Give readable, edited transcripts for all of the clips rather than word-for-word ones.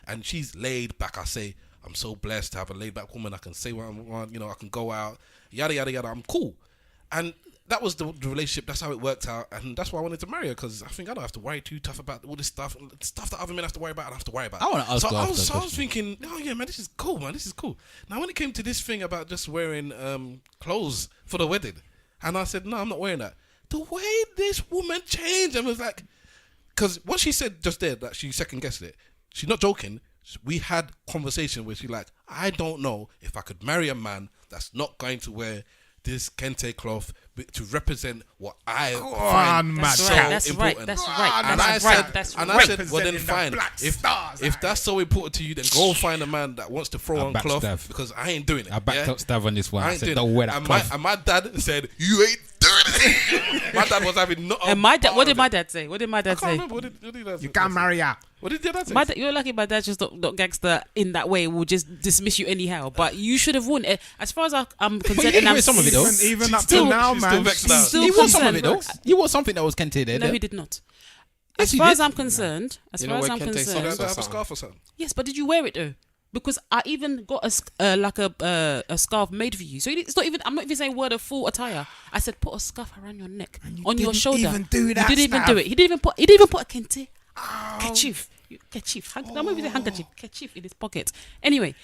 and she's laid back. I say, I'm so blessed to have a laid back woman. I can say what I want, I can go out, yada, yada, yada. I'm cool. And that was the relationship. That's how it worked out. And that's why I wanted to marry her, because I think I don't have to worry too tough about all this stuff. Stuff that other men have to worry about, I don't have to worry about. I want to ask so I was thinking, oh yeah, man, this is cool, man. This is cool. Now, when it came to this thing about just wearing clothes for the wedding, and I said, no, I'm not wearing that. The way this woman changed, and was like, because what she said just there, that she second guessed it. She's not joking. We had conversation where she's like, I don't know if I could marry a man that's not going to wear this kente cloth to represent what I find so important. That's right. And I said, well then fine. If that's so important to you, then go find a man that wants to throw on cloth, Stav. because I ain't doing it. I backed up Stav on this one. I said, don't wear that and cloth. My dad said, you ain't doing it. My dad was having not. And what did my dad say? What did my dad say? What did he say? You can't marry her. What did your dad say? You're lucky my dad's just not gangster in that way. Will just dismiss you anyhow. But you should have won. As far as I'm concerned, you didn't some of it though. Even up to now, man. You won some of it though. You won something that was kente there. No, he did not. As far as I'm concerned, So they have a scarf or something? Yes, but did you wear it though? Because I even got a scarf made for you. So it's not even. I'm not even saying wear the full attire. I said put a scarf around your neck, on your shoulder. Even do that, you didn't even Stav. do it. He didn't even put a kente. Kerchief. I'm not even saying handkerchief. Kerchief in his pocket. Anyway.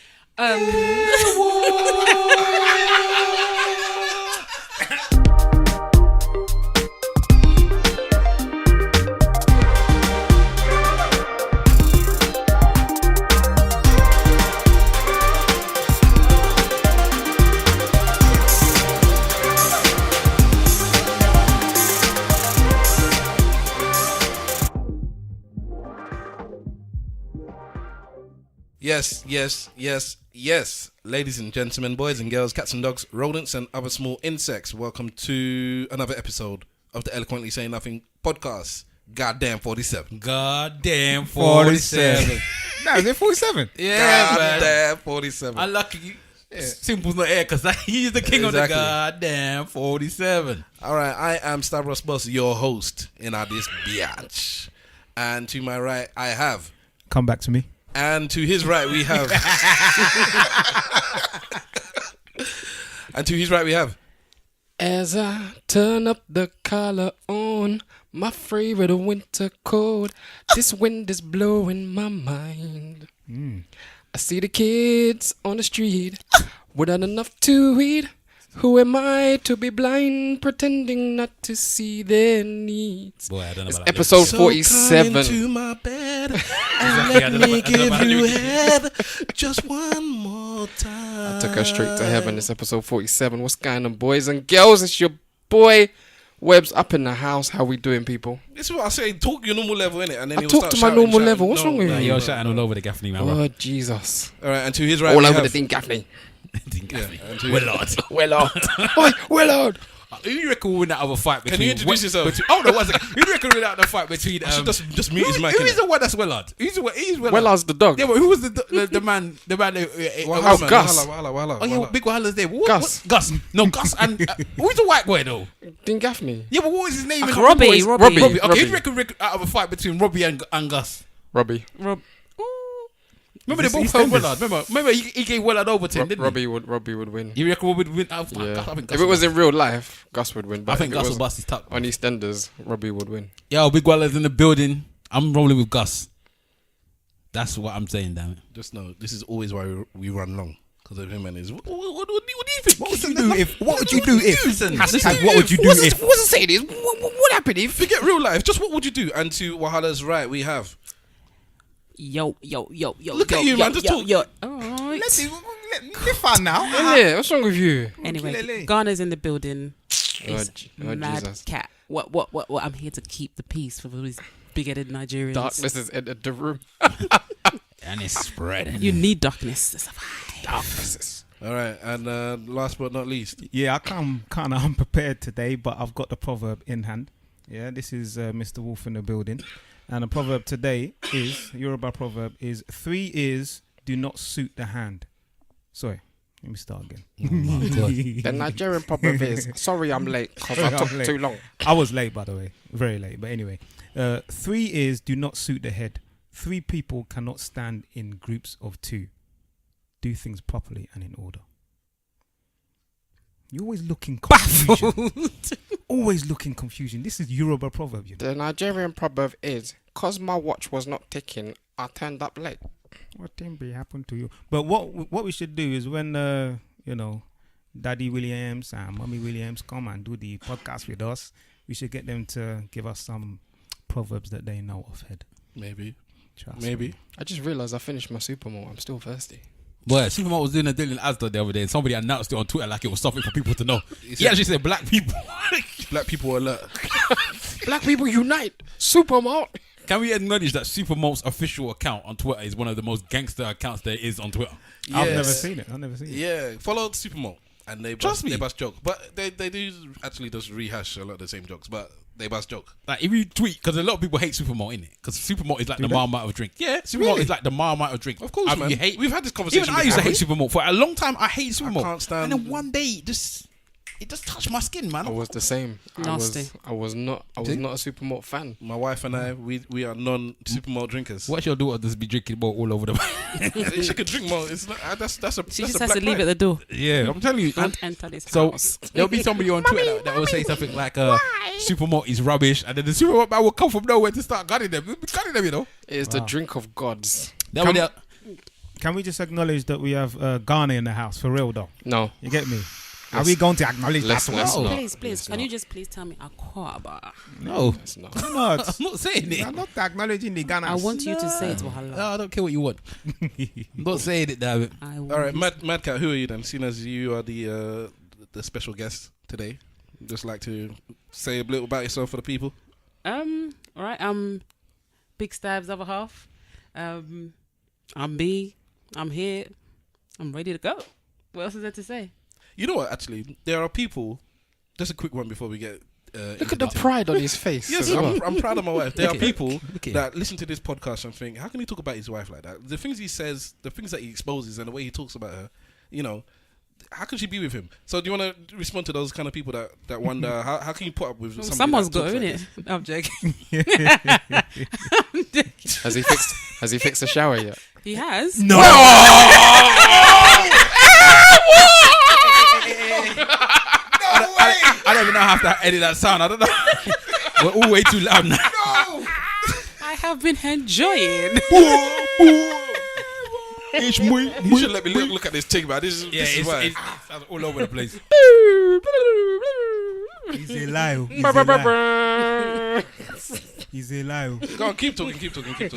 Yes. Ladies and gentlemen, boys and girls, cats and dogs, rodents and other small insects, welcome to another episode of the Eloquently Saying Nothing podcast. Goddamn 47. Goddamn 47. No, is it 47? Yeah, Goddamn 47. Unlucky you. Yeah. Simple's not here because he's the king of the goddamn 47. All right, I am Stavros Boss, your host in this biatch. And to my right, I have... Come back to me. And to his right, we have... And to his right, we have... As I turn up the collar on my favorite winter coat, this wind is blowing my mind. I see the kids on the street without enough to eat. Who am I to be blind, pretending not to see their needs? Boy, I don't know it's about that. episode So 47. come into my bed and let me give you head just one more time. I took her straight to heaven. It's episode 47. What's going on, boys and girls? It's your boy Webbs up in the house. How we doing, people? This is what I say. Talk your normal level, innit? And then I talk to my normal level. What's wrong with you? You're shouting all over the Gaffney, man. Oh, Jesus. All right, and to his right, All we over have... the thing, Gaffney. Willard. Oi, Willard. Who do you reckon will win that other fight between... Can you introduce yourself? Oh, no, one second. Who do you reckon will win that other fight between... I should just mute his mic. Who is the one that's Willard? He's Willard. Willard's the dog. Yeah, but who was the man... Wahala, Gus. Wahala. Oh, yeah, big Wahala's there. Gus. Gus. No, Gus and... who's the white boy, though? Dean Gaffney. Yeah, but what was his name? Robbie. Okay, who do you reckon out of a fight between Robbie and Gus? Robbie. Remember they both held Willard. Remember he gave Willard over to him, didn't Robbie would win. he? You reckon Robbie would win? I think If it was in real life, Gus would win. But I think if it Gus was will bust his tuck. on EastEnders, Robbie would win. Yo, Big Waller's in the building. I'm rolling with Gus. That's what I'm saying, damn it. Just know, this is always why we run long. Because of him and his... What do you think? What would you do if? What would you do if? Listen, What's it saying is, what happened if? Forget real life. Just what would you do? And to Wahala's right, we have... Yo. Look at you, man. Just talk. All right. Let's see. Let fun now. Yeah, what's wrong with you? Anyway, Ghana's in the building. It's Jesus. MadCat. What? I'm here to keep the peace for these big-headed Nigerians. Darkness has entered the room. And it's spreading. You need darkness to survive. Darkness. All right. And last but not least. Yeah, I come kind of unprepared today, but I've got the proverb in hand. Yeah, this is Mr. Wolf in the building. And the proverb today is, Yoruba proverb is, 3 ears do not suit the hand. Sorry, let me start again. The Nigerian proverb is, sorry I'm late because I took too long. I was late, by the way. Very late. But anyway, 3 ears do not suit the head. 3 people cannot stand in groups of 2. Do things properly and in order. You're always looking confusion. Always looking confusion. This is Yoruba proverb, you know. The Nigerian proverb is, "'Cause my watch was not ticking, I turned up late." What thing be happened to you? But what we should do is when you know, Daddy Williams and Mommy Williams come and do the podcast with us, we should get them to give us some proverbs that they know off head. Maybe. Trust Maybe. me. I just realised I finished my Supermalt. I'm still thirsty. Boy, Superman was doing a deal in Asda the other day, and somebody announced it on Twitter like it was something for people to know. He actually said black people. Black people alert. Black people unite! Supermalt! Can we acknowledge that Supermalt's official account on Twitter is one of the most gangster accounts there is on Twitter? I've Yes. never seen it. Yeah, follow Supermalt. And they Trust bust, me. they bust joke. But they do actually just rehash a lot of the same jokes. But they bust joke. Like if you tweet, because a lot of people hate Supermalt, innit? Because Supermalt is like the they? Marmite of drink. Yeah, Supermalt Really? is like the Marmite of drink. Of course, Either man. You hate, We've had this conversation. even I used to hate before. Supermalt for a long time. I hate Supermalt. can't stand- And then one day, it just touched my skin, man. I was the same. Nasty. I was not a Supermalt fan. My wife and I, we are non-Supermalt drinkers. Watch your daughter just be drinking malt all over the place. She could drink more. It's not, that's a. She that's just a has to black leave pride. at the door. Yeah, I'm telling you. Don't enter this So house. there'll be somebody on Twitter that will say something like Supermalt is rubbish, and then the Supermalt man will come from nowhere to start gunning them. Gunning them, you know. It is the drink of gods. That would- Can we just acknowledge that we have Ghana in the house for real though? No. You get me? Are we going to acknowledge Let's that? not. No. Please, can you just please tell me Agbada? No, It's not. I'm not. I'm not saying it. I'm not acknowledging the Ghana. I want you to say it, Wahala. No, I don't care what you want. I'm not saying it, damn it. I All right, want- MadCat, who are you then? Seeing as you are the special guest today, just like to say a little about yourself for the people. All right. Big Stav's other half. I'm B. I'm here. I'm ready to go. What else is there to say? You know what? Actually, there are people. Just a quick one before we get. Look at the pride on his face. Yes, as well. I'm proud of my wife. There are Okay. people Okay. that listen to this podcast and think, how can he talk about his wife like that? The things he says, the things that he exposes, and the way he talks about her, you know, how can she be with him? So do you want to respond to those kind of people that wonder how can you put up with somebody Someone's that got talks her, like innit? this? I'm joking. Has he fixed the shower yet? He has. No. I don't even know how to edit that sound. I don't know. We're all way too loud now. I have been enjoying. It's me. You should let me look at this thing, man. This is why. It's all over the place. He's a lie. He's a lie. He's a lie. Go on, keep talking.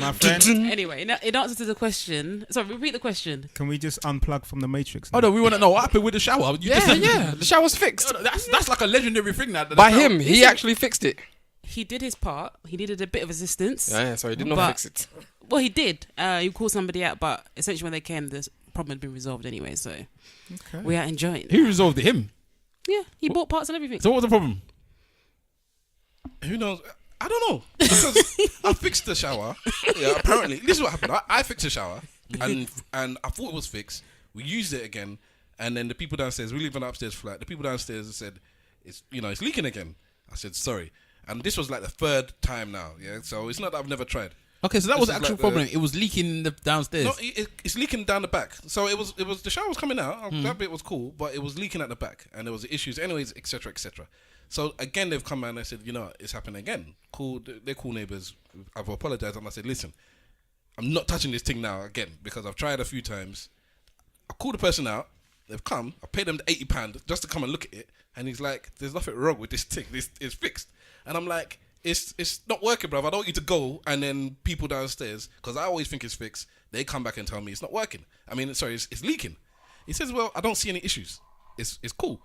My friend, Anyway, in answer to the question, sorry, repeat the question. can we just unplug from the Matrix? Oh no, we want to know what happened with the shower. You just said- The shower's fixed. No, that's like a legendary thing now. By him, he actually fixed it. He did his part. He needed a bit of assistance. Yeah, so he did not But- fix it. Well, he did. He called somebody out, but essentially when they came, the problem had been resolved anyway. So we are enjoying. Who resolved it? Him. Yeah, he bought parts and everything. So what was the problem? Who knows? I don't know. Because I fixed the shower. Yeah, apparently. This is what happened. I fixed the shower and I thought it was fixed. We used it again, and then the people downstairs, we live in an upstairs flat, the people downstairs said, it's leaking again. I said, sorry. And this was like the 3rd time now, yeah? So it's not that I've never tried. Okay, so that This was the is actual like problem. It was leaking downstairs. No, it's leaking down the back. So it was the shower was coming out. That bit was cool, but it was leaking at the back, and there was issues, anyways, etc., etc. So again, they've come out and they said, it's happening again. Cool, they're cool neighbors. I've apologized, and I said, listen, I'm not touching this thing now again because I've tried a few times. I called the person out. They've come. I paid them the £80 just to come and look at it, and he's like, "There's nothing wrong with this thing. This is fixed." And I'm like, It's not working, bruv. I don't want you to go and then people downstairs, because I always think it's fixed. They come back and tell me it's not working. I mean, sorry, it's leaking. He says, well, I don't see any issues. It's cool.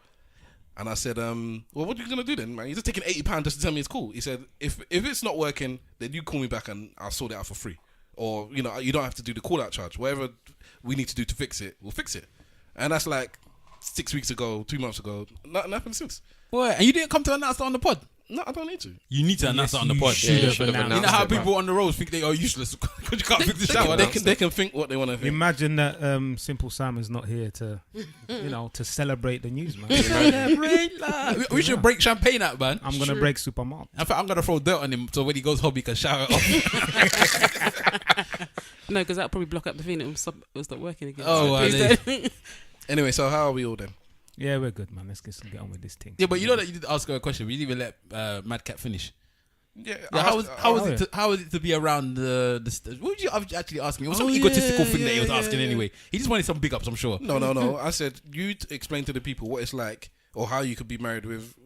And I said, well, what are you going to do then, man? You're just taking £80 just to tell me it's cool. He said, if it's not working, then you call me back and I'll sort it out for free. Or, you don't have to do the call-out charge. Whatever we need to do to fix it, we'll fix it. And that's like 6 weeks ago, 2 months ago. Nothing happened since. Boy, and you didn't come to announce that on the pod. No, I don't need to. You need to announce that on the pod. Yeah, you should have You know announced how it, bro. people on the roads think they are useless because you can't fix the They shower. they can think what they want to think. Imagine that Simple Simon's not here to, to celebrate the news, man. We should break champagne out, man. I'm gonna break Supermarket. In fact, I'm gonna throw dirt on him so when he goes home he can shower it off. No, because that'll probably block up the thing. It'll stop working again. Oh, well, Please there- don't. Anyway, so how are we all then? Yeah, we're good, man. Let's get on with this thing. Yeah, but you know that you did ask her a question. We didn't even let MadCat finish. Yeah, How was it to be around the what would you actually ask me? It was some egotistical thing that he was asking anyway. He just wanted some big ups, I'm sure. No. I said you explain to the people what it's like or how you could be married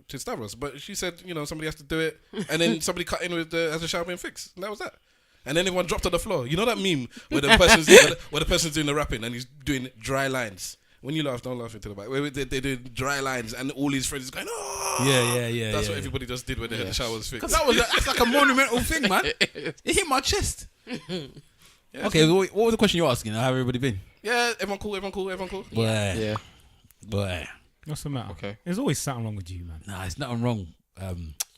to Stavros. But she said, somebody has to do it, and then somebody cut in with as a shower being fixed. And that was that. And then everyone dropped on the floor. You know that meme where the person's where the person's doing the rapping and he's doing dry lines. When you laugh, don't laugh into the mic. Where they're doing dry lines and all his friends is going, oh! Yeah. That's what everybody just did when they had the showers fixed. Because that's like a monumental thing, man. It hit my chest. Yeah, Okay, what was the question you're asking? How have everybody been? Yeah, everyone cool. Boy. Yeah. Boy. What's the matter? Okay. There's always something wrong with you, man. Nah, it's nothing wrong,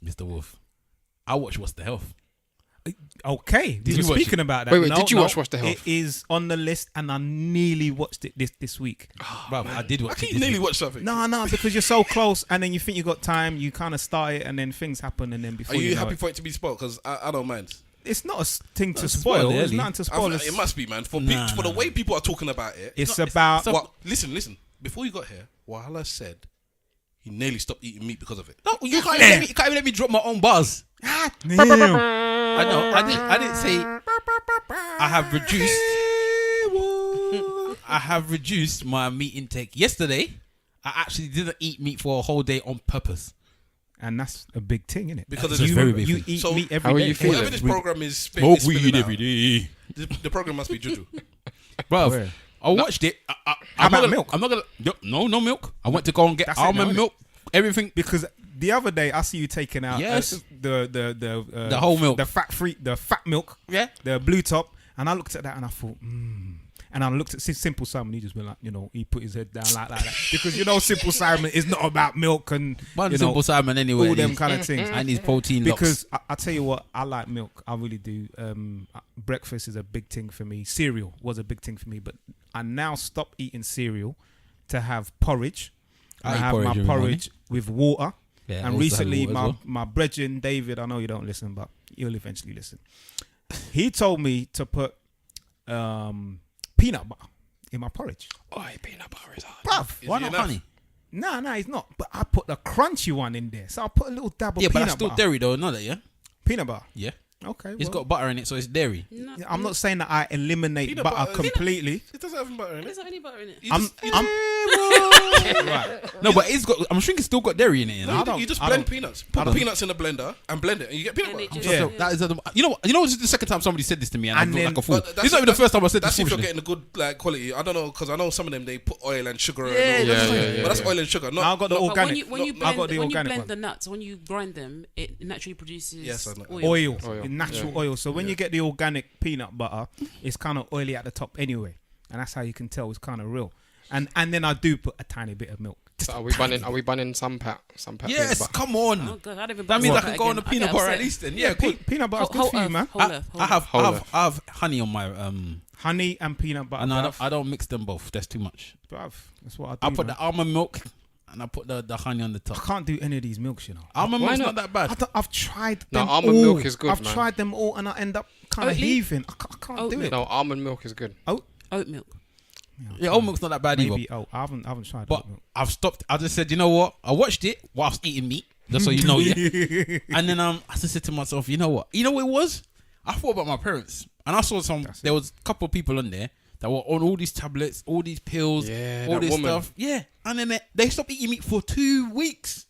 Mr. Wolf. I watched What's the Health. Okay, Did you watch speaking about that. Wait, did you watch What's the Health? It is on the list, and I nearly watched it this week. Bruv, I did I watch keep it. nearly watch something. No, because you're so close, and then you think you got time. You kind of start it, and then things happen, and then before Are you know happy it, for it to be spoiled? Because I don't mind. it's not a thing to spoiled, spoil. It's really. nothing to spoil. It must be, man. For Nah. for the way people are talking about it. It's about Well, listen. Before you got here, Wahala said he nearly stopped eating meat because of it. No, you can't even let me drop my own bars. Damn. I know. I didn't say I have reduced. I have reduced my meat intake. Yesterday, I actually didn't eat meat for a whole day on purpose. And that's a big thing, isn't it? Because That's of a this very program. big You thing. eat So, meat every how are day. you feeling? Whatever this program is Smoke spilling weed out, every day. the program must be juju. Bruv, Where? I watched it. How I'm not about gonna, milk? I'm not gonna. No milk. I went to go and get That's it almond now, milk. Everything. Because the other day I see you taking out Yes. the whole milk. the fat milk, Yeah. the blue top, and I looked at that and I thought, And I looked at Simple Simon. He just went like, he put his head down like that because Simple Simon is not about milk and One Simple Simon anyway. all and them his- kind of things. and his protein Because I tell you what, I like milk. I really do. Breakfast is a big thing for me. Cereal was a big thing for me, but I now stop eating cereal to have porridge. I I eat have porridge my every morning. porridge with water. Yeah, I And also have recently, water as well. my brethren David, I know you don't listen, but you'll eventually listen. He told me to put peanut butter in my porridge. Oh, peanut butter is hard. Bruv, Why it not enough? honey? no, it's not. But I put the crunchy one in there, so I put a little dab of Yeah, but peanut that's still butter. dairy though, not that, yeah? Peanut butter. Yeah. Okay, It's got butter in it, so it's dairy. No, I'm not saying that I eliminate Peanut butter butter- completely. It doesn't have butter in There's it. not any butter in it. You I'm right. No, but it's got. I'm sure it's still got dairy in it. You No, know? you don't- you just I blend don't- peanuts. I Put don't- peanuts in the blender and blend it, and you get peanut And butter. it just- Yeah. That is you know. This is the second time somebody said this to me, and I And feel then- like a fool. But This that's is not even the if- first time I said this. That's if you're foolishness. getting a good quality. I don't know because I know some of them they put oil and sugar. Yeah, and all yeah, that. yeah, But that's yeah. oil and sugar. Not, I got the not- But organic. when you I blend, got the when you organic blend one. the nuts, when you grind them, it naturally produces Yes, I know. Oil, Oil. natural oil. So when you get the organic peanut butter, it's kind of oily at the top anyway, and that's how you can tell it's kind of real. And then I do put a tiny bit of milk. So are we banning some pat peanut Yes, butter? come on. Oh God, I don't even That means buy I can go on the again. peanut I get butter at upset. least. Then yeah, good. Peanut butter's good for you, man. I have honey on my Honey and peanut butter. and bruv. I don't mix them both. That's too much. Bruv, that's what I do. I put man. the almond milk and I put the honey on the I top. can't do any of these milks, Almond Why milk's not? not that bad. I've tried No, them almond all. milk is good, I've man. tried them all, and I end up kind of Oatly? heaving. I can't do Oatmeal. it. No, almond milk is good. Oat milk. Yeah, almond milk's not that bad either. Maybe. Oh, I haven't tried But oat milk. I've stopped. I just said, you know what? I watched it whilst eating meat, just so you know. Yeah. And then I just said to myself, you know what? You know what it was? I thought about my parents, and I saw there was a couple of people on there that were on all these tablets, all these pills, Yeah, all that this woman. stuff. Yeah, and then they stopped eating meat for 2 weeks.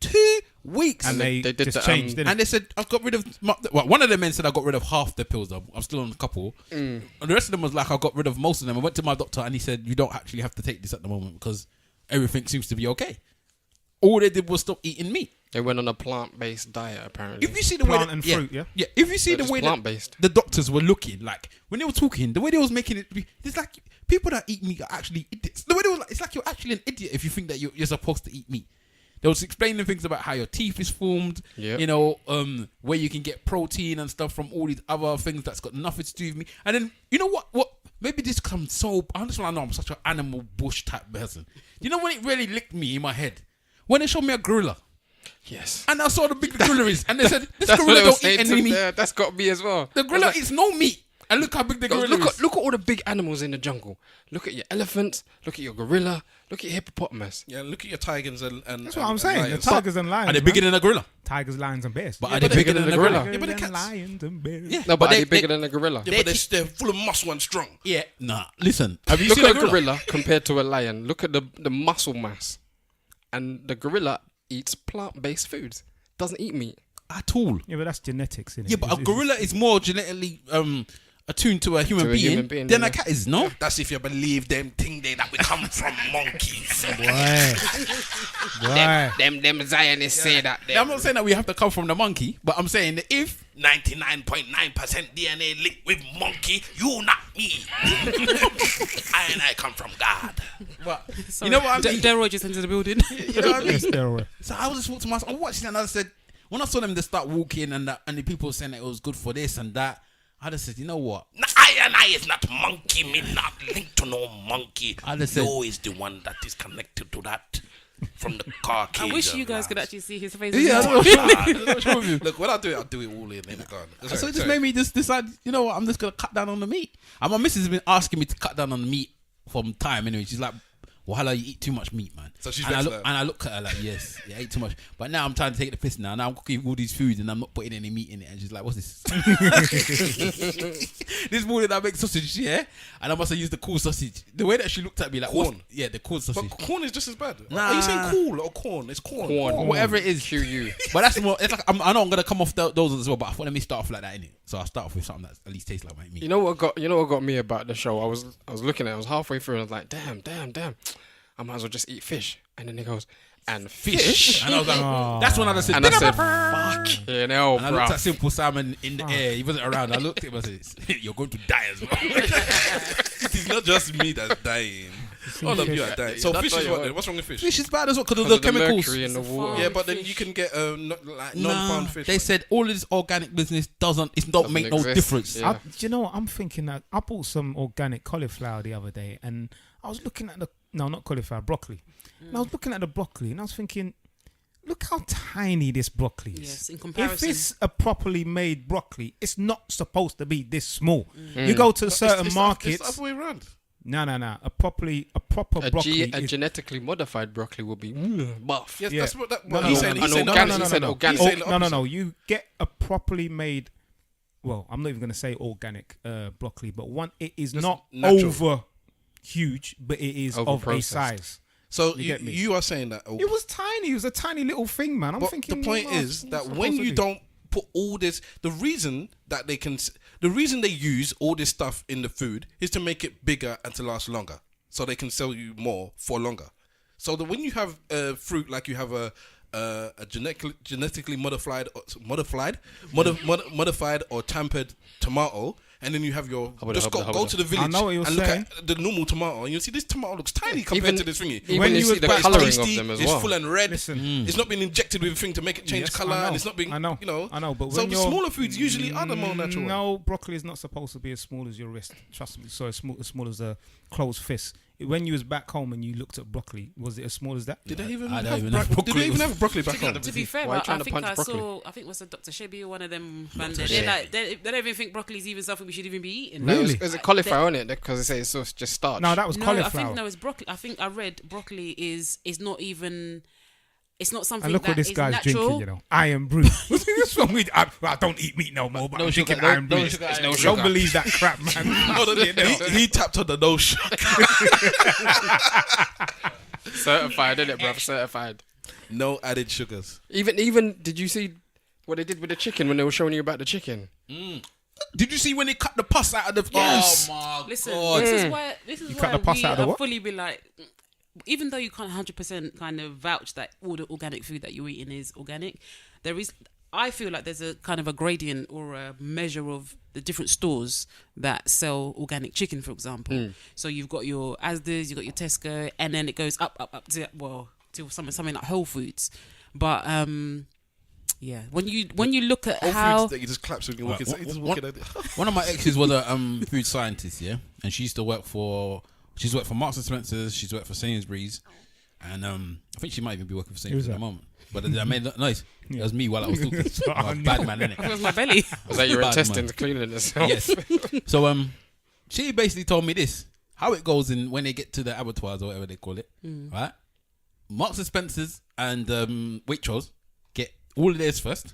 2 weeks. And they did just the, changed, didn't And they said, I've got rid of... one of the men said I got rid of half the pills. I'm still on a couple. And the rest of them was like, I got rid of most of them. I went to my doctor and he said, you don't actually have to take this at the moment because everything seems to be okay. All they did was stop eating meat. They went on a plant-based diet, apparently. If you see the way... Plant that- and fruit, yeah? Yeah, if you see They're the way just that plant-based. the doctors were looking, like, when they were talking, the way they was making it be... It's like, people that eat meat are actually idiots. The way they were like, it's like you're actually an idiot if you think that you're supposed to eat meat. They was explaining things about how your teeth is formed. Yep. You know, where you can get protein and stuff from all these other things that's got nothing to do with me. And then you know what? Maybe this comes so. I just want to know I'm such an animal bush type person. You know when it really licked me in my head when they showed me a gorilla. Yes. And I saw the big the gorilla is, and they said this That's what gorilla they were don't eat saying any meat. That's got me as well. The gorilla eats no meat. And look how big the gorilla is. Look at all the big animals in the jungle. Look at your elephants. Look at your gorilla. Look at your hippopotamus. Yeah, look at your tigers and That's what I'm saying. The lions. tigers and lions. Are they bigger man. than a gorilla? Tigers, lions, and bears. But are they bigger than a gorilla? Yeah, but the Tigers and cats. lions and bears. Yeah. No, but are they they bigger than a gorilla? Yeah, but they're full of muscle and strong. Yeah, nah. Listen, have you Look seen at a a gorilla compared to a lion. Look at the muscle mass. And the gorilla eats plant-based foods. Doesn't eat meat. At all? Yeah, but that's genetics, innit? Yeah, but a gorilla is more genetically attuned to a human To a being human being, than yeah. a cat is. No. That's if you believe them thing they that we come from monkeys. Why? Them Zionists say that. I'm not saying that we have to come from the monkey, but I'm saying that if 99.9% DNA linked with monkey, you not me. I come from God. but, you know what I mean. Delroy just entered the building. You know what I mean. Steroid. So I was just walking to myself. I'm watching it and I said, when I saw them, they start walking and the people saying that it was good for this and that. I just said, you know what? I is not monkey, me not linked to no monkey. I just said- You is the one that is connected to that from the Caucasian. I wish you guys could actually see his face. Yeah, as I well. don't know what's wrong with you. Look, when I do it all in the garden. So it just made me just decide, you know what, I'm just going to cut down on the meat. And my missus has been asking me to cut down on the meat from time anyway. She's like, Wahala, you eat too much meat, man. So she's and I, vexed look, at that. and I look at her like, yes, I ate too much. But now I'm trying to take the piss now. Now I'm cooking all these foods and I'm not putting any meat in it. And she's like, what's this? This morning I make sausage, yeah? And I must have used the cool sausage. The way that she looked at me like, Corn. what? Yeah, the cool sausage. But corn is just as bad. Nah. Are you saying cool or corn? It's corn. Corn. Whatever it is. QU. But that's more, it's like, I know I'm going to come off those as well, but I thought let me start off like that, innit? So I'll start off with something that at least tastes like my meat. You know what got me about the show? I was looking at it, I was halfway through and I was like, damn. I might as well just eat fish. And then he goes, and fish? And I was like, Oh. that's when I just said, And I said, fuck. Yeah, no, and I looked bro. at Simple Simon in the air. He wasn't around. I looked at him and said, you're going to die as well. It's not just me that's dying. All of you are dying. So That's fish what is you what want. then? What's wrong with fish? Fish is bad as well because of Because the of the chemicals. mercury in the It's a water. farm. Yeah, but then Fish. you can get non-farmed Nah, fish. they right? said all this organic business don't Doesn't make no exist. difference. Yeah. Do you know what I'm thinking? That I bought some organic cauliflower the other day, and I was looking at not cauliflower, broccoli. And I was looking at the broccoli, and I was thinking, look how tiny this broccoli is. Yes, in If comparison. it's a properly made broccoli, it's not supposed to be this small. You go to certain It's markets. the other way around. No. A proper broccoli. A is- genetically modified broccoli will be buff. Yes, Yeah. that's what that. No, Well, no, he's no, saying. no, He's no, saying organic. opposite. He said organic. He's saying the No. opposite. You get a properly made. Well, I'm not even going to say organic broccoli, but it is Just not natural. over huge, but it is of a Over-processed. size. So You get me? you are saying that. It was tiny. It was a tiny little thing, man. I'm But thinking. the point what is else that am I when supposed to you do? don't put all this, the reason they use all this stuff in the food is to make it bigger and to last longer, so they can sell you more for longer. So that when you have fruit like you have a genetically modified or tampered tomato, and then you have your Hubba just hubba go hubba. to the village I know what you're and look saying. at the normal tomato, and you see this tomato looks tiny compared Even- to this thingy. even When you you see the but it's colouring of tasty, them as it's well. full and red. Listen. It's not been injected with a thing to make it change Yes, colour, I know. and it's not being. I know. You know. I know, but so when the you're- smaller foods usually are the more natural. No, broccoli is not supposed to be as small as your wrist. Trust me. So as small as a closed fist. When you was back home and you looked at broccoli, was it as small as that? Did they even I don't have even know broccoli? Did they broccoli even was- have broccoli back home? To be fair, Why are you I trying to think punch I broccoli? saw. I think it was a Dr. Shebi or one of them. Man, Dr. they're Shebi. like they don't even think broccoli is even something we should even be eating. No, Really? is it cauliflower on it? Because they say it's just starch. No, that was No, cauliflower. I think no, it's broccoli. I think I read broccoli is not even. It's not something And look that what this is guy's natural. drinking, you know. Iron brew. What's wrong with I don't eat meat no more, but No I'm sugar, drinking iron brew. no sugar, no Don't sugar. believe that crap, man. No, he tapped on the no sugar. Certified, isn't it, bruv? Certified. No added sugars. Even did you see what they did with the chicken when they were showing you about the chicken? Did you see when they cut the pus out of the? Yes. Oh my Listen, god! this is cut why the pus we out of the are what? fully be like, even though you can't 100% kind of vouch that all the organic food that you're eating is organic, there is. I feel like there's a kind of a gradient or a measure of the different stores that sell organic chicken, for example. So you've got your Asda's, you've got your Tesco, and then it goes up to, well, to something like Whole Foods, but yeah, when you look at All how foods that you just claps when you walk inside. You just walk in and- One of my exes was a food scientist, yeah, and she used to work for. She's worked for Marks and Spencer's. She's worked for Sainsbury's, and I think she might even be working for Sainsbury's at the moment. But I made that noise. It was me while I was talking. Bad man, innit? it was my belly. Was that your Bad intestines cleaning itself? Yes. So she basically told me this: how it goes in when they get to the abattoirs or whatever they call it, right? Marks and Spencer's and Waitrose get all of theirs first,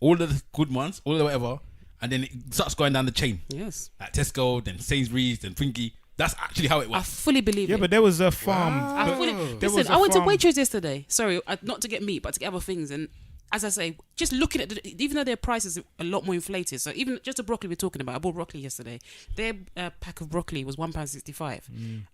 all of the good ones, all of the whatever, and then it starts going down the chain. Yes, Like Tesco, then Sainsbury's, then Twinkie. That's actually how it I works. fully believe Yeah, it. but there was a farm. I fully, There was listen, a I went to farm- Waitrose yesterday. Sorry, not to get meat, but to get other things. And as I say, just looking at even though their prices are a lot more inflated. So even just the broccoli we're talking about, I bought broccoli yesterday. Their pack of broccoli was £1.65.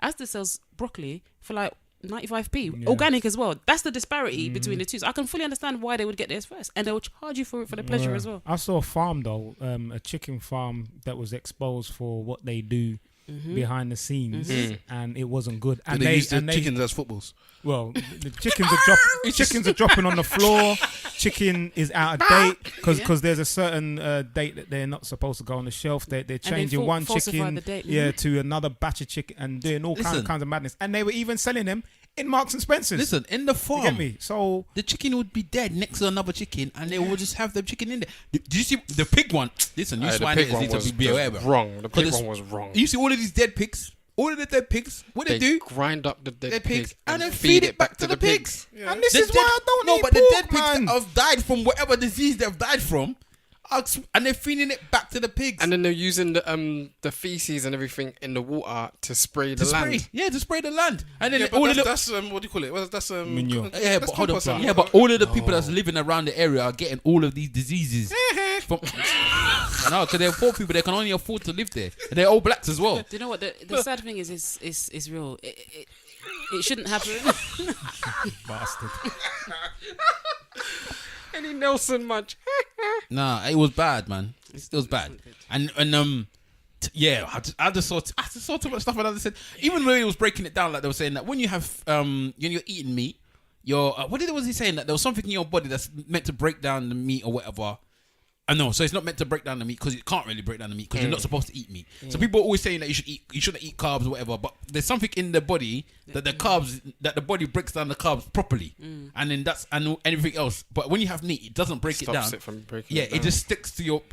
Asda sells broccoli for like 95p, Yeah. organic as well. That's the disparity between the two. So I can fully understand why they would get theirs first, and they'll charge you for it for the pleasure as well. I saw a farm though, a chicken farm that was exposed for what they do behind the scenes, and it wasn't good. And they use the chickens as footballs. Well, the chickens are dropping on the floor. Chicken is out of date because there's a certain date that they're not supposed to go on the shelf. They're changing one falsify chicken the date. to another batch of chicken and doing all kinds of madness. And they were even selling them in Marks and Spencer's. Listen, in the you farm, get me? So the chicken would be dead next to another chicken, and they would just have the chicken in there. Did you see the pig one? Listen, you The swine pig eaters one need was to be aware of it. wrong. The pig Because one was wrong. You see all of these dead pigs. All of the dead pigs. What they do? grind up the dead Dead pig pigs and then feed it back to the pigs. and this The is why I dead- don't no, eat but the pork, dead pigs man. that have died from whatever disease they've died from, and they're feeding it back to the pigs. And then they're using the feces and everything in the water to spray the to land. spray, yeah, to spray the land. And then Yeah, all but of the that's what do you call it? Well, that's Manure. yeah, that's but hold on, compost. yeah, but all of the people that's living around the area are getting all of these diseases. from, no, because they're poor people, they can only afford to live there, and they're all blacks as well. Do you know what the sad thing is real. It shouldn't happen. Bastard. Any Nelson much? Nah, it was bad, man. It was bad, and yeah, I just saw too much stuff, and I just said, even when he was breaking it down, like they were saying that when you have when you're eating meat, what was he saying, that there was something in your body that's meant to break down the meat or whatever. No, so it's not meant to break down the meat because it can't really break down the meat because you're not supposed to eat meat. So people are always saying that you shouldn't eat carbs or whatever, but there's something in the body that the body breaks down the carbs properly, and then and everything else. But when you have meat, it doesn't break it down. Stops it from breaking. Yeah, it down. it just sticks to your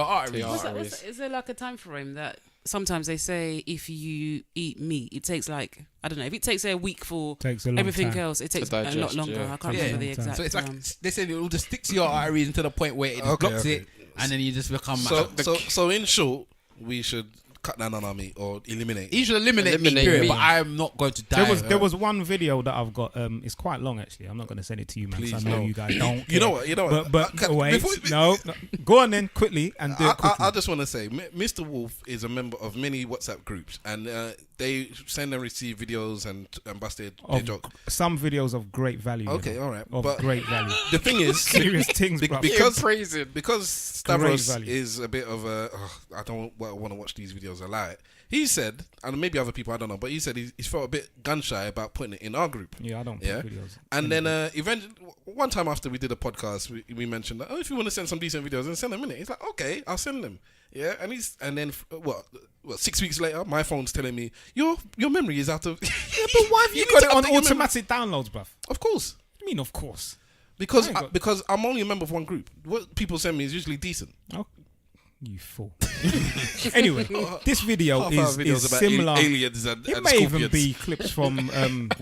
arteries. Is there like a time frame that sometimes they say if you eat meat, it takes like, I don't know, if it takes a week for Takes a long everything time. else, it takes digest, a lot longer. yeah. I can't Yeah. remember the Long time. exact. So it's like they said it will just stick to your arteries until the point where it just blocks it, and then you just become. So in short, we should cut down on our meat or eliminate. You should eliminate meat, Eliminate period, meat. but I am not going to die. There was one video that I've got. It's quite long actually. I'm not going to send it to you, man. 'cause Please, I know no. you guys don't. You know care. what? But wait, before- no, go on then quickly and do it quickly. I just want to say, Mr. Wolf is a member of many WhatsApp groups, and they send and receive videos and busted their Of joke. some videos of great value. you Okay, know, all right, of but great value. the thing is, Serious things, bro. because praising. because Great Stavros value. is a bit of a I don't want to watch these videos. I lie. He said, and maybe other people, I don't know, but he said he felt a bit gun shy about putting it in our group. Yeah, I don't Yeah. put videos. And then eventually, one time after we did a podcast, we mentioned that, oh, if you want to send some decent videos, then send them in it. He's like, okay, I'll send them. Yeah, and then 6 weeks later, my phone's telling me your memory is out of. Yeah, but why have you got it on automatic downloads, bruv? Of course, I mean, of course. because I ain't got- because I'm only a member of one group. What people send me is usually decent. Oh, you fool. Anyway, this video Half our is videos about similar. aliens and It and may even scorpions. be clips from.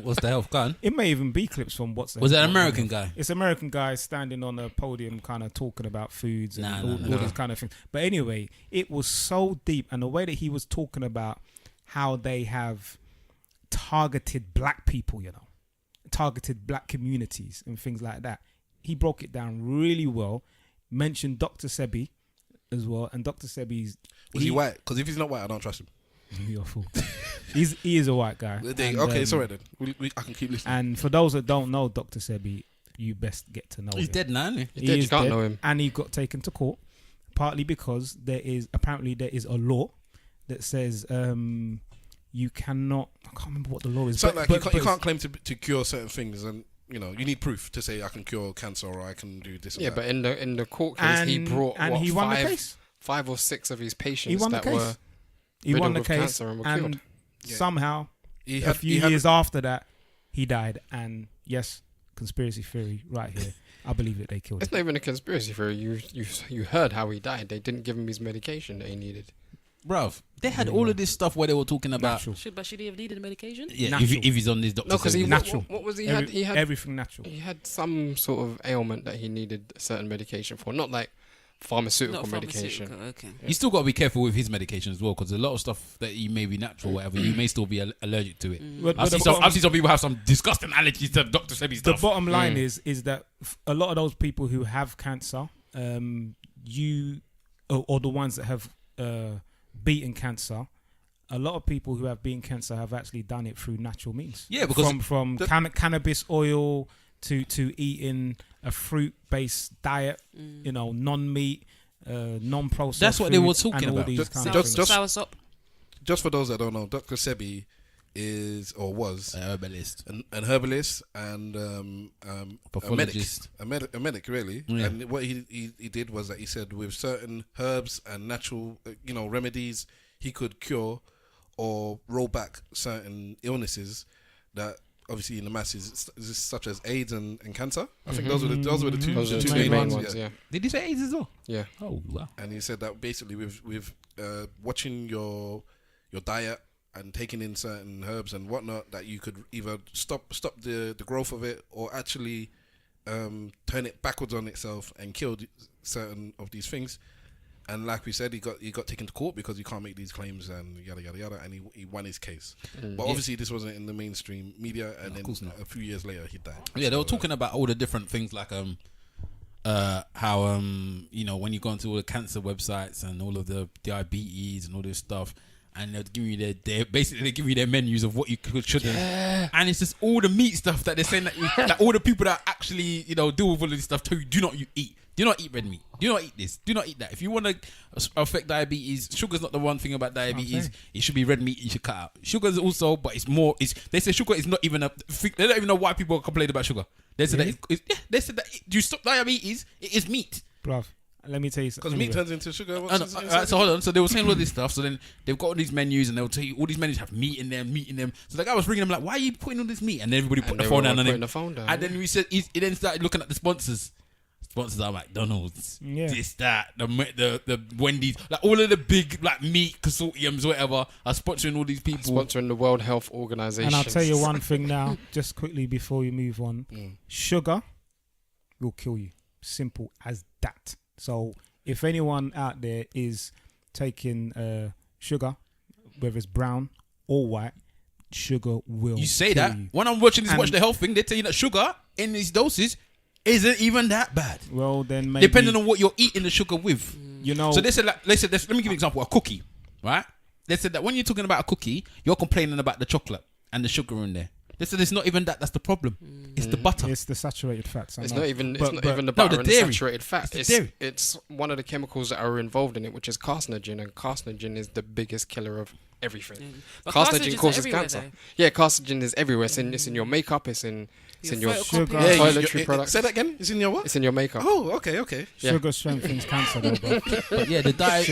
What's the health gun? It may even be clips from what's. Was it an American guy? It's an American guy standing on a podium, kind of talking about foods and Nah. all these kind of things. But anyway, it was so deep, and the way that he was talking about how they have targeted black people, targeted black communities and things like that. He broke it down really well. Mentioned Dr. Sebi as well, and Dr. Sebi's. Was he white? Because if he's not white, I don't trust him. You're a fool. He is a white guy. And, Okay, sorry then. I can keep listening. And for those that don't know Dr. Sebi, you best get to know He's him. dead now, isn't he? He's dead, you can't know him. And he got taken to court, partly because there is a law that says you cannot. I can't remember what the law is. So but you can't claim to cure certain things, and you need proof to say I can cure cancer or I can do this. Yeah, or that. but in the court case, he brought he won the case. 5 or 6 of his patients He won the that case. were He won riddled the with case, cancer and were cured. somehow He a few years after that, he died. And yes, conspiracy theory right here. I believe that they killed It's him. not even a conspiracy theory. You heard how he died. They didn't give him his medication that he needed. Bruv, they had all of this stuff where they were talking about. Natural. Should he have needed a medication? Yeah, Natural. if he's on this doctor. No, because he Natural. What was he had? He had everything natural. he had some sort of ailment that he needed a certain medication for, not like pharmaceutical Not medication. pharmaceutical, okay. You still got to be careful with his medication as well, because a lot of stuff that you may be natural, whatever, you may still be allergic to it. But I've seen some people have some disgusting allergies to Dr. Sebi's The stuff. bottom line is that a lot of those people who have cancer, or the ones that have beaten cancer, a lot of people who have beaten cancer have actually done it through natural means. Yeah, because from cannabis oil to eating a fruit-based diet, non-meat, non-processed. That's what they were foods talking and all about. these kind of things. Sour sop. Just for those that don't know, Dr. Sebi is or was a herbalist, an herbalist and a medic really. Yeah. And what he did was that he said with certain herbs and natural remedies he could cure or roll back certain illnesses that obviously in the masses such as AIDS and cancer. I think those were the two Those are the main two main ones. ones. Yeah. Yeah. Did he say AIDS as well? Yeah. Oh wow. And he said that basically with watching your diet and taking in certain herbs and whatnot, that you could either stop the growth of it or actually turn it backwards on itself and kill certain of these things. And like we said, he got taken to court because he can't make these claims and yada yada yada, and he won his case. But obviously this wasn't in the mainstream media, and then a few years later he died. Yeah, they were talking about all the different things like how when you go into all the cancer websites and all of the diabetes and all this stuff, and they'll give you they give you their menus of what you shouldn't. And it's just all the meat stuff that they're saying that all the people that actually deal with all of this stuff tell you do not eat. Do not eat red meat. Do not eat this. Do not eat that. If you want to affect diabetes, sugar's not the one thing about diabetes. It should be red meat you should cut out. Sugar's also, but it's more. They say sugar is not even a. They don't even know why people complain about sugar. They said that. They said that. Do you stop diabetes? It is meat. Bruv, let me tell you something. Because meat turns into sugar. So hold on. So they were saying all this stuff. So then they've got all these menus, and they'll tell you all these menus have meat in them. So the guy was ringing them like, "Why are you putting all this meat?" And then everybody put the phone down on him. And then we said he then started looking at the sponsors. Sponsors are McDonald's, this, that, the Wendy's, like all of the big like meat consortiums, whatever, are sponsoring all these people. Sponsoring the World Health Organization. And I'll tell you one thing now, just quickly before you move on. Sugar will kill you. Simple as that. So if anyone out there is taking sugar, whether it's brown or white, sugar will You say kill that. you. When I'm watching this Watch the Health thing, they tell you that sugar in these doses isn't even that bad. Well, then maybe... Depending on what you're eating the sugar with. So they said, let me give you an example. A cookie, right? They said that when you're talking about a cookie, you're complaining about the chocolate and the sugar in there. They said it's not even that. That's the problem. It's the butter. It's the saturated fats. It's not even the butter and the saturated fat. It's one of the chemicals that are involved in it, which is carcinogen, and carcinogen is the biggest killer of everything. Carcinogen causes cancer. Yeah, carcinogen is everywhere. It's in your makeup. It's in your sugar. Toiletry products. Say that again. It's in your what? It's in your makeup. Oh, okay. Sugar strengthens cancer, though, bro. But yeah, the diet.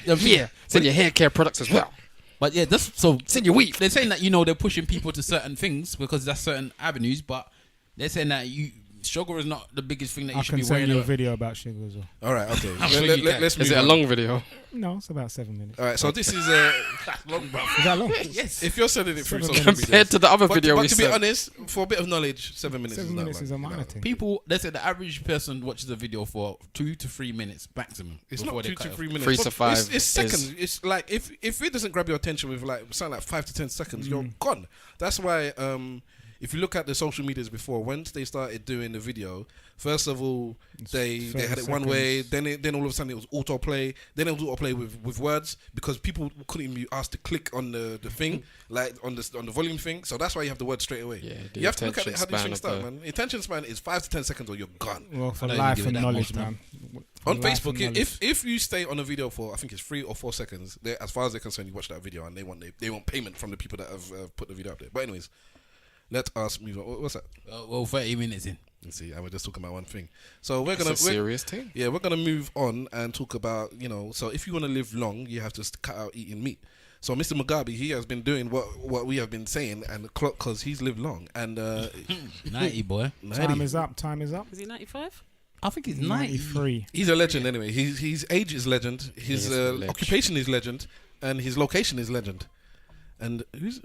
It's in your hair care products as well. But yeah, so it's in your weave. They're saying that they're pushing people to certain things because that's certain avenues, but they're saying that sugar is not the biggest thing that you should be worrying I can send you a about. video about sugar as well. All right, okay. Let's is it a long video? No, it's about 7 minutes. All right, so this is that's long, bro. Is that long? Yes. If you're sending it through social media, compared to the other video but we to be sent. honest, for a bit of knowledge, 7 minutes 7 is minutes not is a minor thing. People, they said the average person watches a video for 2 to 3 minutes maximum. It's before not they 2 cut to it off. 3 minutes. 3 to But 5 It's seconds. It's like if it doesn't grab your attention with like something like 5 to 10 seconds, you're gone. That's why if you look at the social medias before, once they started doing the video, first of all, they had it one way, then all of a sudden it was autoplay, then it was autoplay with words because people couldn't even be asked to click on the thing, like on the volume thing. So that's why you have the word straight away. Yeah, you have to look at it, how these things start, man. Attention span is 5 to 10 seconds or you're gone. Well, for life and knowledge, man. On Facebook, if you stay on a video for I think it's 3 or 4 seconds, as far as they're concerned, you watch that video and they want payment from the people that have put the video up there. But anyways. let us move on. What's that? Well, 30 minutes in. Let's see, and we're just talking about one thing. So we're It's gonna a serious thing. Yeah, we're gonna move on and talk about, so if you want to live long, you have to cut out eating meat. So Mr. Mugabe, he has been doing what we have been saying, and the clock, because he's lived long. And 90, boy. 90. Time is up. Is he 95? I think he's 90. 93. He's a legend anyway. His age is legend. His occupation is legend, and his location is legend. And Whose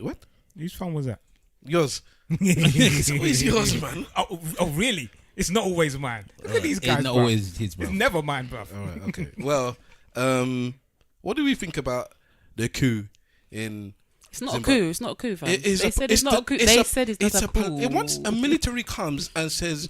phone was that? Yours. It's always yours, man. Oh, really? It's not always mine. Look at these guys, It's not bruv. always his, bro. It's never mine, bruv. All right, okay. Well, what do we think about the coup in? It's not Zimbabwe? a coup. It's not a coup, fam. It is They said it's not a coup. They said it's not a coup. Once a military comes and says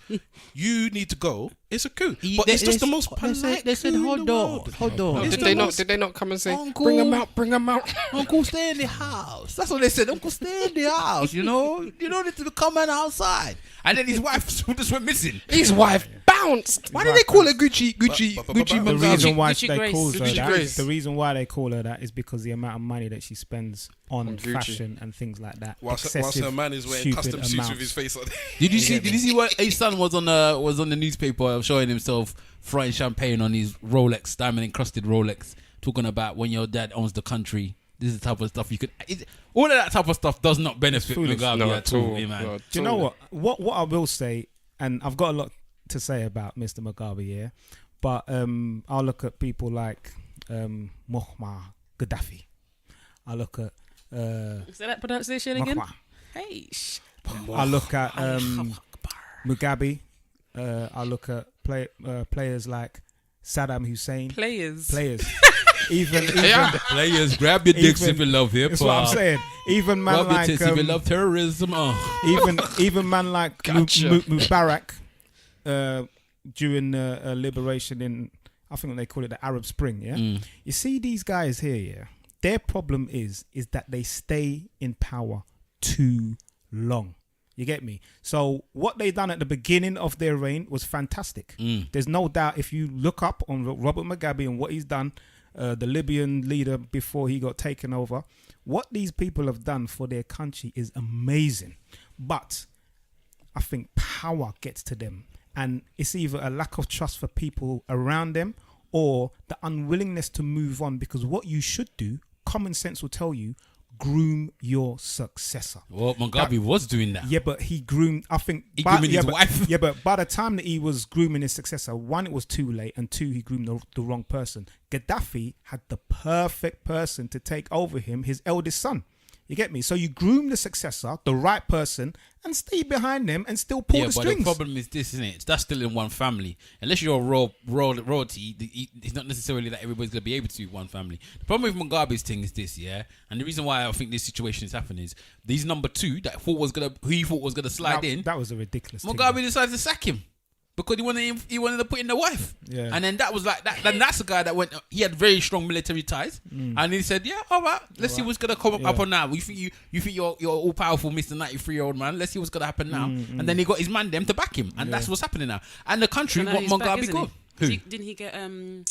you need to go, it's a coup. He- But they- it's just they- the most polite. they said, coup in hold the on, world. hold on. It's Did the they not? most- Did they not come and say, Uncle. "Bring them out, bring them out"? Uncle, stay in the house. That's what they said. Uncle, stay in the house. You don't need to come outside. And then his wife just went missing. His wife bounced. Why do they call her Gucci but- the The Mugabe? reason why Gucci they Grace. call her Gucci that, Grace. the reason why they call her that is because the amount of money that she spends on Gucci. fashion and things like that. Whilst Excessive, her man is wearing stupid custom suits with amounts. his face on. Did you see what his son was on the newspaper showing himself frying champagne on his Rolex, diamond encrusted Rolex, talking about when your dad owns the country. This is the type of stuff you could. All of that type of stuff does not benefit foolish. Mugabe No, at all, man. No, Do you know what? What I will say, and I've got a lot to say about Mr. Mugabe, yeah, but I'll look at people like Muammar Gaddafi. I look at Is that pronunciation again? Muammar. Hey, I look at Mugabe. I look at players like Saddam Hussein. players. Even Players, grab your dicks Even- if you love hip that's what I'm hop. saying. Even man Grab your like tits if you love terrorism. even man like Gotcha. Mubarak during liberation in, I think they call it the Arab Spring. Yeah, you see these guys here. Yeah, their problem is that they stay in power too long. You get me? So what they done at the beginning of their reign was fantastic. There's no doubt. If you look up on Robert Mugabe and what he's done, the Libyan leader before he got taken over, what these people have done for their country is amazing. But I think power gets to them, and it's either a lack of trust for people around them or the unwillingness to move on, because what you should do, common sense will tell you, groom your successor. Well, Mugabe was doing that. Yeah, but he groomed, I think... He grooming his wife. Yeah, but by the time that he was grooming his successor, one, it was too late, and two, he groomed the wrong person. Gaddafi had the perfect person to take over him, his eldest son. You get me? So you groom the successor, the right person, and stay behind them and still pull the But strings. the problem is this, isn't it? That's still in one family. Unless you're a royalty, it's not necessarily that everybody's going to be able to be one family. The problem with Mugabe's thing is this, yeah? And the reason why I think this situation is happening is these number two who he thought was going to slide in, That was a ridiculous thing. Mugabe decided to sack him. Because he wanted to put in the wife. Yeah. And then that was like that. Then that's the guy that went. He had very strong military ties, and he said, "Yeah, all right. Let's see what's gonna come up on now. You think you're all powerful, Mr. 93-year-old man. Let's see what's gonna happen now." And then he got his man them to back him, and that's what's happening now. And the country No, want he's back, Mugabe isn't gone. he? Who? Didn't he get when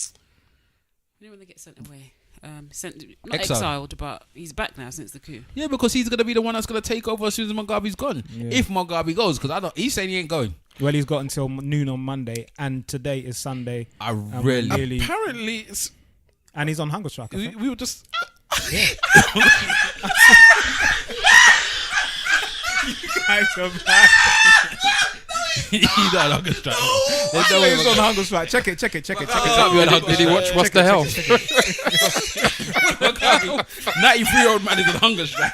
they get sent away? Not Exiled. exiled, but he's back now since the coup. Yeah, because he's gonna be the one that's gonna take over as soon as Mugabe's gone. Yeah. If Mugabe goes, because he's saying he ain't going. Well, he's got until noon on Monday, and today is Sunday, I and really. Apparently, it's, and he's on hunger strike. I we, think. we were just. Guys are bad. He's on hunger strike. There's no way He's on hunger strike. Check it. Oh, Did he watch What's the Hell? 93-year-old man is on hunger strike.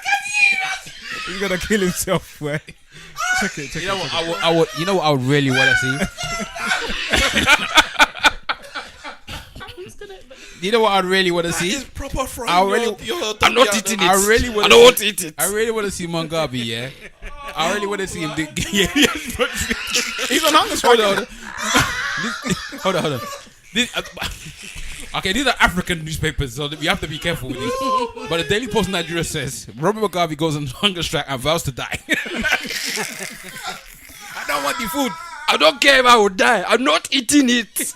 He's gonna kill himself. Where? Check it. You know what? I would. You know what I would really want to see. You know what I really want to see? It's proper from I really- I'm not eating it. I really I want. don't want to eat it. I really want to see Mugabe. Yeah. I really want to see him. Yeah. He's on hunger strike. Hold on. Okay, these are African newspapers, so we have to be careful with these. But the Daily Post Nigeria says Robert Mugabe goes on hunger strike and vows to die. I don't want the food. I don't care if I will die. I'm not eating it.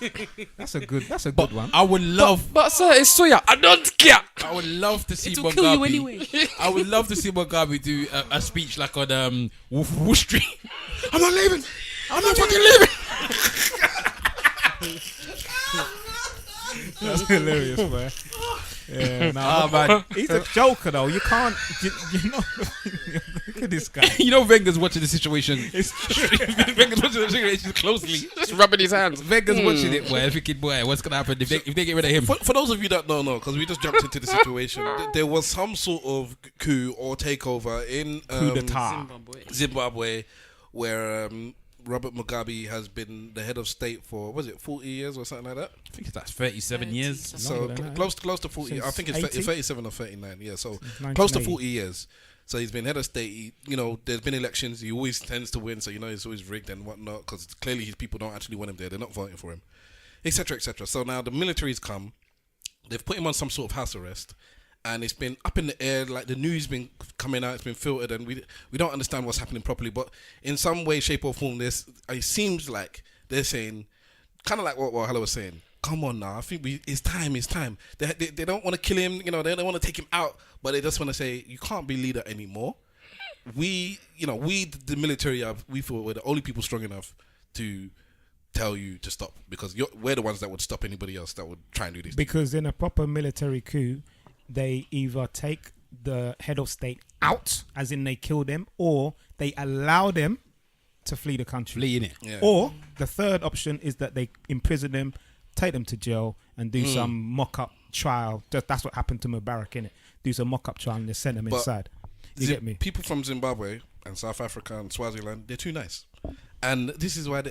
That's a good one. I would love. But sir, it's soya. I don't care. I would love to see It will kill you Mugabe. anyway. I would love to see Mugabe do a speech like on Wall Street. I'm not leaving. I'm not fucking leaving. That's hilarious, man. Yeah, nah, man. He's a joker, though. You can't, you know. Look at this guy. You know, Wenger's watching the situation. Wenger's watching the situation closely. Just rubbing his hands. Wenger's watching it, boy. Thinking, boy, what's gonna happen if they get rid of him? For those of you that don't know, because we just jumped into the situation, there was some sort of coup or takeover in Coup d'etat. Zimbabwe, where Robert Mugabe has been the head of state for, was it 40 years or something like that? I think that's 37 years. So Longer than that. close to 40. Since I think it's 80? 37 or 39. Yeah, so Since close to 1980. 40 years. So he's been head of state. There's been elections. He always tends to win. So it's always rigged and whatnot because clearly his people don't actually want him there. They're not voting for him, etc., etc. So now the military's come. They've put him on some sort of house arrest. And it's been up in the air, like the news been coming out, it's been filtered, and we don't understand what's happening properly. But in some way, shape, or form, it seems like they're saying, kind of like what Wahala was saying. Come on now, I think it's time. They don't want to kill him, they don't want to take him out, but they just want to say you can't be leader anymore. We the military we feel we're the only people strong enough to tell you to stop because we're the ones that would stop anybody else that would try and do this. Because in a proper military coup, they either take the head of state out, as in they kill them, or they allow them to flee the country. Flee in it. Yeah. Or the third option is that they imprison them, take them to jail, and do some mock-up trial. That's what happened to Mubarak, innit? Do some mock-up trial and they send them inside. You get me? People from Zimbabwe and South Africa and Swaziland, they're too nice. And this is why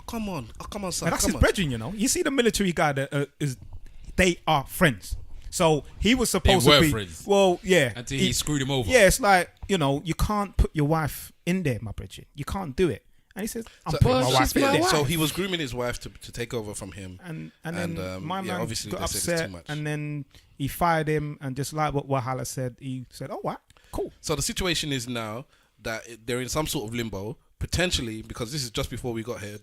come on, son. And that's come his on. brethren, You see the military guy that they are friends. So he was supposed They to were be friends. Well, yeah. Until he screwed him over. Yeah, it's like, you can't put your wife in there, my brethren. You can't do it. And he says, I'm So- putting my But wife she's in my there. wife. So he was grooming his wife to take over from him. And then my man obviously got they said it's upset, too much. and then he fired him, and just like what Wahala said, he said, "Oh, what? Cool." So the situation is now that they're in some sort of limbo, potentially, because this is just before we got here.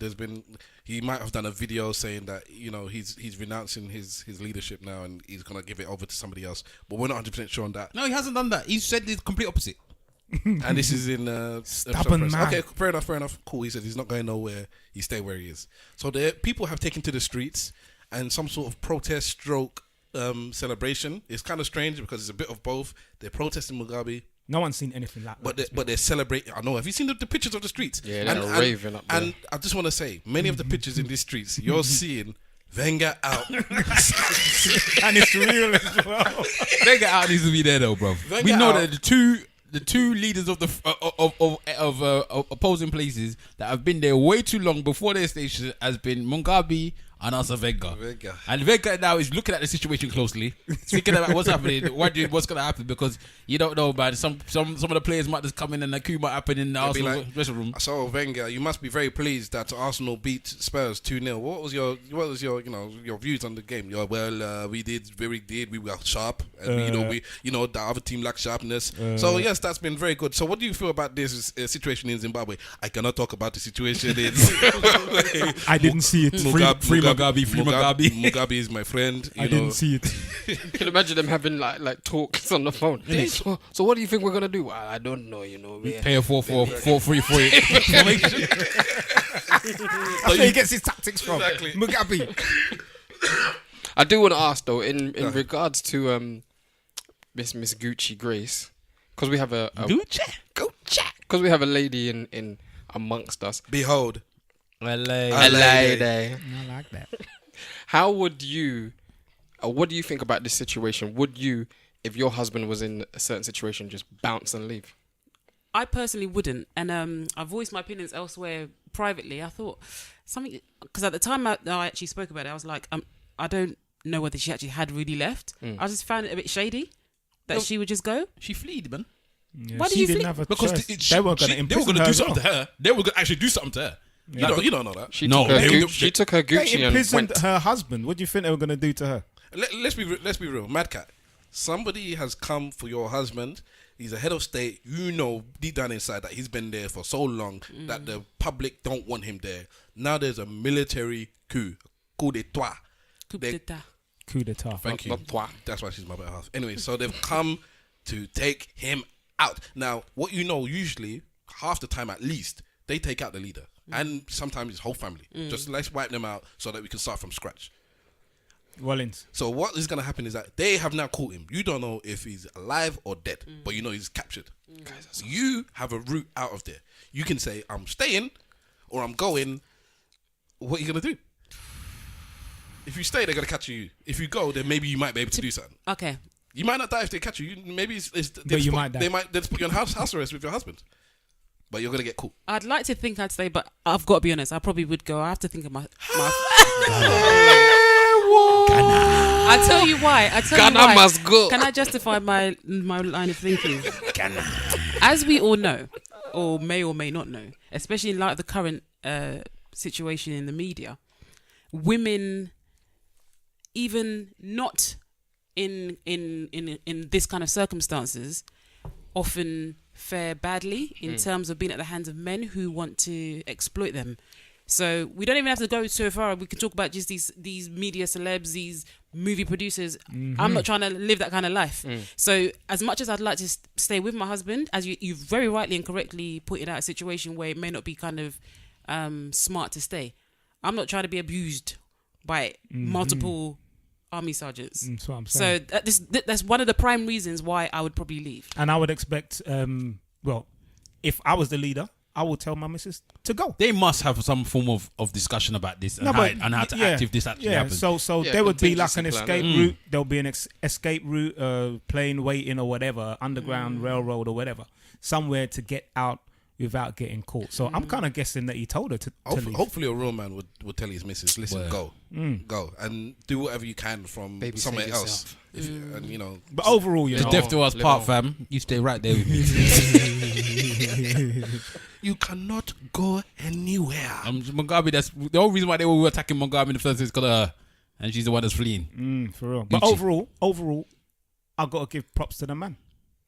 He might have done a video saying that he's renouncing his leadership now and he's gonna give it over to somebody else. But we're not 100% sure on that. No, he hasn't done that. He said the complete opposite. And this is in Stubborn press. man. Okay, fair enough. Cool. He said he's not going nowhere. He stay where he is. So the people have taken to the streets and some sort of protest stroke celebration. It's kind of strange because it's a bit of both. They're protesting Mugabe. No one's seen anything like that. But they're celebrating. I know. Have you seen the pictures of the streets? Yeah, they're raving up there. And I just want to say, many of the pictures in these streets, you're seeing Wenger out. And it's real as well. Wenger out needs to be there though, bro. Wenger We know out. that the two leaders of the of opposing places that have been there way too long before their station has been Mugabe and also Wenger. And Wenger now is looking at the situation closely, thinking about what's happening, wondering what's gonna happen because you don't know, man. Some of the players might just come in and a coup might happen in the They'll be Arsenal like, dressing room. So Wenger, you must be very pleased that Arsenal beat Spurs 2-0. What was your your views on the game? We were sharp, and we the other team lacked sharpness. So yes, that's been very good. So what do you feel about this situation in Zimbabwe? I cannot talk about the situation in I didn't see it. Free Mugabe. Mugabe is my friend. I didn't see it. Can you imagine them having like talks on the phone? So what do you think we're gonna do? Well, I don't know. Pay a 4-4-3 That's where he gets his tactics from. Exactly. Mugabe. I do want to ask though, in regards to Miss Gucci Grace, because we have because we have a lady in amongst us. Behold, A lady. I like that. How would you? What do you think about this situation? Would you, if your husband was in a certain situation, just bounce and leave? I personally wouldn't, and I voiced my opinions elsewhere privately. I thought something because at the time I actually spoke about it, I was like, I don't know whether she actually had really left. I just found it a bit shady that she would just go. She fled, man. Yeah, Why did she you didn't flee? have a Because choice. They were going to imprison her do as something well. to her. They were going to actually do something to her. you don't know that. She No, took her They Gucci and imprisoned went. her husband. What do you think they were going to do to her? Let's be real. MadCat, somebody has come for your husband. He's a head of state. You know deep down inside that he's been there for so long that the public don't want him there. Now there's a military coup d'etat. Coup They- d'etat. Coup d'etat. Thank you. Not toi. That's why she's my better half. Anyway, so they've come to take him out. Now, what you know, usually, half the time at least, they take out the leader. And sometimes his whole family. Just let's wipe them out so that we can start from scratch. Rollins. So what is going to happen is that they have now caught him. You don't know if he's alive or dead, but you know he's captured. So you have a route out of there. You can say, I'm staying or I'm going. What are you going to do? If you stay, they're going to catch you. If you go, then maybe you might be able to do something. Okay. You might not die if they catch you. Maybe But you might die. They might just put you on house arrest with your husband. But you're going to get caught. I'd like to think I'd stay, but I've got to be honest. I probably would go. I have to think of my I tell you why. Ghana must go. Can I justify my line of thinking? As we all know, or may not know, especially in light of the current situation in the media, women, even not in this kind of circumstances, often fare badly in terms of being at the hands of men who want to exploit them. So we don't even have to go so far. We can talk about just these media celebs, these movie producers. I'm not trying to live that kind of life. So as much as I'd like to stay with my husband, as you very rightly and correctly pointed out, a situation where it may not be kind of smart to stay. I'm not trying to be abused by multiple army sergeants. That's what I'm saying. So that's one of the prime reasons why I would probably leave. And I would expect, well, if I was the leader, I would tell my missus to go. They must have some form of discussion about this and, No, how, but how to yeah, act if this actually happens. So Yeah, there would be like an contingency plan. escape route. There'll be an escape route, plane waiting or whatever, underground railroad or whatever, somewhere to get out without getting caught. So I'm kind of guessing that he told her to leave. Hopefully a real man would tell his missus, listen, Word. go and do whatever you can from Baby, somewhere save else. If you, and you know, But overall, you The know, death to us live part, on. fam. You stay right there with me. you cannot go anywhere. Mugabe, that's the whole reason why they were attacking Mugabe in the first place, because and she's the one that's fleeing. for real. But Gucci. overall, I gotta give props to the man.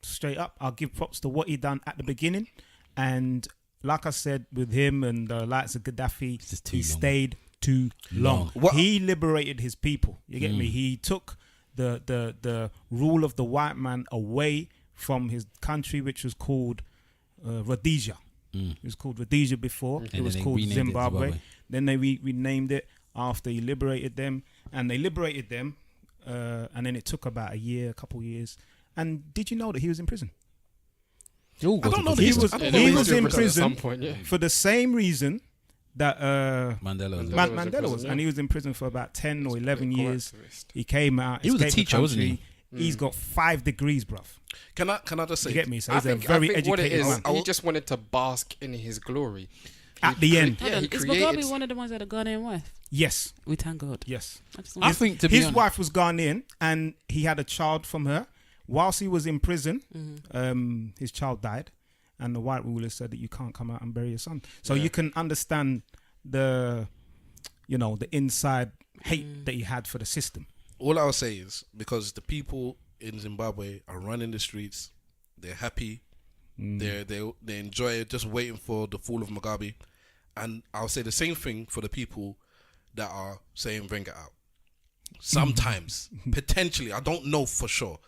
Straight up, I'll give props to what he done at the beginning, and like I said, with him and the likes of Gaddafi, just too he long. stayed too long. What- He liberated his people. You get me? He took the rule of the white man away from his country, which was called Rhodesia. It was called Rhodesia before. It then was they called renamed it Zimbabwe. Zimbabwe. Then they renamed it after he liberated them, and they liberated them, and then it took about a couple years. And did you know that he was in prison? I don't know the He history. was I don't he know was the in history. prison at some point, yeah. for the same reason that Mandela was Man- Mandela was in prison, was, yeah. and he was in prison for about 10 or 11 Political years. activist. He came out. He was a escaped the teacher, wasn't he? country. He's got 5 degrees, bruv. Can I just say? You get me? So I he's a think very what it educated is, man. he just wanted to bask in his glory. At the end, Yeah, he Is created. Mugabe one of the ones that had a Ghanaian wife? yes, We thank God. yes. I just I want think to be His honest, wife was Ghanaian, and he had a child from her. Whilst he was in prison, his child died, and the white ruler said that you can't come out and bury your son. So you can understand the inside hate that he had for the system. All I'll say is because the people in Zimbabwe are running the streets, they're happy, they enjoy it, just waiting for the fall of Mugabe, and I'll say the same thing for the people that are saying Wenger out. Sometimes, potentially, I don't know for sure,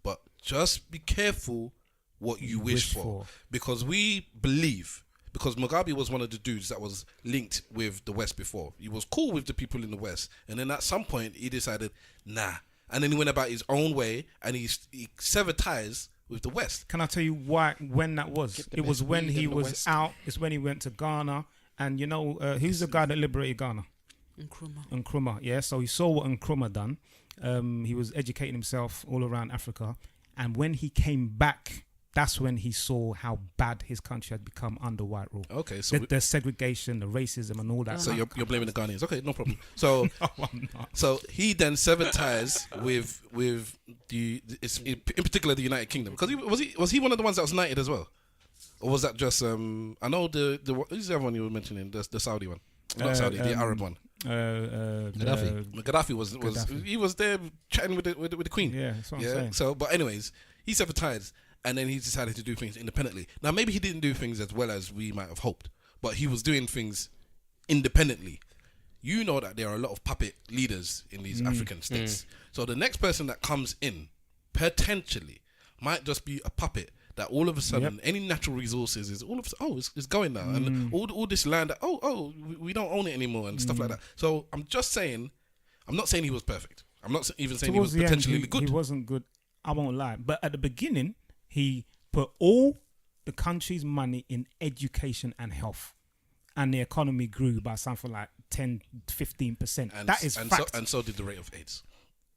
but just be careful what you wish for, because we believe. Because Mugabe was one of the dudes that was linked with the West before. He was cool with the people in the West. And then at some point, he decided, nah. And then he went about his own way and he severed ties with the West. Can I tell you when that was? Get the It was best when weed he in the was West. out. It's when he went to Ghana. And who's the guy that liberated Ghana? Nkrumah. Nkrumah, yeah. So he saw what Nkrumah done. He was educating himself all around Africa. And when he came back, that's when he saw how bad his country had become under white rule. Okay, so The segregation, the racism, and all that. so you're blaming the Ghanaians. Okay, no problem. So I'm not. so he then severed ties with in particular the United Kingdom, because was he one of the ones that was knighted as well, or was that just I know the who's the other one you were mentioning, the Saudi one, not Saudi, the Arab one. Gaddafi. Gaddafi was Gaddafi. he was there chatting with the Queen. Yeah, that's what I'm saying. So but anyways, he severed ties, and then he decided to do things independently. Now, maybe he didn't do things as well as we might have hoped, but he was doing things independently. You know that there are a lot of puppet leaders in these African states. So the next person that comes in, potentially, might just be a puppet that all of a sudden, any natural resources is all of a sudden, it's going now. And all this land, we don't own it anymore and stuff like that. So I'm just saying, I'm not saying he was perfect. I'm not even saying Towards he was the end, potentially good. He wasn't good. I won't lie. But at the beginning, he put all the country's money in education and health. And the economy grew by something like 10, 15%. That is fact. And so did the rate of AIDS.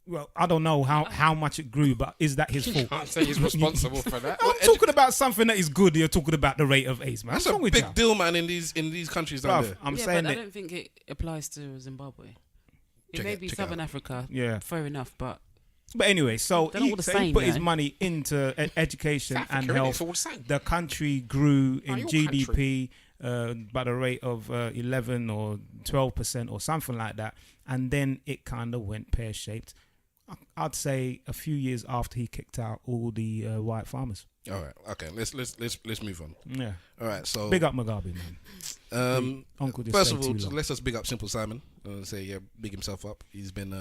Well, I don't know how much it grew, but is that his fault? Can't say he's responsible for that. I'm talking about something that is good. You're talking about the rate of AIDS, man. That's What's a wrong with big you? deal, man, in these countries down Bruv, there. I'm yeah, saying but I that. don't think it applies to Zimbabwe. It Check may it- be check it Southern out. Africa. Yeah. Fair enough, but But anyway, so They're not he, all the so same, he put his man. money into education South and Africa, health. it's all the same. The country grew in your GDP by the rate of 11 or 12% or something like that. And then it kind of went pear-shaped. I'd say a few years after he kicked out all the white farmers. All right, okay, let's move on. Yeah. All right, so Big up Mugabe, man. Uncle just first stayed of all, too long. let's just big up Simple Simon. Say big himself up. He's been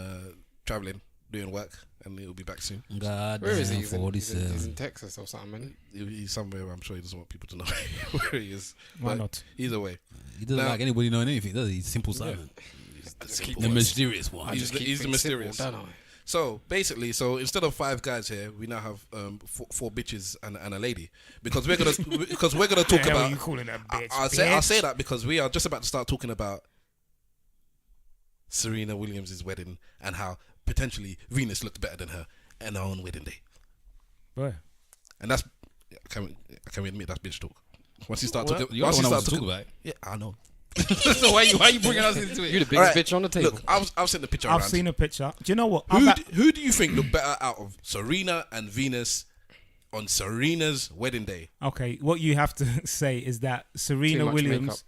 traveling, doing work, and he'll be back soon. God Where is he? damn, He's in 47. Texas or something. He's somewhere. I'm sure he doesn't want people to know where he is. Why But not? Either way, He doesn't Now- like anybody knowing anything, does he? He's Simple Simon. he's the simple The one. mysterious one. He's the Keep things mysterious. simple, don't I? So basically, instead of 5 guys here, we now have 4 bitches and a lady because we're gonna talk The hell are about. you calling that bitch? I'll say that because we are just about to start talking about Serena Williams' wedding and how potentially Venus looked better than her on her own wedding day, Boy. and that's can we admit that's bitch talk. Once you start talking, You're once the you one I start want to talk talking, about. yeah, I know. So why you bringing us into it? You're the biggest Alright, bitch on the table. Look, I've seen the picture I've around. seen a picture. Do you know what? Who do you think looked better out of Serena and Venus on Serena's wedding day? Okay, what you have to say is that Too Serena much Williams makeup.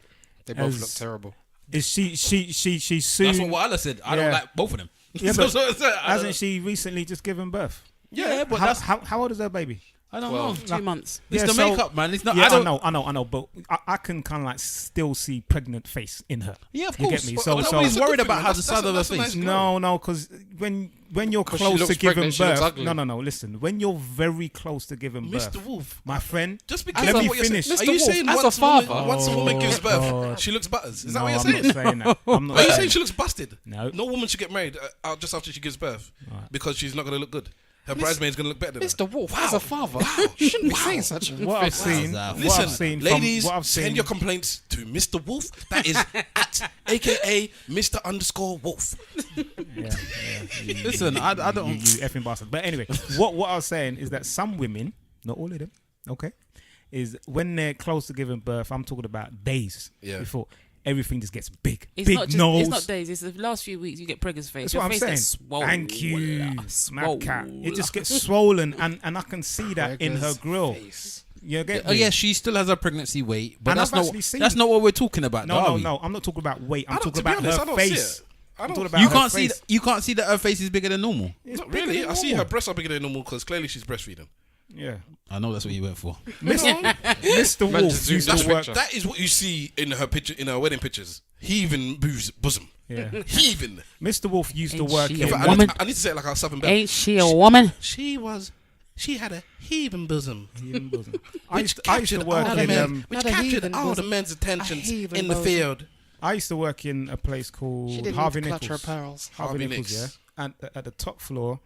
They both has- look terrible. is she soon. That's what Wahala said. I don't Yeah. like both of them. Yeah, but I don't- hasn't she recently just given birth? Yeah, but how old is her baby? I don't know. 2 months. It's Yeah, the so- makeup, man. It's not. Yeah, I don't. I know, but I can kind of like still see pregnant face in her. Yeah, of You course. get me? But So- nobody's so- worried That's a good about thing, how man. the side of her That's a face. nice- No, because when you're 'Cause she close looks to giving pregnant, she looks birth, ugly. no, listen. When you're very close to giving birth, Mr. Wolf, my friend, just be Let careful me what you're saying. finish. Are you Mr. saying Wolf, as once a father- once a woman gives birth, God. she looks butters? Is that no, what you're I'm saying? not saying that. I'm not Are you saying saying she looks busted? No. No woman should get married just after she gives birth Right. because she's not going to look good. Her bridesmaid's going to look better than her. Mr. Wolf, as a father, you shouldn't be saying such. What I've seen, Wow. what Listen, I've seen, ladies, from what I've send seen, your complaints to Mr. Wolf. That is at AKA Mr. Wolf. yeah, Listen, I don't. you effing bastard. But anyway, what I was saying is that some women, not all of them, okay, is when they're close to giving birth. I'm talking about days before everything just gets big, It's big not just, nose. It's not days. It's the last few weeks you get pregnant face. That's Your what I'm face saying. gets swollen. Thank you, Swollen. MadCat. It just gets swollen, and I can see that in her grill. Face. You get Oh me? yeah, she still has her pregnancy weight, but And that's I've not. actually seen- That's not what we're talking about. No, are no, we? no. I'm not talking about weight. I'm talking To be about honest, I her don't see face. it. I'm don't- talking about You her can't see. face. You can't see that her face is bigger than normal. It's Not bigger really. than I see her normal. breasts are bigger than normal because clearly she's breastfeeding. Yeah. I know that's what you went for. Mr. Man, Wolf just used zoom to that work. picture. That is what you see in her picture, in her wedding pictures. Heaving bosom. Yeah. Heaving. Mr. Wolf used to Ain't work she in. a I woman? need to say it like our Southern Belle. Ain't she a woman? She had a heaving bosom. I used to work in. Which Not a captured heaving all the bosom. men's attentions heaving in the bosom. field. I used to work in a place She called didn't Harvey need to clutch her Nichols. pearls. Harvey Nichols, yeah. Nicks. And at the top floor,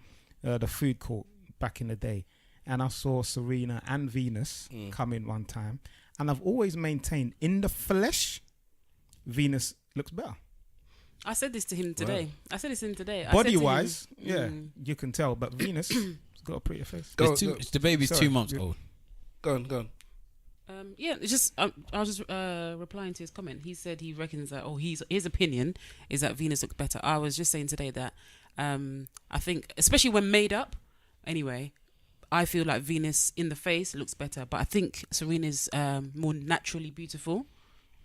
the food court back in the day, and I saw Serena and Venus come in one time, and I've always maintained in the flesh, Venus looks better. I said this to him today. I said this to him today. I Body said to wise, him, yeah, you can tell, but Venus has got a prettier face. Go, It's the baby's Sorry. 2 months old. go on. Yeah, it's just I was just replying to his comment. He said he reckons that his opinion is that Venus looks better. I was just saying today that I think, especially when made up, anyway, I feel like Venus in the face looks better. But I think Serena's more naturally beautiful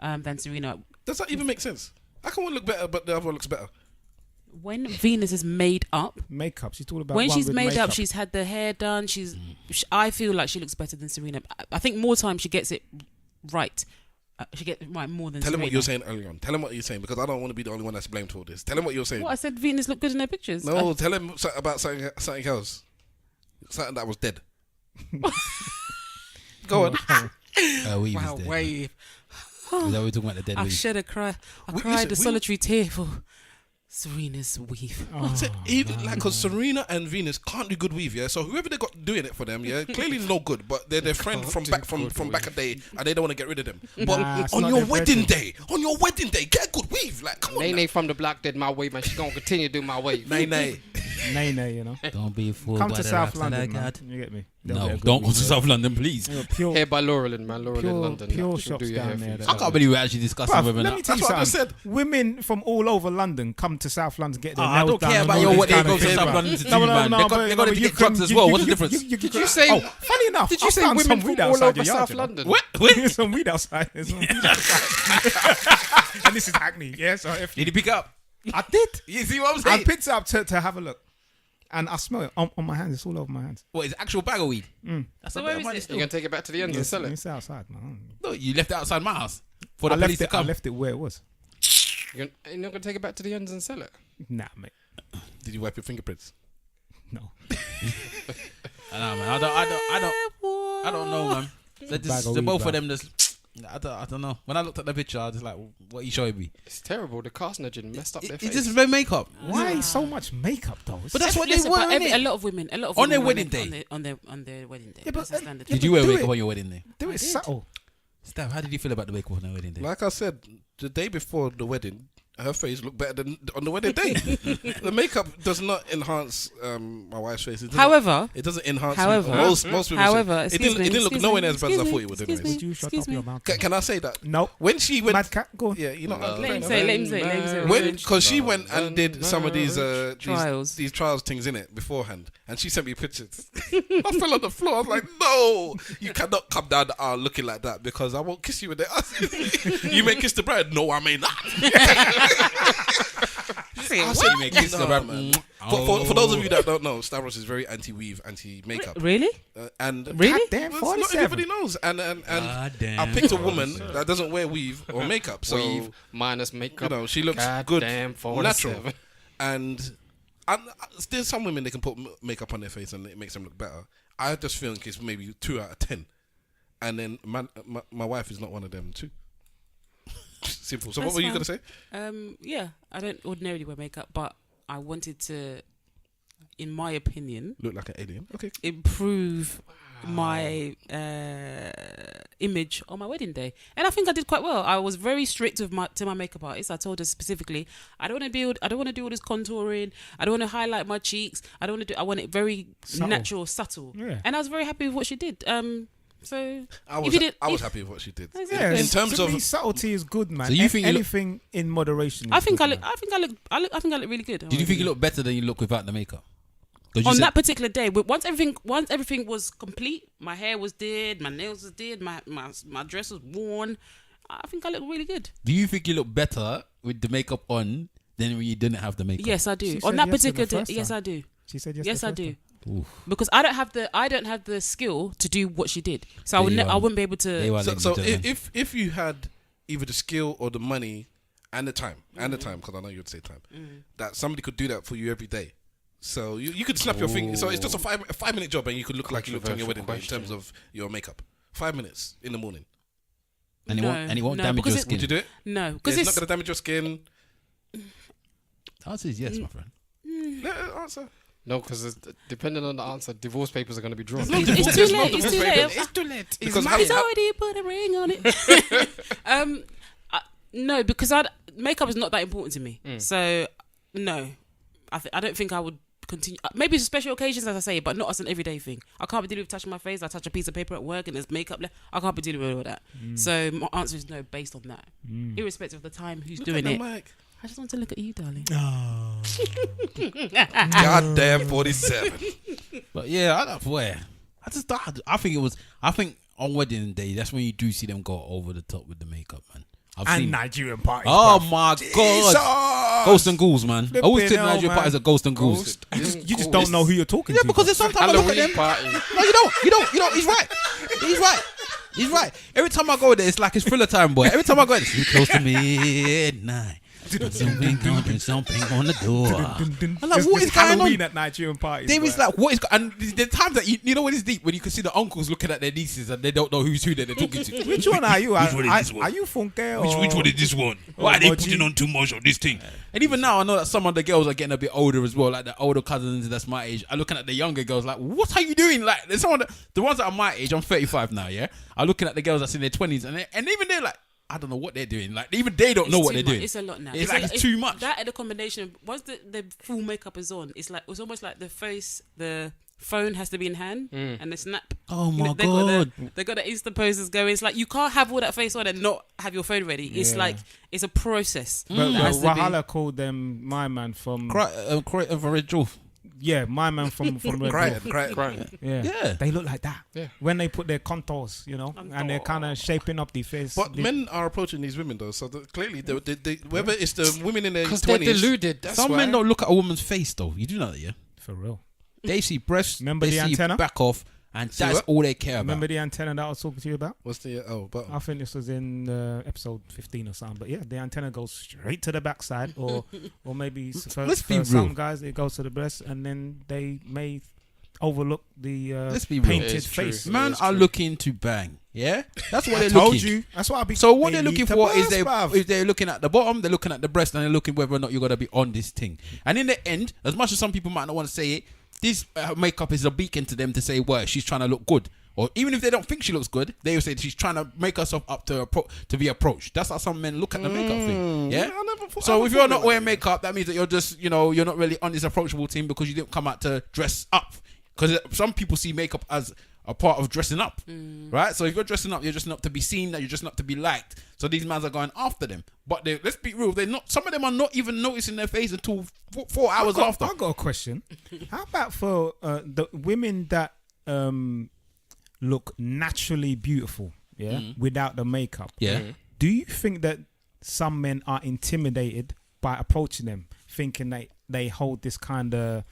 than Serena. Does that even make sense? How can one look better but the other one looks better? when Venus is made up, Makeup. She's talking about when one she's with made makeup. up, she's had the hair done. I feel like she looks better than Serena. I think more time she gets it right. She gets it right more than Tell him Serena. what you're saying earlier on. Tell him what you're saying because I don't want to be the only one that's blamed for this. Tell him what you're saying. What I said, Venus looked good in her pictures. No, tell him about something else. Something that was dead. Go on. Weave Wow, is dead. wave. Is that what we're talking about? The dead I weave. shed a cry. I We- cried listen, a we- solitary tear for Serena's weave. Because Serena and Venus can't do good weave, yeah. So whoever they got doing it for them, yeah, clearly no good. But they're their friend from back a day, and they don't want to get rid of them. But it's on not your their wedding brethren. day, get a good weave. Like, come on, Nene from the block did my wave, and she gonna continue to do my wave. nay. Nay, you know. Don't be fooled Come by to the South raps that London, I man. got. You get me? No, don't go to South London, please. Pure, Here by Laurelin, man. Laurelin, pure, London. pure She'll shops do your hair down for there. you. I can't believe we're actually discussing Bruv, whether or let me not. tell you That's what I something. just said. Women from all over London come to South London to get their I nails don't done. care and about all your this what they kind go of to thing, South bruv. London to do, No, man. They got to you get drugs can- as you- well. you- What's the you- difference? Did you say- Oh, funny enough, Did you I say found women some from weed all outside over your yard, South you know? London? What? There's some weed outside. There's some weed outside. And this is Hackney, yeah. So if Did he pick up? I did, You see what I'm I saying? picked it up to have a look, and I smell it on my hands. It's all over my hands. What is it, actual bag of weed? That's So a where bit of is money it? still. You gonna take it back to the ends and sell it? It's outside, man. No, you left it outside my house for I the police left to it. I come. left it where it was. You're not gonna take it back to the ends and sell it? Nah, mate. Did you wipe your fingerprints? No. I know, man. I don't know, man. They're Bag of the weed, both bruv. of them just. I don't know. When I looked at the picture, I was just like, "What are you showing me?" It's terrible. The carcinogen messed up their It's face. just red makeup. Why so much makeup though? But that's what Listen, they but were, innit? a lot of women On their wear wedding makeup day. on their wedding day. Yeah, but- That's a standard. Did but you wear do makeup it. on your wedding day? do it did. subtle. Stav, how did you feel about the makeup on their wedding day? Like I said, the day before the wedding, her face looked better than on the wedding day. The makeup does not enhance my wife's face. It doesn't- However, it doesn't enhance. However- most people. however, say. It didn't look nowhere near as bad as I thought it would. Excuse Anyways. me. Would you shut Excuse up me. your mouth? Can I say that? No. When she went, MadCat, go on. yeah, you know, let him fair say. enough. Let him say. When, because she went and did some of these Trials. these trials things in it beforehand, and she sent me pictures. I fell on the floor. I was like, "No, you cannot come down the aisle looking like that because I won't kiss you with the." You may kiss the bride. No, I may not. I said, You may kiss the bride. man. Oh. For those of you that don't know, Stavros is very anti-weave, anti-makeup, Really? and Really? Damn, well, not 47. everybody knows. And God damn. I picked a woman that doesn't wear weave or makeup, so Weave minus makeup. you know she looks God good, damn, natural. 47. And there's some women they can put makeup on their face and it makes them look better. I just feel like it's maybe 2 out of 10, and then my wife is not one of them too. Simple. So That's what were you fine. gonna say? Yeah, I don't ordinarily wear makeup, but I wanted to, in my opinion, Look like an alien. Okay. improve my image on my wedding day, and I think I did quite well. I was very strict with my makeup artist. I told her specifically, I don't want to do all this contouring. I don't want to highlight my cheeks. I want it very Subtle. natural, subtle. Yeah. And I was very happy with what she did. So I if you did, was happy with what she did. Exactly. Yeah, In terms to of me, subtlety is good, man. So you think you look- anything in moderation? I is think good, I look. man. I think I look really good. Did you think you looked better than you look without the makeup? 'Cause you On said- that particular day, but once everything was complete, my hair was did, my nails was did, my dress was worn. I think I look really good. Do you think you look better with the makeup on than when you didn't have the makeup? Yes, I do. She On said that yes the particular day, first yes, time. I do. She said yes. Yes, the I first do. time. Oof. Because I don't have the skill to do what she did, so There you I are. wouldn't be able There to. you are, so, ladies so and gentlemen. if you had either the skill or the money and the time because I know you would say time that somebody could do that for you every day. So you could snap your finger. So it's just a 5-minute job, and you could look like you looked on your wedding day in terms of your makeup. 5 minutes in the morning. And it won't damage because your it- skin. Would you do it? No, Yeah, because it's it's not going to damage your skin. The answer is yes, my friend. No, answer. No, because depending on the answer, divorce papers are going to be drawn. it's too late. It's too late. It's too late. Because He's already put a ring on it. No, because makeup is not that important to me. So no, I don't think I would continue. Maybe it's special occasions, as I say, but not as an everyday thing. I can't be dealing with touching my face. I touch a piece of paper at work and there's makeup left. I can't be dealing with all that. So my answer is no, based on that, irrespective of the time who's doing it. I just want to look at you, darling. Goddamn 47. But yeah, I don't swear. I think on wedding day, that's when you do see them go over the top with the makeup, man. I've and seen. Nigerian parties. Oh bruv. my Jesus. God! Ghosts and ghouls, man. I always Flipping think Nigerian hell, parties are ghosts and ghouls. You just don't know who you're talking Yeah, to. because bruv. there's sometimes I look at Halloween them. party. No, you don't. He's right. He's right. Every time I go there, it's like it's thriller time, boy. Every time I go there, it's too close to midnight. Something on the door. I'm like, what is going Halloween on? at Nigerian parties. There is bruv. like, what is, and the times that you know when it's deep, when you can see the uncles looking at their nieces and they don't know who's who that they're talking to. Which one are you? Which one is this one? Are you Funke or Which one is this one? Why are they Moji? putting on too much of this thing? And even now, I know that some of the girls are getting a bit older as well. Like the older cousins that's my age are looking at the younger girls like, what are you doing? Like, there's someone the ones that are my age, I'm 35 now, yeah, are looking at the girls that's in their 20s and even they're like, I don't know what they're doing. Like, even they don't know what they're doing. It's a lot now. It's like it's too much. That and the combination of once the full makeup is on, it's almost like the phone has to be in hand and the snap. Oh my They God. they got the Insta poses going. It's like you can't have all that face on and not have your phone ready. It's Yeah. like it's a process. But that has to be. Wahala called them my man from Creative for Red Dwarf. my man from Red Dwarf. Crichton. Yeah, they look like that. Yeah. When they put their contours, and they're kind of shaping up the face. But men are approaching these women though, so clearly, whether it's the women in their Because they're 20s, deluded. That's Some why. men don't look at a woman's face though. You do know that, yeah? For real. They see breasts, Remember they the see antenna? back off, and See that's what? all they care about. Remember the antenna that I was talking to you about? what's the but I think this was in episode 15 or something. But yeah, the antenna goes straight to the backside, or maybe for Let's be some real. guys it goes to the breast, and then they may overlook the Let's be real. painted It is true. face. Man It's are true. looking to bang. Yeah, that's what I they're told looking. you. That's what I be. So what they they're looking need to for is burst, bruv. if they're looking at the bottom, they're looking at the breast, and they're looking whether or not you're gonna be on this thing. And in the end, as much as some people might not want to say it, this makeup is a beacon to them to say, well, she's trying to look good. Or even if they don't think she looks good, they will say she's trying to make herself up to be approached. That's how some men look at the makeup thing. Yeah. I never thought- I So never if you're thought not about wearing that. makeup, that means that you're just, you're not really on this approachable team because you didn't come out to dress up. Because some people see makeup as a part of dressing up, right? So if you're dressing up to be seen, that you're dressing up to be liked. So these mans are going after them. But let's be real, they're not. Some of them are not even noticing their face until 4 hours after. I got a question. How about for the women that look naturally beautiful, without the makeup? Yeah. Do you think that some men are intimidated by approaching them, thinking they hold this kind of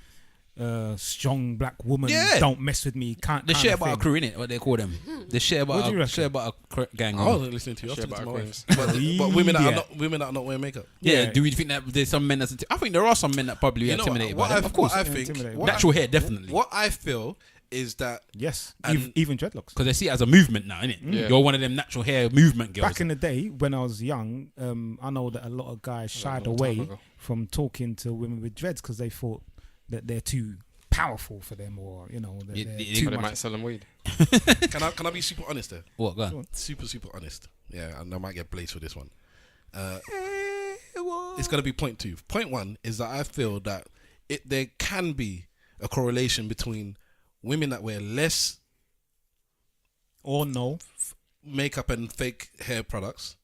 strong black woman? Yeah. Don't mess with me. Can't. The kind share of butter thing? crew, innit? What they call them? The share What do you butter, reckon? gang. I wasn't listening to you. I was Share talking to my butter wife. queens. But women that Yeah. are not wearing makeup. Yeah. Yeah. Do we think that there's some men that's? I think there are some men that probably You know intimidated what by them. Of course, I think intimidated. natural hair definitely. What I feel is that Yes. And- Even dreadlocks. Because they see it as a movement now, innit? Yeah. You're one of them natural hair movement girls. Back in the day when I was young, I know that a lot of guys shied long time away ago. from talking to women with dreads because they thought that they're too powerful for them, or that Yeah, they're yeah, too But they much. might sell them weed. can I be super honest there? What? Go on. Super honest. Yeah, and I might get blazed for this one. It's gonna be point 2. Point 1 is that I feel that there can be a correlation between women that wear less Or no. makeup and fake hair products,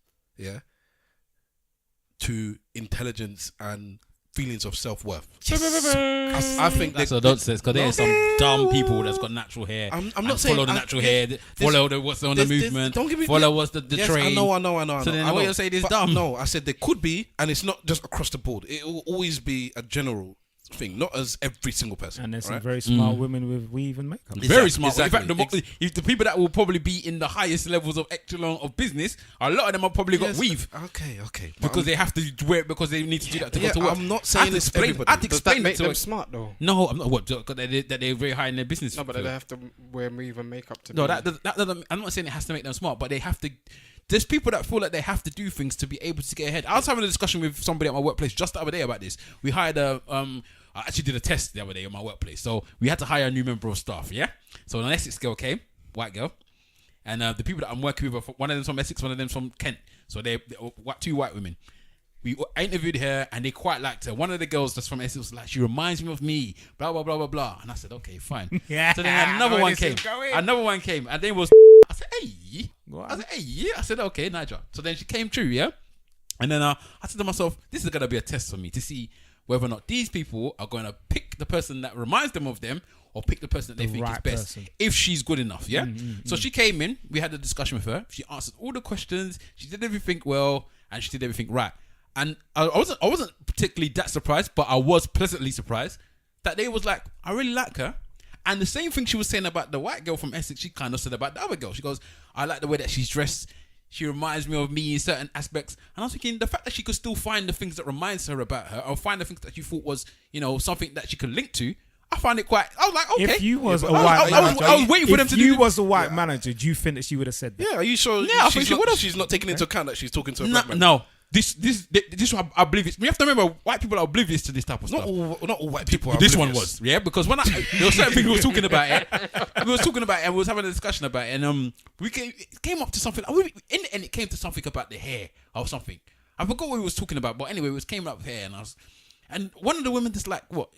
to intelligence and feelings of self-worth. I think That's they- what Dot says because there's some dumb people that's got natural hair. I'm and not saying follow the natural hair. Follow what's on the movement. Don't give me follow what's the yes, trend. I know. So then I what know. you're saying is But dumb. No, I said there could be, and it's not just across the board. It will always be a general thing, not as every single person. And there's some right? very smart women with weave and makeup. Very smart. Exactly. In fact, if the people that will probably be in the highest levels of echelon of business, a lot of them have probably got Yes, weave Okay. But because they have to wear it because they need to do that to go to work. I'm not saying I'd it's explain. everybody. I'd Does explain that it make to them it. smart though? No, I'm not. What? Because they're very high in their business. No, but field. they have to wear weave and makeup to. No, be- that doesn't. I'm not saying it has to make them smart, but they have to. There's people that feel like they have to do things to be able to get ahead. I was having a discussion with somebody at my workplace just the other day about this. We hired I actually did a test the other day in my workplace, so we had to hire a new member of staff. Yeah, so an Essex girl came, white girl, and the people that I'm working with, one of them's from Essex, one of them's from Kent. So they're 2 white women. I interviewed her and they quite liked her. One of the girls that's from Essex was like, she reminds me of me, blah, blah, blah, blah, blah. And I said, okay, fine. Yeah, So then another where one this came. is going. Another one came. And then was, I said, hey. I said, hey. I said, okay, Niger. So then she came through, yeah? And then I said to myself, this is going to be a test for me to see whether or not these people are going to pick the person that reminds them of them or pick the person that they think is right best person. if she's good enough. Yeah. So she came in. We had a discussion with her. She answered all the questions. She did everything well, and she did everything right. And I wasn't particularly that surprised, but I was pleasantly surprised that they was like, I really like her. And the same thing she was saying about the white girl from Essex, she kind of said about the other girl. She goes, I like the way that she's dressed. She reminds me of me in certain aspects. And I was thinking, the fact that she could still find the things that reminds her about her, or find the things that she thought was, something that she could link to, I found it quite. I was like, okay. If you was a white manager, I was waiting for them to do. If you was a white manager, do you think that she would have said that? Yeah, are you sure? Yeah, I think she would've. She's not taking into account that she's talking to a black man. No. This I believe it. You have to remember, white people are oblivious to this type of stuff. Not all white people. Are This oblivious. one was, yeah, because when there was certain things we were talking about it, and we was having a discussion about it, and it came up to something. In the end, it came to something about the hair or something. I forgot what we was talking about, but anyway, it came up with hair, and one of the women just like, what?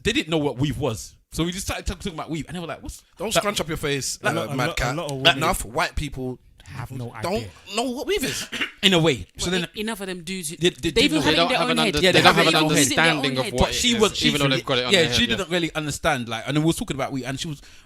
They didn't know what weave was, so we just started talking about weave, and they were like, "What's?" Don't scrunch up your face, MadCat. a lot of women Enough white people have no idea. don't know what weave is. In a way, So then enough of them do. They even do know. have it in their own head. Yeah, they don't have an They even sit in their own understanding of head. what But it she is, was, even though they've got it on their head. she didn't really understand. Like, and then we was talking about we, and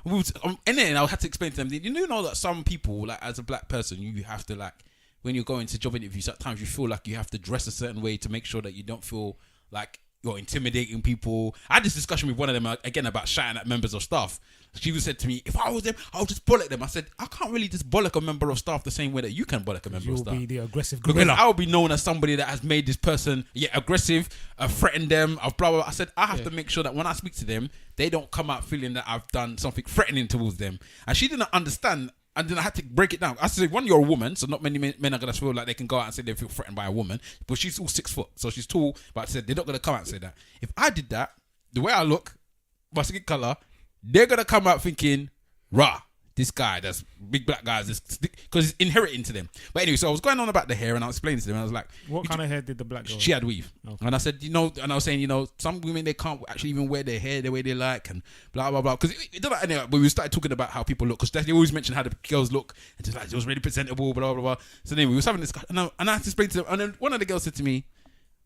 we was, and then I had to explain to them. You know that some people, like, as a black person, you have to, like, when you're going to job interviews, at times you feel like you have to dress a certain way to make sure that you don't feel like you're intimidating people. I had this discussion with one of them again about shouting at members of staff. She said to me, if I was them, I'll just bollock them. I said, I can't really just bollock a member of staff the same way that you can bollock a member of You'll staff. be the aggressive Because gorilla. I'll be known as somebody that has made this person aggressive, threatened them, I've blah, blah, blah. I said, I have to make sure that when I speak to them, they don't come out feeling that I've done something threatening towards them. And she didn't understand. And then I had to break it down. I said, one, you're a woman, so not many men are going to feel like they can go out and say they feel threatened by a woman. But she's all 6 foot, so she's tall. But I said, they're not going to come out and say that. If I did that, the way I look, my skin colour, they're going to come out thinking, rah, this guy, that's big black guys, because it's inheriting to them. But anyway, so I was going on about the hair, and I was explaining to them, and I was like, What kind of hair did the black girl she had weave. Okay. And I said, and I was saying, some women, they can't actually even wear their hair the way they like, and blah, blah, blah. Because anyway, when we started talking about how people look, because they always mention how the girls look, and just like, it was really presentable, blah, blah, blah. So then we was having this, and I had to explain to them, and then one of the girls said to me,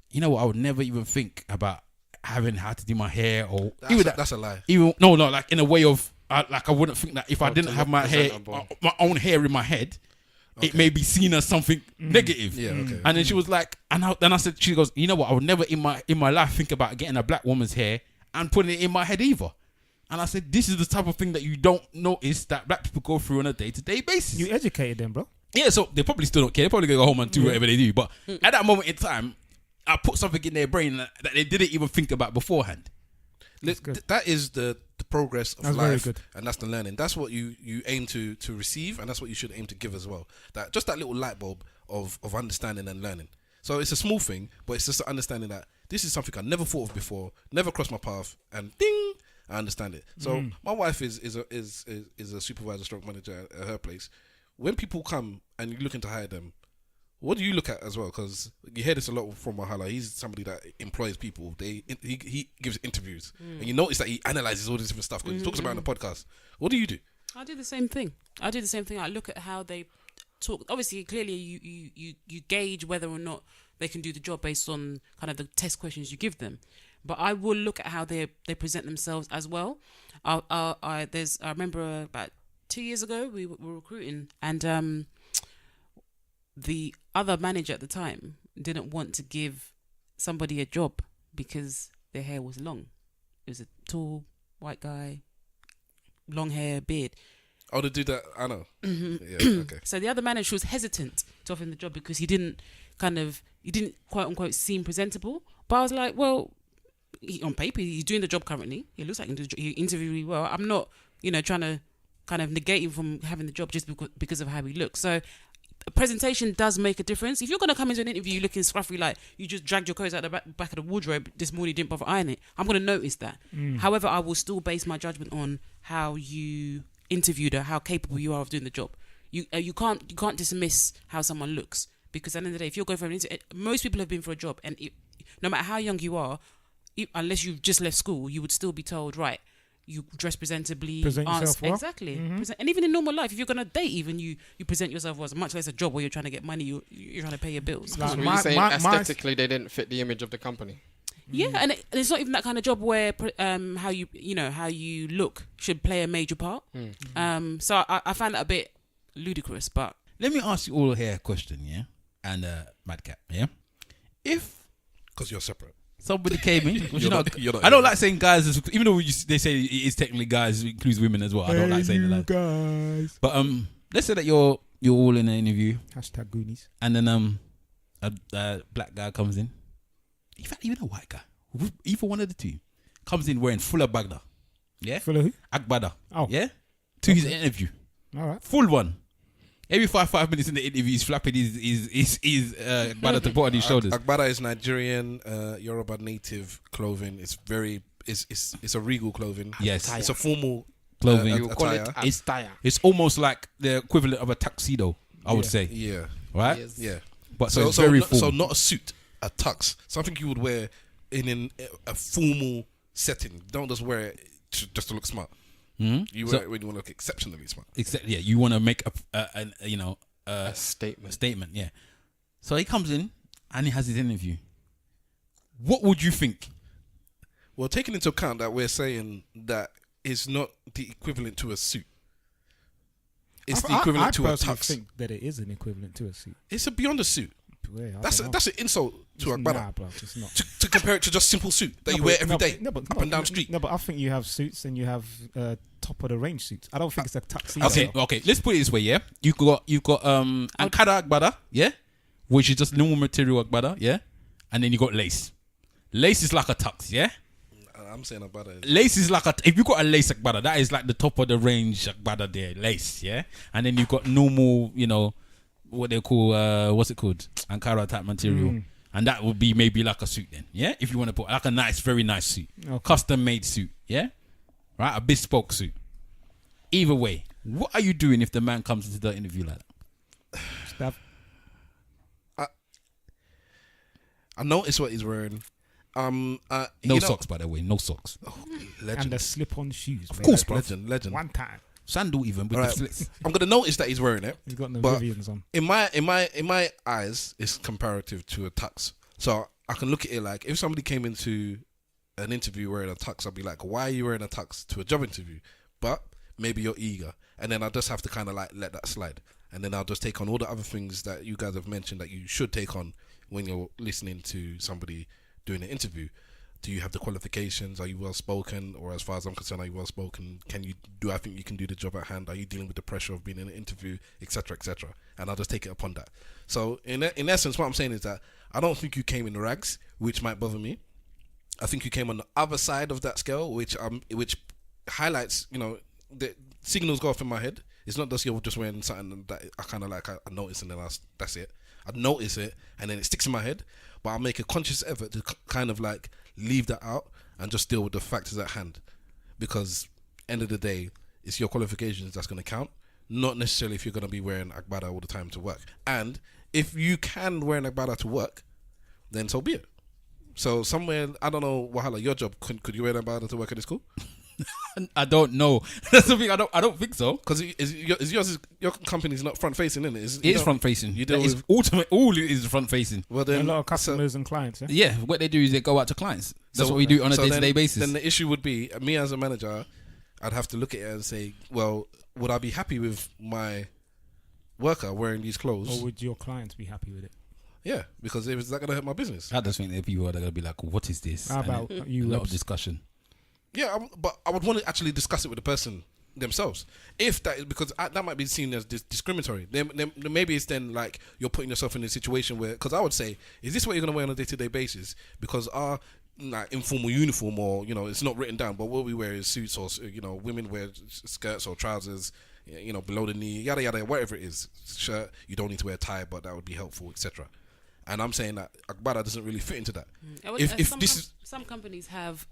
you know what, I would never even think about having how to do my hair, or That's a lie. Even no, like in a way of, like, I wouldn't think that if I didn't have my hair, my own hair in my head, it may be seen as something negative. Yeah, okay. And then she was like, then I said, she goes, you know what? I would never in my life think about getting a black woman's hair and putting it in my head either. And I said, this is the type of thing that you don't notice that black people go through on a day-to-day basis. You educated them, bro. Yeah, so they probably still don't care. They probably gonna go home and do whatever they do. But at that moment in time, I put something in their brain that they didn't even think about beforehand. That is the progress of That's very life, good. and that's the learning. That's what you aim to receive, and that's what you should aim to give as well. That little light bulb of understanding and learning. So it's a small thing, but it's just understanding that this is something I never thought of before, never crossed my path, and ding, I understand it. So my wife is a supervisor, stroke manager at her place. When people come and you're looking to hire them, what do you look at as well? Because you hear this a lot from Wahala. He's somebody that employs people. He gives interviews, and you notice that he analyzes all this different stuff because he talks about it on the podcast. What do you do? I do the same thing. I look at how they talk. Obviously, clearly, you gauge whether or not they can do the job based on kind of the test questions you give them. But I will look at how they present themselves as well. I remember about 2 years ago we were recruiting, and the other manager at the time didn't want to give somebody a job because their hair was long. It was a tall white guy, long hair, beard. Oh, the dude that I know. Yeah, okay. So the other manager was hesitant to offer him the job because he didn't quote unquote seem presentable. But I was like, well, on paper he's doing the job currently. He looks like he interviewed really well. I'm not, trying to kind of negate him from having the job just because of how he looks. So presentation does make a difference. If you're going to come into an interview looking scruffy, like you just dragged your clothes out the back of the wardrobe this morning, didn't bother ironing it, I'm going to notice that. However, I will still base my judgment on how you interviewed her, how capable you are of doing the job. You can't dismiss how someone looks, because at the end of the day, if you're going for an interview, most people have been for a job, and no matter how young you are, unless you've just left school, you would still be told, right, you dress presentably, Present yourself well. Exactly. And even in normal life, if you're going to date, even you present yourself well. Much less a job where you're trying to get money, you're trying to pay your bills. Like So you're saying aesthetically they didn't fit the image of the company? Yeah, and it's not even that kind of job where how you look should play a major part. So I find that a bit ludicrous. But Let me ask you all here a question, yeah, and MadCat, yeah. If Because you're separate. somebody came in, You're not- you're not I don't here. like saying guys, even though they say it is technically guys, it includes women as well. I don't like saying that. guys. But let's say that you're all in an interview, Hashtag Goonies. and then a black guy comes in. In fact, even a white guy, either one of the two, comes in wearing full Agbada. Yeah, Full of who? Agbada. Oh. Yeah, to his interview, All right. full one. Every 5 minutes in the interview, he's flapping his Agbada to put on his shoulders. Agbada is Nigerian, Yoruba native clothing. It's it's a regal clothing. Yes. It's a formal Clothing. You call it attire. attire. It's almost like the equivalent of a tuxedo, I would say. Yeah, Right? Yes. yeah. But so it's very so formal. not a suit, a tux, something you would wear in a formal setting. Don't just wear it just to look smart. You wear it when you want to look exceptionally smart. Except, yeah, you want to make a Statement. yeah. So he comes in and he has his interview. What would you think? Well, taking into account that we're saying that it's not the equivalent to a suit. It's the equivalent to a I personally tux. think that it is an equivalent to a suit. It's beyond a suit. Yeah, I That's don't know. that's an insult to Nah, Agbada. bro, it's not. To compare it to just simple suit that No, you but- wear every no, day, but- no, but- up and down street. No, but I think you have suits and you have top of the range suits. I don't think it's a tuxedo. Okay. Let's put it this way. Yeah, you've got Ankara Agbada, yeah, which is just normal material Agbada, yeah, and then you got lace. Lace is like a tux, yeah. I'm saying Agbada. Lace is like if you got a lace Agbada, that is like the top of the range Agbada there, lace, yeah. And then you've got normal, what they call what's it called, Ankara type material, and that would be maybe like a suit then, yeah. If you want to put like a nice, very nice suit, custom made suit, yeah, right, a bespoke suit. Either way, what are you doing if the man comes into the interview like that? Stav. I noticed what he's wearing. No socks, by the way, no socks. Legend. And the slip-on shoes. Of course, bro. Legend. One time. Sandal even with Alright. the slits. I'm gonna notice that he's wearing it. He's got the But- Vivians on. In my eyes, it's comparative to a tux. So I can look at it like if somebody came into an interview wearing a tux, I'd be like, why are you wearing a tux to a job interview? But maybe you're eager, and then I'll just have to kind of like let that slide, and then I'll just take on all the other things that you guys have mentioned that you should take on when you're listening to somebody doing an interview. Do you have the qualifications? Are you well spoken? Or as far as I'm concerned, are you well spoken? Do I think you can do the job at hand? Are you dealing with the pressure of being in an interview, etc., etc.? And I'll just take it upon that. So in essence, what I'm saying is that I don't think you came in rags, which might bother me. I think you came on the other side of that scale, which highlights, the signals go off in my head. It's not just you're just wearing something that I kind of like. I notice and then that's it. I notice it and then it sticks in my head, but I'll make a conscious effort to kind of like leave that out and just deal with the factors at hand, because end of the day, it's your qualifications that's going to count, not necessarily if you're going to be wearing Agbada all the time to work. And if you can wear an Agbada to work, then so be it. So somewhere, I don't know, Wahala, your job, could you wear an Agbada to work at this school? I don't know. That's the thing. I don't think so. Because your company's not front facing, isn't it? It is front facing. You deal It's with ultimate. All it is front facing. well A then lot of customers and clients. Yeah? Yeah, what they do is they go out to clients. That's So- what we do on a so day-to-day then- basis. Then the issue would be me as a manager. I'd have to look at it and say, well, would I be happy with my worker wearing these clothes? Or would your clients be happy with it? Yeah, because if it's that gonna hurt my business. I just think there are people that are gonna be like, "What is this?" How And about then you, a lot of Rebs? discussion. Yeah, but I would want to actually discuss it with the person themselves. If that is because that might be seen as discriminatory. Then maybe it's then like you're putting yourself in a situation where, because I would say, is this what you're gonna wear on a day-to-day basis? Because our like informal uniform, or it's not written down, but what we wear is suits, or women wear skirts or trousers, below the knee, yada yada, whatever it is, shirt. You don't need to wear a tie, but that would be helpful, etc. And I'm saying that Agbada doesn't really fit into that. Some companies have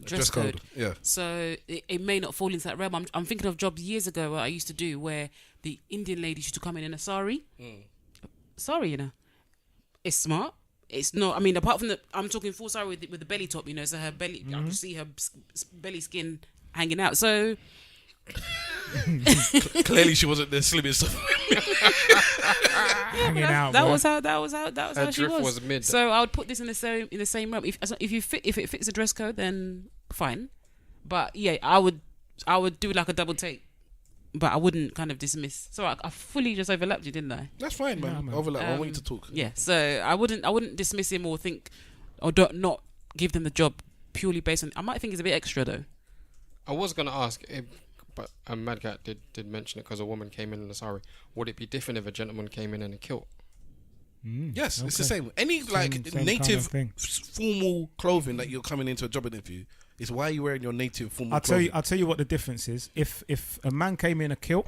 Dress code, yeah. So it may not fall into that realm. I'm thinking of jobs years ago what I used to do where the Indian ladies used to come in a sari. Sari, it's smart. It's not. I mean, apart from I'm talking full sari with the belly top. So her belly, I can see her belly skin hanging out. So Clearly, she wasn't the slimmest. Hanging out. That bro. was how she drift was. was mid. So I would put this in the same realm. If it fits the dress code, then fine. But yeah, I would do like a double take. But I wouldn't kind of dismiss. So I fully just overlapped you, didn't I? That's fine, man. Yeah, man. Overlap. I want you to talk. Yeah. So I wouldn't dismiss him or think or not give them the job purely based on. I might think it's a bit extra though. I was gonna ask, but MadCat did mention it because a woman came in a sari. Would it be different if a gentleman came in a kilt? Yes, it's the Okay. same. Any like Same kind native of thing. formal clothing that you're coming into a job interview is why you're wearing your native formal I'll clothing. tell you what the difference is. If a man came in a kilt,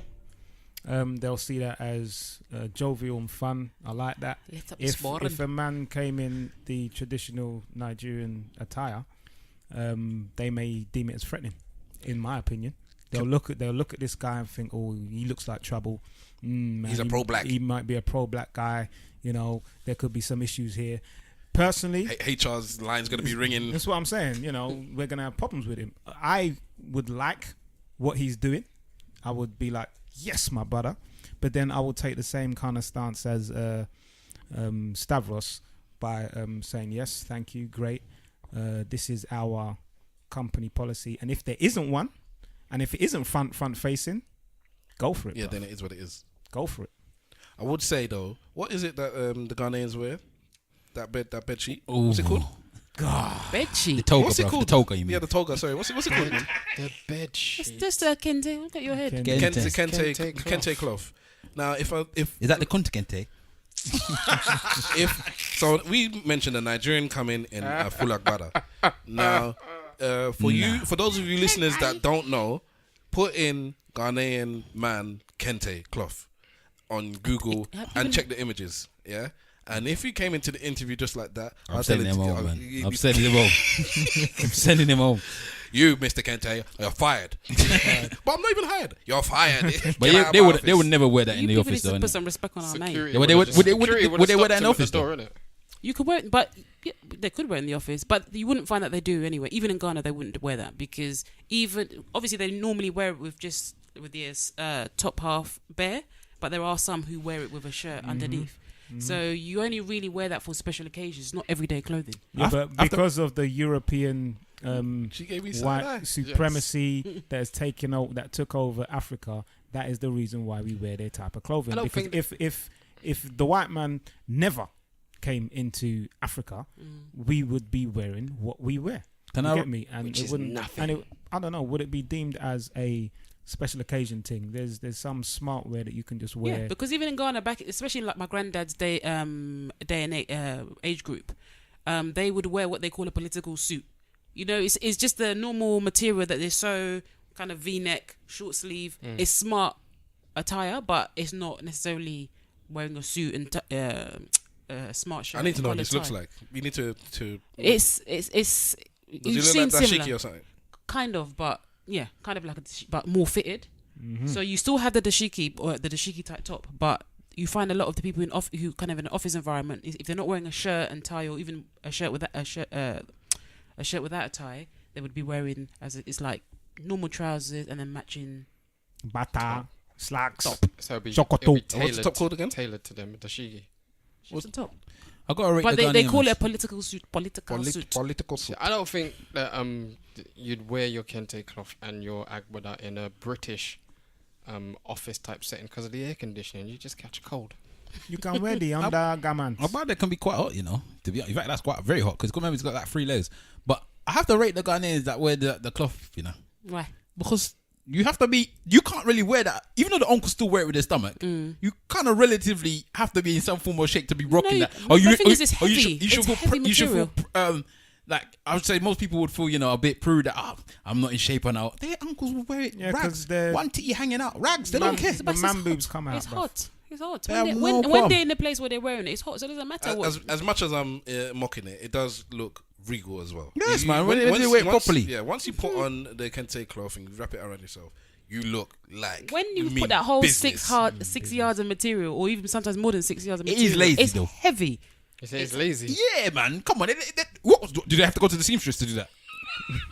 they'll see that as jovial and fun. I like that. If a man came in the traditional Nigerian attire, they may deem it as threatening. In my opinion, they'll look at this guy and think, oh, he looks like trouble. Man, He's a pro-black. He might be a pro-black guy. You know, there could be some issues here. Personally, HR's line's going to be ringing. that's what I'm saying. You know, we're gonna have problems with him. I would like what he's doing. I would be like, yes, my brother. But then I will take the same kind of stance as Stavros by saying, yes, thank you, great. This is our company policy. And if there isn't one, and if it isn't front facing, go for it. Yeah, bruv. then it is what it is. Go for it. I would say though, what is it that the Ghanaians wear? That bed sheet. Ooh. What's it called? Bed The sheet. toga, What's it bro. called? The toga, you mean? Yeah, the toga. Sorry, what's it called? Man? The bed It's sheet. just a kente. Look at your head. Ken- Kente cloth. Now, if Is that the kontekente? so we mentioned a Nigerian coming in a full Agbada. Now, for those of you listeners that don't know, put in Ghanaian man Kente cloth on Google and check the images. Yeah. And if you came into the interview just like that, I'm I'll sending him tell home, man. you- I'm sending him home. I'm sending him home. You, Mr. Kente, you're fired. But I'm not even hired. You're fired. But Get out of they my would office. never wear that in You the people office need though. to put innit? some respect on our name. Security Yeah, but they would- would've would they would've wear that in stopped him office, at the door, innit? You could wear it, but yeah, they could wear it in the office, but you wouldn't find that they do anyway. Even in Ghana, they wouldn't wear that because obviously they normally wear it with the top half bare, but there are some who wear it with a shirt underneath. So you only really wear that for special occasions, not everyday clothing. Yeah, but because of the European She gave me white side eye. supremacy that took over Africa, that is the reason why we wear their type of clothing. I don't Because think if the white man never came into Africa, we would be wearing what we wear. Can You I- get me? And Which it is wouldn't. nothing. And I don't know. Would it be deemed as a special occasion thing? There's some smart wear that you can just wear. Yeah, because even in Ghana, back especially like my granddad's day and age group, they would wear what they call a political suit. You know, it's just the normal material that they sew, kind of V-neck, short sleeve. It's smart attire, but it's not necessarily wearing a suit and smart shirt. I need to know what collar this looks tie. like. We need to. It's Does you've it look seen like similar, dashiki or something? kind of, but yeah, kind of like a dashiki, but more fitted. So you still have the dashiki or the dashiki type top, but you find a lot of the people who kind of in an office environment, if they're not wearing a shirt and tie or even a shirt without a shirt without a tie, they would be wearing it's like normal trousers and then matching. Bata, slacks. So it'll be Chocoto. tailored, What's the top called again? tailored to them, the shigi. What's the top? I got to rate But the they call Ghanaians. it a political suit. Political suit. I don't think that you'd wear your kente cloth and your agbada in a British office type setting because of the air conditioning. You just catch a cold. You can wear the undergarments. Agbada can be quite hot, you know. To be in fact, that's quite very hot because remember it's got like 3 layers. But I have to rate the Ghanaians that wear the cloth, you know, Why? because you can't really wear that. Even though the uncles still wear it with their stomach, you kind of relatively have to be in some form of shape to be rocking No, that. the thing is it's heavy. You should It's feel, heavy you should feel material. like I would say most people would feel, you know, a bit prude that I'm not in shape and now their uncles will wear it Yeah, 'cause rags, they're- one titty hanging out, rags. They don't care. The But it's man hot. boobs come out. It's bruv. hot. It's hot. They have When, no when qualm. they're in the place where they're wearing it, it's hot. So it doesn't matter what. As much as I'm mocking it, it does look regal as well. Yes, man, when they wear it properly. Yeah, once you put on the kente cloth and you wrap it around yourself, you look like When you mean put that whole business. 6 yards of material, or even sometimes more than 6 yards of It material, is lazy, it's though. heavy. You say it's lazy. Yeah, man, come on. What do they have to go to the seamstress to do that?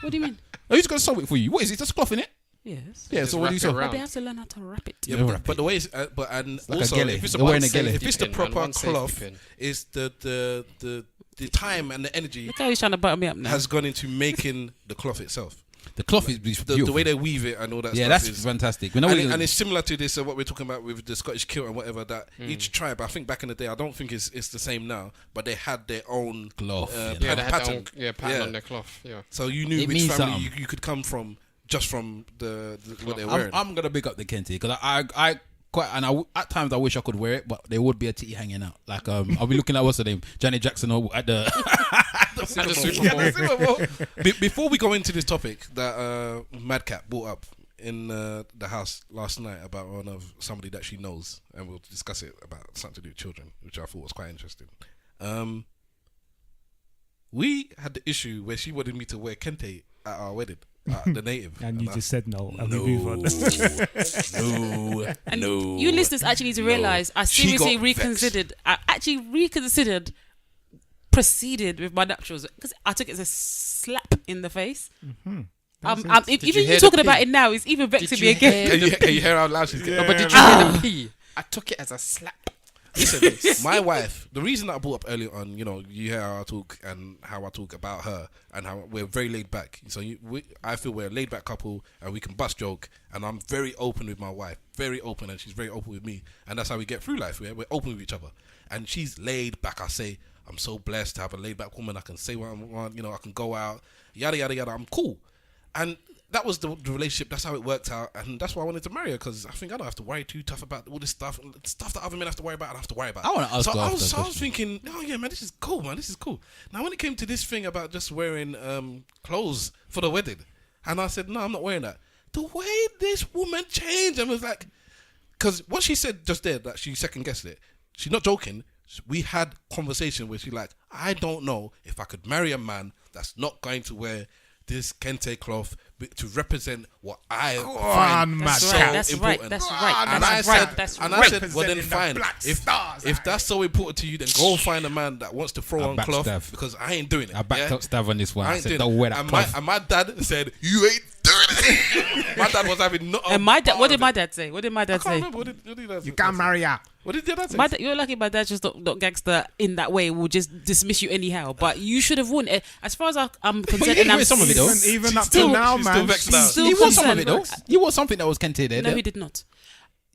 What do you mean? Who's gonna sew it for you? What is it? Just cloth in it? Yes. Yeah. Just So what do you wrap it say? around. But they have to learn how to wrap it. Yeah, Yeah, but, wrap but it. the way it's, and like a also gele. if it's They're wearing a about gele. if it's the Safety pin, man. proper One safety cloth, pin. is the time and the energy Look how he's trying to butter me up now. has gone into making the cloth itself. The cloth is beautiful. The way they weave it and all that Yeah, stuff that's is fantastic. We know and it's similar to this what we're talking about with the Scottish kilt and whatever, that Hmm. each tribe, I think back in the day, I don't think it's the same now, but they had their own Cloth, Yeah, yeah. they had their pattern. own pattern Yeah. on their cloth. Yeah. So you knew It which means family something. you could come from just from the what they're wearing. I'm gonna big up the Kente because I quite and at times I wish I could wear it, but there would be a titty hanging out. Like I'll be looking at what's her name, Janet Jackson at the. At the Super Bowl. Before we go into this topic that MadCat brought up in the house last night about one of somebody that she knows, and we'll discuss it about something to do with children, which I thought was quite interesting. We had the issue where she wanted me to wear kente at our wedding, the native, And you I- just said no. And No. we move on. no, And no. you listeners actually need to realise I She seriously got vexed. reconsidered proceeded with my nuptials because I took it as a slap in the face. Did you Even hear you the talking pee? about it now is even vexing Did me you again. Can you hear how loud she's getting? No, but did you hear the pee? I took it as a slap. Listen, my wife, the reason that I brought up earlier on, you hear how I talk and how I talk about her and how we're very laid back. So I feel we're a laid back couple and we can bust joke, and I'm very open with my wife, very open, and she's very open with me, and that's how we get through life. We're open with each other, and she's laid back. I say I'm so blessed to have a laid back woman. I can say what I want, I can go out, yada yada yada. I'm cool, and that was the relationship. That's how it worked out, and that's why I wanted to marry her, because I think I don't have to worry too tough about all this stuff that other men have to worry about. I don't have to worry about. I wanna ask So her I after was the question. thinking, oh yeah, man, this is cool, man. This is cool. Now when it came to this thing about just wearing clothes for the wedding, and I said, no, I'm not wearing that. The way this woman changed, and was like, because what she said just there, that she second guessed it. She's not joking. We had conversation where she's like, I don't know if I could marry a man that's not going to wear this kente cloth to represent what I find That's so right. That's important. right. That's right. And I That's said, right. That's and right. I said, well then fine. If that's so important to you, then go find a man that wants to throw I on backed cloth, Stav. because I ain't doing it. I backed yeah? up Stav on this one. I ain't said, doing don't it. wear that and cloth. my dad said, you ain't doing it. My dad was having not. And my dad, what did my dad say? What did my I dad can't say? remember. What did that You can't marry her. What did your dad say? You're lucky my dad's just not gangster in that way. Will just dismiss you anyhow. But you should have won. As far as I'm concerned, you and I'm wear some of it, though. Even up Still- to now, she's still man. vexed now. still You wore some of it though. concerned. You wore something that was Kente there. No, he did not.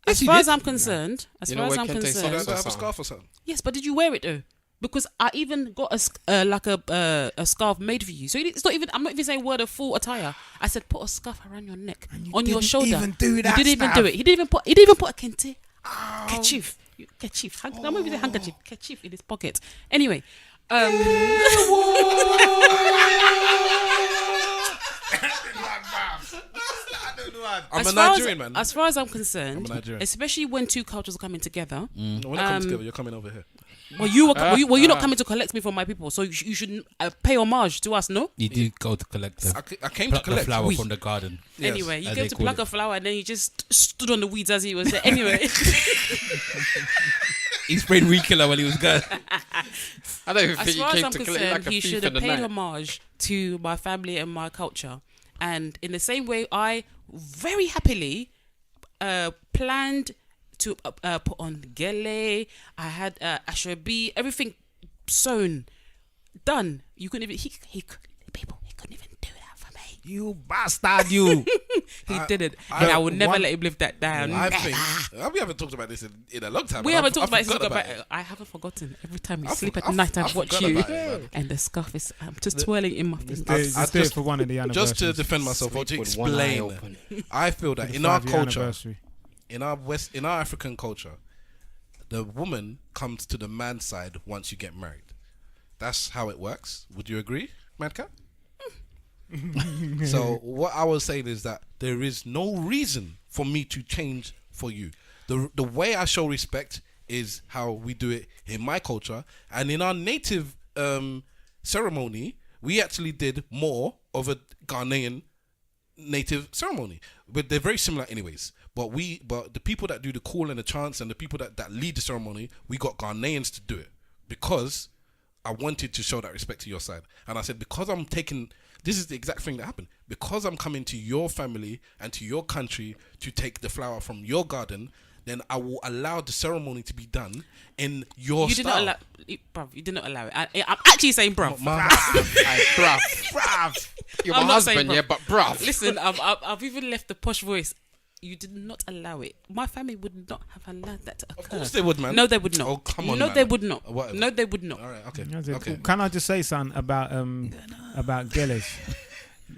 Yes, As he far did. as I'm concerned, as You far know as what I'm Kente So concerned, do I have a scarf or something? yes. But did you wear it though? Because I even got a scarf made for you. So it's not even. I'm not even saying wear the full attire. I said put a scarf around your neck, on your didn't shoulder. even do that, You didn't even Stav. do it. He didn't even put. He didn't even put a kente. Kerchief. Kerchief. I'm not even saying handkerchief. Kerchief in his pocket. Anyway. I'm As a far Nigerian as, man. As far as I'm concerned, I'm a Nigerian. especially when two cultures are coming together, When it comes together, you're coming over here. well, you're not coming to collect me from my people, so you should pay homage to us, no? You did go to collect the, I came to pluck the collect. flower Oui. from the garden. Yes, Anyway, you as came they to call pluck it. a flower and then you just stood on the weeds as he was there. Anyway, He sprayed weed killer when he was gone. I don't even as think you far as came I'm to collect concerned, like a he thief should in have the paid night. homage to my family and my culture. And in the same way, I very happily planned to put on gele. I had ashobi, everything sewn, done. You couldn't even. He couldn't even do that for me. You bastard, you. He didn't, and I will never let him live that down. I think we haven't talked about this in a long time. We and haven't talked I about forgot it. I haven't forgotten. Every time we I sleep for- at I night, f- I I watch forgot you, about it, man. and the scarf is. I'm just twirling in my fingers. Just do it for one of the anniversaries. Just to defend myself or to With one eye explain, open. I feel that The in our 5-year culture, anniversary. in our African culture, the woman comes to the man's side once you get married. That's how it works. Would you agree, MadCat? So what I was saying is that there is no reason for me to change for you. The way I show respect is how we do it in my culture, and in our native ceremony, we actually did more of a Ghanaian native ceremony, but they're very similar anyways. But the people that do the call and the chants and the people that lead the ceremony, we got Ghanaians to do it because I wanted to show that respect to your side. And I said, because I'm taking this is the exact thing that happened. Because I'm coming to your family and to your country to take the flower from your garden, then I will allow the ceremony to be done in your You style. did not allow, bruv. You did not allow it. I'm actually saying, bruv. Bruv. You're I'm my not saying husband, yeah, but bruv. Listen, I've even left the posh voice. You did not allow it. My family would not have allowed that to occur. Of course they would, man. No, they would not. Oh, come on, No, man. they would not. Whatever. No, they would not. All right, okay. Okay. Can I just say something about geles?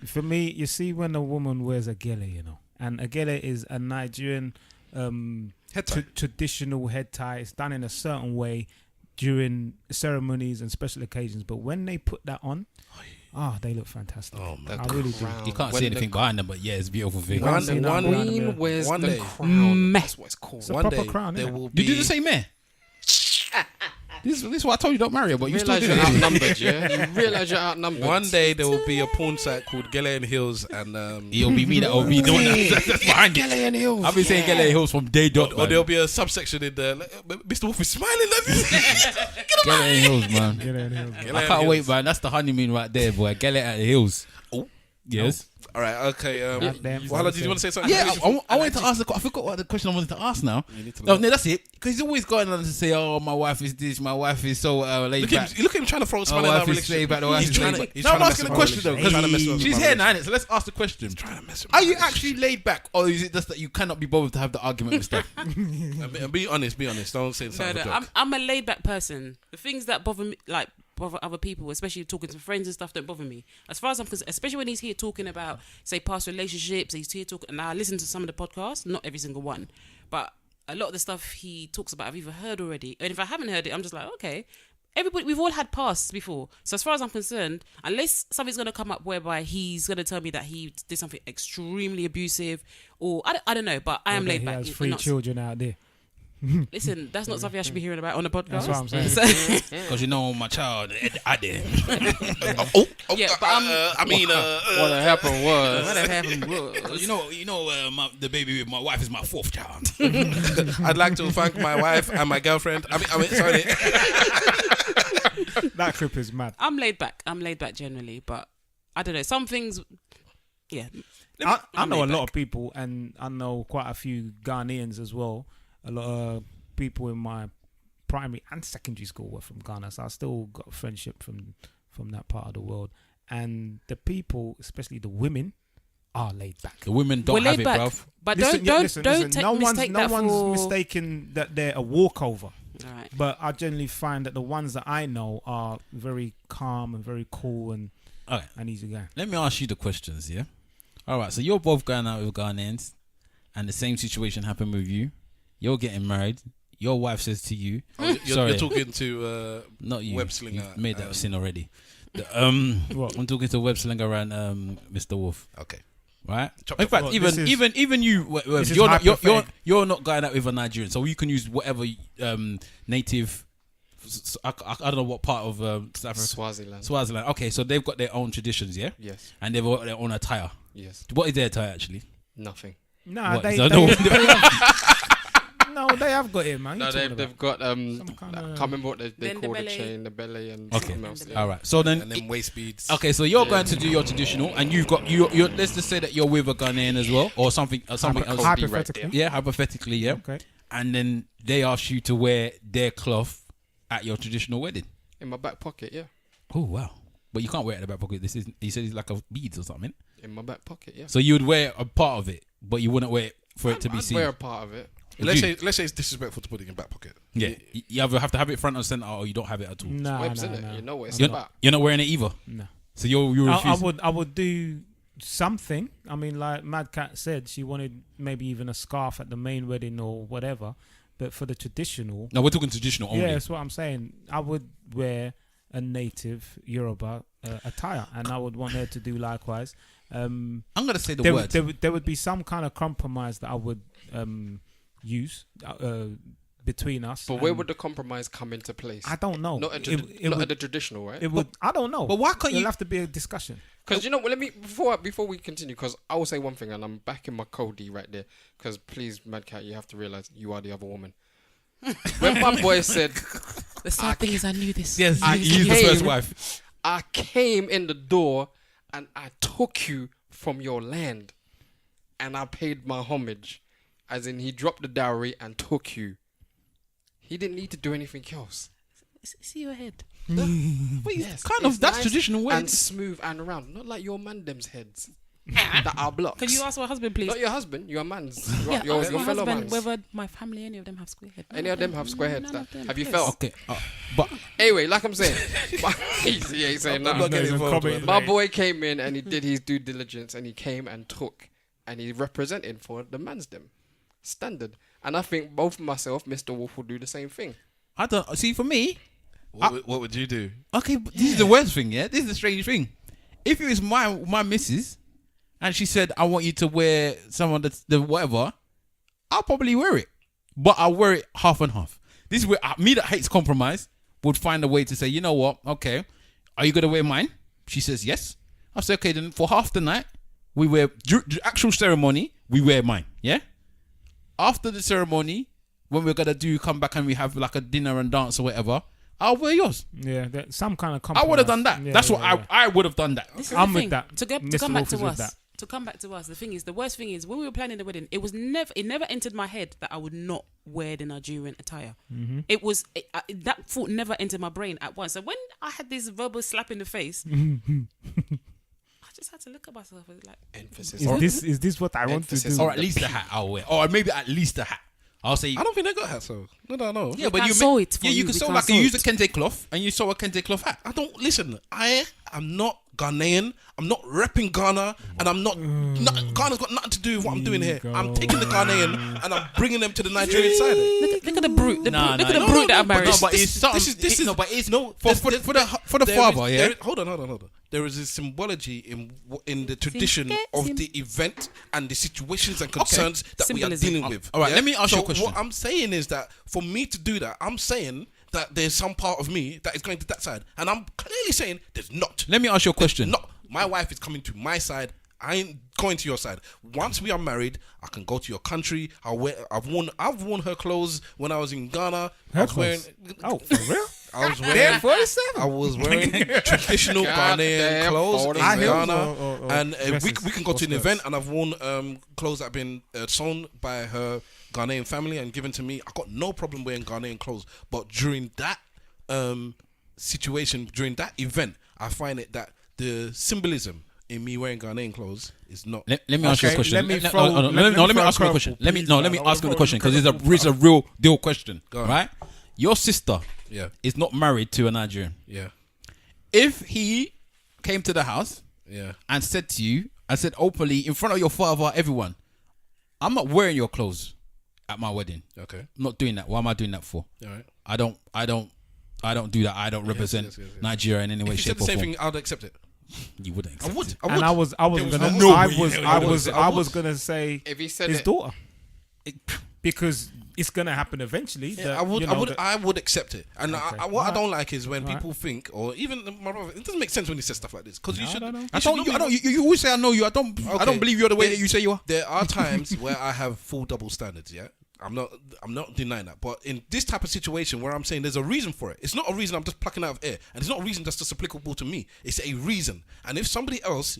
For me, you see, when a woman wears a gele, you know, and a gele is a Nigerian Head tie. traditional head tie. It's done in a certain way during ceremonies and special occasions. But when they put that on, they look fantastic. Oh, man. I really do. You can't When see anything behind them, but yeah, it's a beautiful thing. One- The one- queen wears one the day. crown. That's what it's called. It's a One proper day crown, there innit? will be. You do the same, man. This is why I told you don't marry her, but you still Realize do you're it. outnumbered, yeah? You realize you're outnumbered. One day there will be a porn site called Gele and Hills, and It'll be me that will be doing that. That's behind it. Gele and Hills. I've been saying Gele Hills from day dot. or there'll be a subsection in there. Mr. Wolf is smiling. Gele Hills, man. Gele and Hills. Gele I and can't Hills. wait, man. That's the honeymoon right there, boy. Gele at the hills. Oh. Yes. All right, okay. Damn, Wahala, did you want to say something? Yeah, I wanted to ask. I forgot what the question I wanted to ask now. You need to No, know. no, that's it. Because he's always going on to say, "Oh, my wife is this. My wife is so laid back." Look at him trying to throw My something in our wife is laid relationship. back. The wife He's is trying laid to. back. He's No, I'm trying to asking mess the with question my though, relationship. He's trying to mess with because she's my here now, relationship. innit? So let's ask the question. Trying to mess with Are my you relationship. actually laid back, or is it just that you cannot be bothered to have the argument with stuff? And be honest. Don't say No, something. no. I'm a laid back person. The things that bother me, like bother other people, especially talking to friends and stuff, don't bother me. As far as I'm concerned, especially when he's here talking about, say, past relationships, he's here talking, and I listen to some of the podcasts, not every single one, but a lot of the stuff he talks about I've either heard already, and if I haven't heard it, I'm just like, okay. Everybody, we've all had pasts before. So as far as I'm concerned, unless something's going to come up whereby he's going to tell me that he did something extremely abusive, or I don't know, but I am laid He back. has You're 3 not- children out there. Listen, that's not something I should be hearing about on the podcast. That's what I'm saying. So- Because you know my child, I did. Yeah, but I mean, What happened was... what happened was, the baby with my wife is my 4th child. I'd like to thank my wife and my girlfriend. I mean, sorry. That clip is mad. I'm laid back generally, but I don't know. Some things, yeah. I I'm know a laid lot back. of people, and I know quite a few Ghanaians as well. A lot of people in my primary and secondary school were from Ghana, so I still got friendship from that part of the world. And the people, especially the women, are laid back. The women don't We're have laid it, back, bruv. but Listen, don't take no mistake that one's for. mistaken that they're a walkover. All right. But I generally find that the ones that I know are very calm and very cool and Okay. easy guy. Let me ask you the questions, yeah? All right, so you're both going out with Ghanaians, and the same situation happened with you. You're getting married. Your wife says to you, You're talking to not you. Web slinger. You've made that sin already. What? I'm talking to web slinger and Mr. Wolf, Okay. right? Chop In chop. fact, Well, even this is- even you, this is you're not hypothetical. you're not going out with a Nigerian, so you can use whatever native. I don't know what part of South Africa. Swaziland. Swaziland. Okay, so they've got their own traditions, yeah, Yes. and they've got their own attire. Yes. What is their attire actually? Nothing. Nah, What? they So no, they have got it, man. No, You talking they've about? got I can't remember what they Then the call the belly. chain, the belly, and Okay. something else. All right. So then, And then waist beads. okay. So you're going to do your traditional, and you've got you. Let's just say that you're with a Ghanaian as well, or something else. Hypothetically. Yeah, hypothetically, yeah. Okay. And then they ask you to wear their cloth at your traditional wedding. In my back pocket, yeah. Oh wow! But you can't wear it in the back pocket. This is, he said, it's like a beads or something. In my back pocket, yeah. So you would wear a part of it, but you wouldn't wear it for it to be I'd seen. wear a part of it. Let's say it's disrespectful to put it in your back pocket. Yeah, you either have to have it front and center, or you don't have it at all. Nah, Webs, nah, innit? nah. You know what it's You're, about. you're not wearing it either. No. So you I refuse. would do something. I mean, like MadCat said, she wanted maybe even a scarf at the main wedding or whatever. But for the traditional, No, we're talking traditional only. yeah, that's what I'm saying. I would wear a native Yoruba attire, and I would want her to do likewise. I'm gonna say the There, word. there would be some kind of compromise that I would use between us. But where and would the compromise come into place? I don't know. Not, at, It not would- at the traditional, right? It would. I don't know. but why can't It'll you- have to be a discussion. Because you know, let me before we continue. Because I will say one thing, and I'm back in my Cody right there. Because please, MadCat, you have to realize you are the other woman. When my boy said, The sad thing is, I knew this. Yes, I he's the first came- wife. I came in the door, and I took you from your land, and I paid my homage, as in he dropped the dowry and took you. He didn't need to do anything else. See your head. Yes, kind of, it's that's nice traditional way. and smooth and round, not like your man them's heads that are blocks. Can you ask my husband, please? Not your husband, your man's. Yeah, your ask my fellow husband man's. whether my family, any of them have square head. Any of them have square heads. None That, of them. have you Yes. felt? Okay, but Anyway, like I'm saying, he ain't saying I'm nothing. not getting involved. comment. My boy came in and he did his due diligence and he came and took and he represented for the man's them standard. And I think both myself, Mr. Wolf, will do the same thing. I don't see. For me, What would you do? okay, but this is the worst thing. Yeah, this is the strange thing. If it was my missus, and she said, "I want you to wear some of the whatever," I'll probably wear it, but I'll wear it half and half. This is where me that hates compromise would find a way to say, you know what? Okay, are you gonna wear mine? She says yes. I say okay. Then for half the night, we wear the actual ceremony. We wear mine. Yeah. After the ceremony, when we're gonna come back and we have like a dinner and dance or whatever, I'll wear yours. Yeah, some kind of I compromise. would have done that. Yeah, That's yeah, what yeah. I would have done that. This is I'm the with thing. that. To Mr. come back Wolf to is with us. that. To come back to us, the worst thing is when we were planning the wedding, it never entered my head that I would not wear the Nigerian attire. Mm-hmm. That thought never entered my brain at once. So when I had this verbal slap in the face, Mm-hmm. I just had to look at myself and like, Emphasis. Is this what I want to Emphasis do? Or at least the hat I'll wear. Or maybe at least the hat. I'll say. I don't think they got hats, so no. Yeah, We but can you sew it for yeah, you you. can We sew can like sew you use it. a kente cloth and you sew a kente cloth hat. I don't listen. I am not Ghanaian. I'm not repping Ghana, and I'm not. Ghana's got nothing to do with what I'm doing here. I'm taking the Ghanaian and I'm bringing them to the Nigerian side. look at the brute. Look at the no, brute that I married. No, but it's something. This is no, but it's no for the there father. is- Yeah. there is- hold on. There is a symbology in the tradition of the event and the situations and concerns that we are Symbolism. dealing with. All right, let me ask you a question. What I'm saying is that for me to do that, I'm saying that there's some part of me that is going to that side, and I'm clearly saying there's not. Let me ask you a question. No, my wife is coming to my side. I ain't going to your side. Once we are married, I can go to your country. I've worn her clothes when I was in Ghana. I Her was wearing. clothes? Oh, for real? I was wearing. 47. I was wearing traditional God Ghanaian damn, clothes in 47. Ghana, and we dresses can go or to an skirts. event, and I've worn clothes that have been sewn by her Ghanaian family and given to me. I got no problem wearing Ghanaian clothes, but during that situation, during that event, I find it that the symbolism in me wearing Ghanaian clothes is not. Let me ask you a Okay, question. let me No, throw- no, no, let me let me throw a ask you a curveball, question. Let me please, let man. me I ask you wanna the throw question a because it's a real deal question, Go on. right? Your sister Yeah, is not married to a Nigerian. yeah, If he came to the house yeah. and said to you, I said openly in front of your father, everyone, I'm not wearing your clothes at my wedding. Okay, I'm not doing that. What am I doing that for? all right. I don't do that. I don't represent yes. Nigeria in any way, If you said shape, the or same form. thing, I'd accept it. You wouldn't. I Accept would. it. I would. And I was There was gonna, no I way was, you I would. was, I I would. was gonna say If he said his it, daughter, because it's gonna happen eventually. Yeah, that, I would, you know, I would accept it. And Okay. what I Alright. don't like is when Alright. people think, or even my brother, it doesn't make sense when he says stuff like this because you No, should. no, no. you I should don't. know I don't. me. You always say I know you. I don't. I Okay. don't believe you're the way There- that you say you are. There are times where I have full double standards. Yeah, I'm not denying that. But in this type of situation where I'm saying there's a reason for it, it's not a reason I'm just plucking out of air, and it's not a reason that's just applicable to me. It's a reason, and if somebody else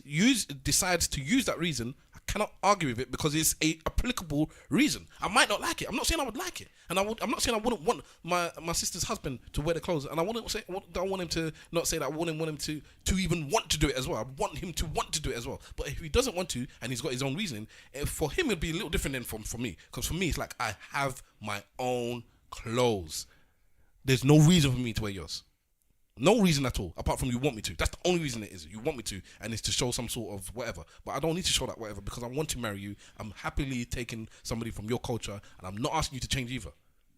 decides to use that reason, I cannot argue with it because it's a applicable reason. I might not like it. I'm not saying I would like it, and I'm not saying I wouldn't want my sister's husband to wear the clothes, and I don't want him to not say that. I wouldn't want him to even want to do it as well. I want him to want to do it as well. But if he doesn't want to, and he's got his own reasoning, for him it'd be a little different than for me. Because for me, it's like I have my own clothes. There's no reason for me to wear yours. No reason at all, apart from you want me to. That's the only reason it is. You want me to, and it's to show some sort of whatever. But I don't need to show that whatever because I want to marry you. I'm happily taking somebody from your culture, and I'm not asking you to change either.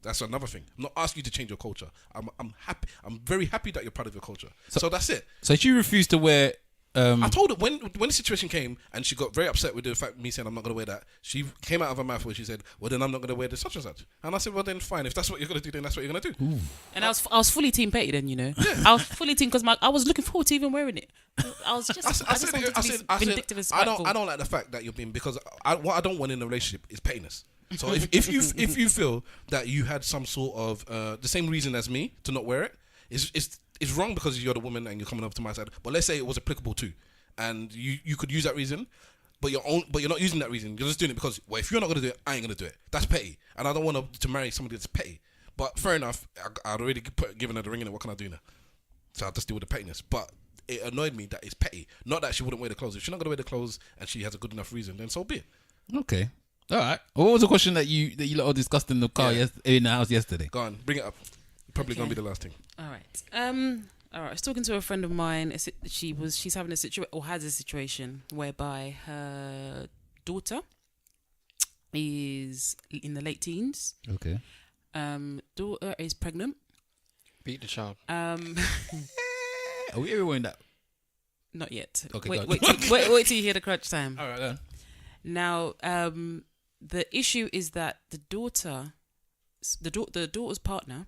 That's another thing. I'm not asking you to change your culture. I'm happy. I'm very happy that you're part of your culture. So that's it. So she refused to wear. I told her when the situation came and she got very upset with the fact me saying I'm not going to wear that. She came out of her mouth where she said, "Well, then I'm not going to wear the such and such." And I said, "Well, then fine. If that's what you're going to do, then that's what you're going to do." And I was fully team Petty then, you know. I was fully team because I was looking forward to even wearing it. I was just, I just wanted to be vindictive and spiteful. I don't like the fact that you're being because what I don't want in a relationship is pettiness. So if you feel that you had some sort of the same reason as me to not wear it, it's wrong because you're the woman and you're coming over to my side. But let's say it was applicable too. and you could use that reason, but you're not using that reason. You're just doing it because, well, if you're not gonna do it, I ain't gonna do it. That's petty, and I don't want to marry somebody that's petty. But fair enough, I'd already given her the ring in it. What can I do now? So I'll just deal with the pettiness. But it annoyed me that it's petty. Not that she wouldn't wear the clothes. If she's not gonna wear the clothes and she has a good enough reason, then so be it. Okay. All right. What was the question that you lot all discussed in the car in the house yesterday? Go on, bring it up. Probably gonna be the last thing. All right. All right. I was talking to a friend of mine. She's having a situation or has a situation whereby her daughter is in the late teens. Okay. Daughter is pregnant. Beat the child. Are we everywhere in that? Not yet. Okay, Wait till you hear the crunch time. All right. Go on. Now, the issue is that the daughter's partner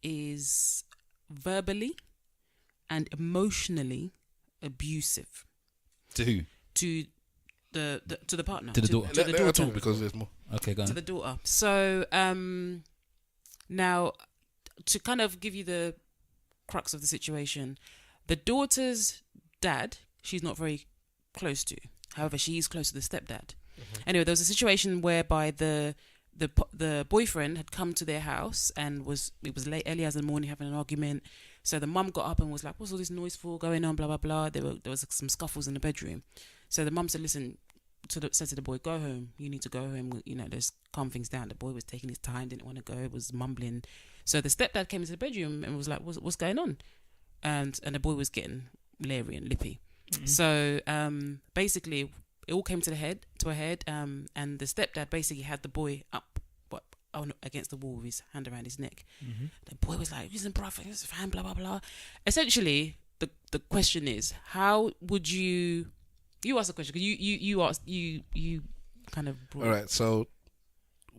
is verbally and emotionally abusive To who? to the partner, To the daughter. to the Let her daughter, talk because there's more. Okay, go on. to the daughter. So now, to kind of give you the crux of the situation, the daughter's dad, she's not very close to. However, she is close to the stepdad. Anyway, there was a situation whereby the boyfriend had come to their house and it was late, early as in the morning, having an argument. So the mum got up and was like, "What's all this noise for going on? Blah blah blah." There was some scuffles in the bedroom. So the mum said, "Listen," said to the boy, "Go home. You need to go home. You know, just calm things down." The boy was taking his time, didn't want to go, was mumbling. So the stepdad came into the bedroom and was like, "What's going on?" And the boy was getting leery and lippy. So basically, it all came to a head, and the stepdad basically had the boy up against the wall with his hand around his neck. The boy was like, "Listen, brother, it's fine, blah blah blah." Essentially, the question is, how would you asked the question because you asked you kind of brought. All right. So,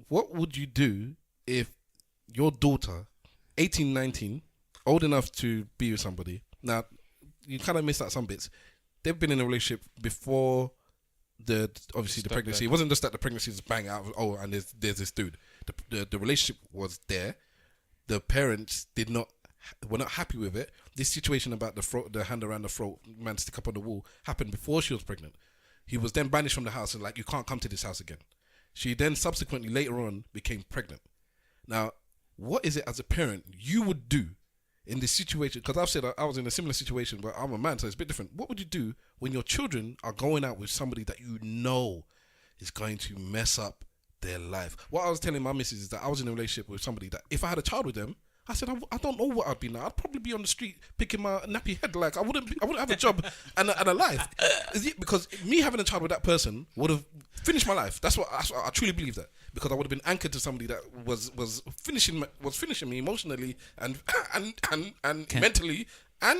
what would you do if your daughter, 18, 19, old enough to be with somebody? Now, you kind of missed out some bits. They've been in a relationship before the pregnancy. It wasn't just that the pregnancy was bang out. Oh, and there's this dude. The relationship was there. The parents were not happy with it. This situation about the hand around the throat, man stick up on the wall, happened before she was pregnant. He was then banished from the house and like, you can't come to this house again. She then subsequently later on became pregnant. Now, what is it as a parent you would do in this situation? Because I've said I was in a similar situation, but I'm a man, so it's a bit different. What would you do when your children are going out with somebody that you know is going to mess up their life? What I was telling my missus is that I was in a relationship with somebody that if I had a child with them, I said I don't know what I'd be now. I'd probably be on the street picking my nappy head. Like I wouldn't have a job and a life. Is it because me having a child with that person would have finished my life? That's what I truly believe that, because I would have been anchored to somebody that was finishing me emotionally and mentally and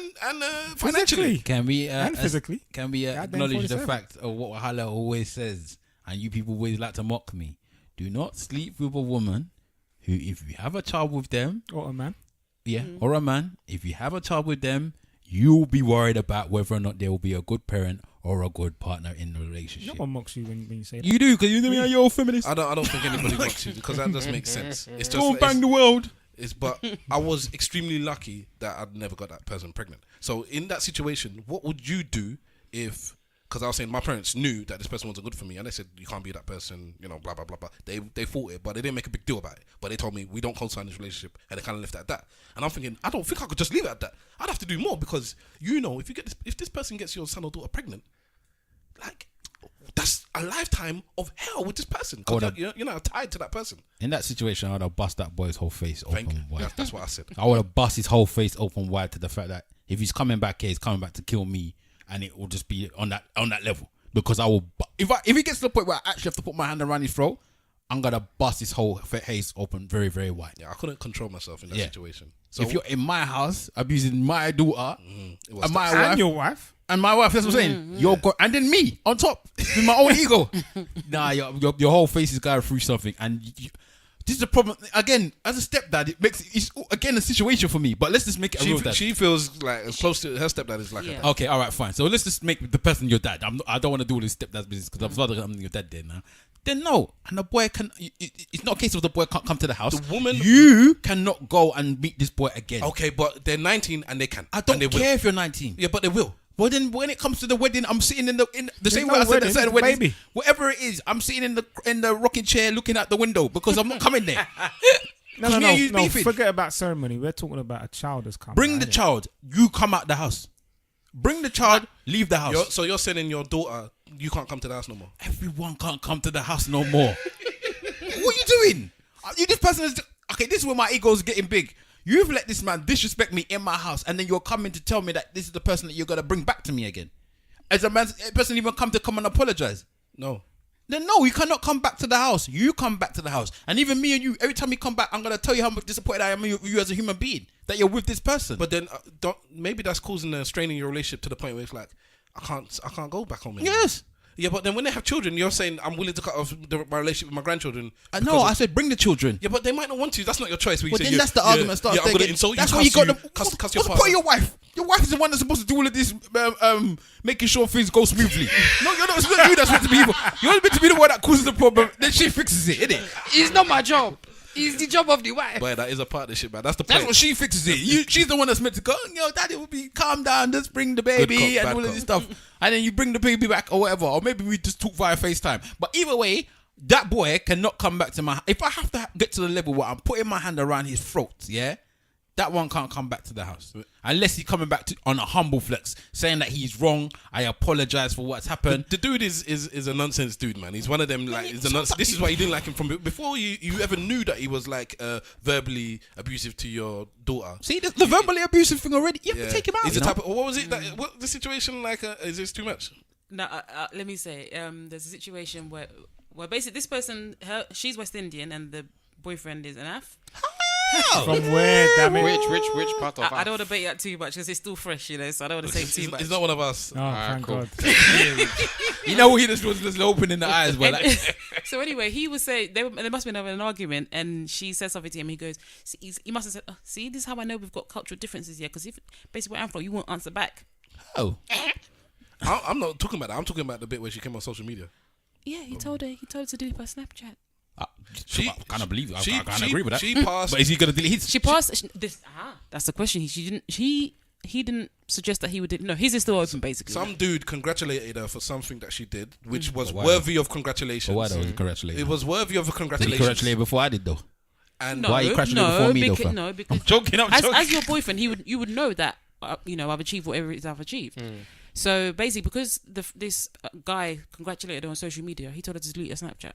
financially. Can we and physically? Can we acknowledge the fact of what Wahala always says, and you people always like to mock me? Do not sleep with a woman who, if you have a child with them, Or a man. or a man, if you have a child with them, you'll be worried about whether or not they will be a good parent or a good partner in the relationship. No one mocks you when you say that. You do, because you're a feminist. I don't think anybody wants you, because that doesn't make sense. It's just Don't bang the world. But I was extremely lucky that I'd never got that person pregnant. So in that situation, what would you do if? Because I was saying my parents knew that this person wasn't good for me, and they said you can't be that person, you know, blah blah blah blah. They fought it, but they didn't make a big deal about it. But they told me we don't co-sign this relationship, and they kind of left it at that. And I'm thinking, I don't think I could just leave it at that. I'd have to do more, because if this person gets your son or daughter pregnant, like that's a lifetime of hell with this person, because you're not tied to that person. In that situation, I would have bust that boy's whole face open wide. That's what I said. I would have bust his whole face open wide to the fact that if he's coming back here, he's coming back to kill me. And it will just be on that level, because I will. If he gets to the point where I actually have to put my hand around his throat, I'm gonna bust his whole face open very, very wide. Yeah, I couldn't control myself in that situation. So if you're in my house abusing my daughter and my And wife, your wife. and my wife, that's what I'm saying. You're and then me on top with my own ego. Nah, your whole face is going through something, and this is the problem. Again, as a stepdad, it's again a situation for me. But let's just make it a real dad. she feels like as close to her stepdad is like her dad. Okay, all right, fine. So let's just make the person your dad. I don't want to do all this stepdad's business, because I'm your dad there now. Then no, and the boy can. It's not a case of the boy can't come to the house. The woman, you cannot go and meet this boy again. Okay, but they're 19 and they can. I don't care if you're 19. Yeah, but they will. Well, then when it comes to the wedding, I'm sitting in the same way no I said wedding, at the it's wedding. baby. Whatever it is, I'm sitting in the rocking chair looking out the window because I'm not coming there. No, 'Cause me and you's no. beefing. Forget about ceremony. We're talking about a child that's coming. Bring the child. You come out the house. Bring the child. Leave the house. So you're sending your daughter, you can't come to the house no more. Everyone can't come to the house no more. What are you doing? This person is... Okay, this is where my ego's getting big. You've let this man disrespect me in my house, and then you're coming to tell me that this is the person that you're going to bring back to me again. As a person even come and apologize? No. Then no, you cannot come back to the house. You come back to the house. And even me and you, every time you come back, I'm going to tell you how much disappointed I am in you as a human being, that you're with this person. But then maybe that's causing a strain in your relationship to the point where it's like, I can't go back home anymore. Yes. Yeah, but then when they have children, you're saying I'm willing to cut off my relationship with my grandchildren. No, I said bring the children. Yeah, but they might not want to. That's not your choice. Well, then that's the argument starts. I'm going to insult you. That's why you got the... Cuss What's your the partner. point of your wife? Your wife is the one that's supposed to do all of this, making sure things go smoothly. No, you're not. It's not you that's meant to be evil. You're meant to be the one that causes the problem. Then she fixes it, innit? It's not my job. It's the job of the wife. But that is a partnership, man. That's the point. That's what she fixes it. She's the one that's meant to go, daddy will be calm down, just bring the baby Good cop, and bad all of cop. this stuff. And then you bring the baby back or whatever. Or maybe we just talk via FaceTime. But either way, that boy cannot come back to my... If I have to get to the level where I'm putting my hand around his throat, yeah? That one can't come back to the house. Unless he's coming back on a humble flex, saying that he's wrong, I apologize for what's happened. The dude is a nonsense dude, man. He's one of them, like, he's a nonsense. This is why you didn't like him from before you ever knew that he was, like, verbally abusive to your daughter. See, the verbally abusive thing already, you have to take him out. He's the you know? type of, what was it? What the situation like? Is this too much? No, let me say, there's a situation where basically this person, she's West Indian and the boyfriend is an Af. From where, damn it? Which part of I don't want to bait that too much because it's still fresh, so I don't want to say too much. He's not one of us. Oh, thank cool. God. You know, he just was just opening the eyes, but like, So anyway, he was saying there must have been an argument, and she said something to him. He goes, he must have said, "See, this is how I know we've got cultural differences here. Because if basically where I'm from, you won't answer back." oh, I'm not talking about that. I'm talking about the bit where she came on social media. Yeah, he told her to delete her Snapchat. I kind of believe it. I can't agree with that. She passed. But is he gonna delete his? She passed this. That's the question. He didn't suggest that he would. No, his is still open basically. Some dude congratulated her for something that she did, which was Why? worthy of congratulations. Why though? Congratulations. It was worthy of a Did he congratulations. congratulate before I did though? And No, Why are you congratulating before me, though, fam? No, because I'm joking. as your boyfriend, you would know that I've achieved whatever it is I've achieved. So basically, because this guy congratulated her on social media, he told her to delete her Snapchat.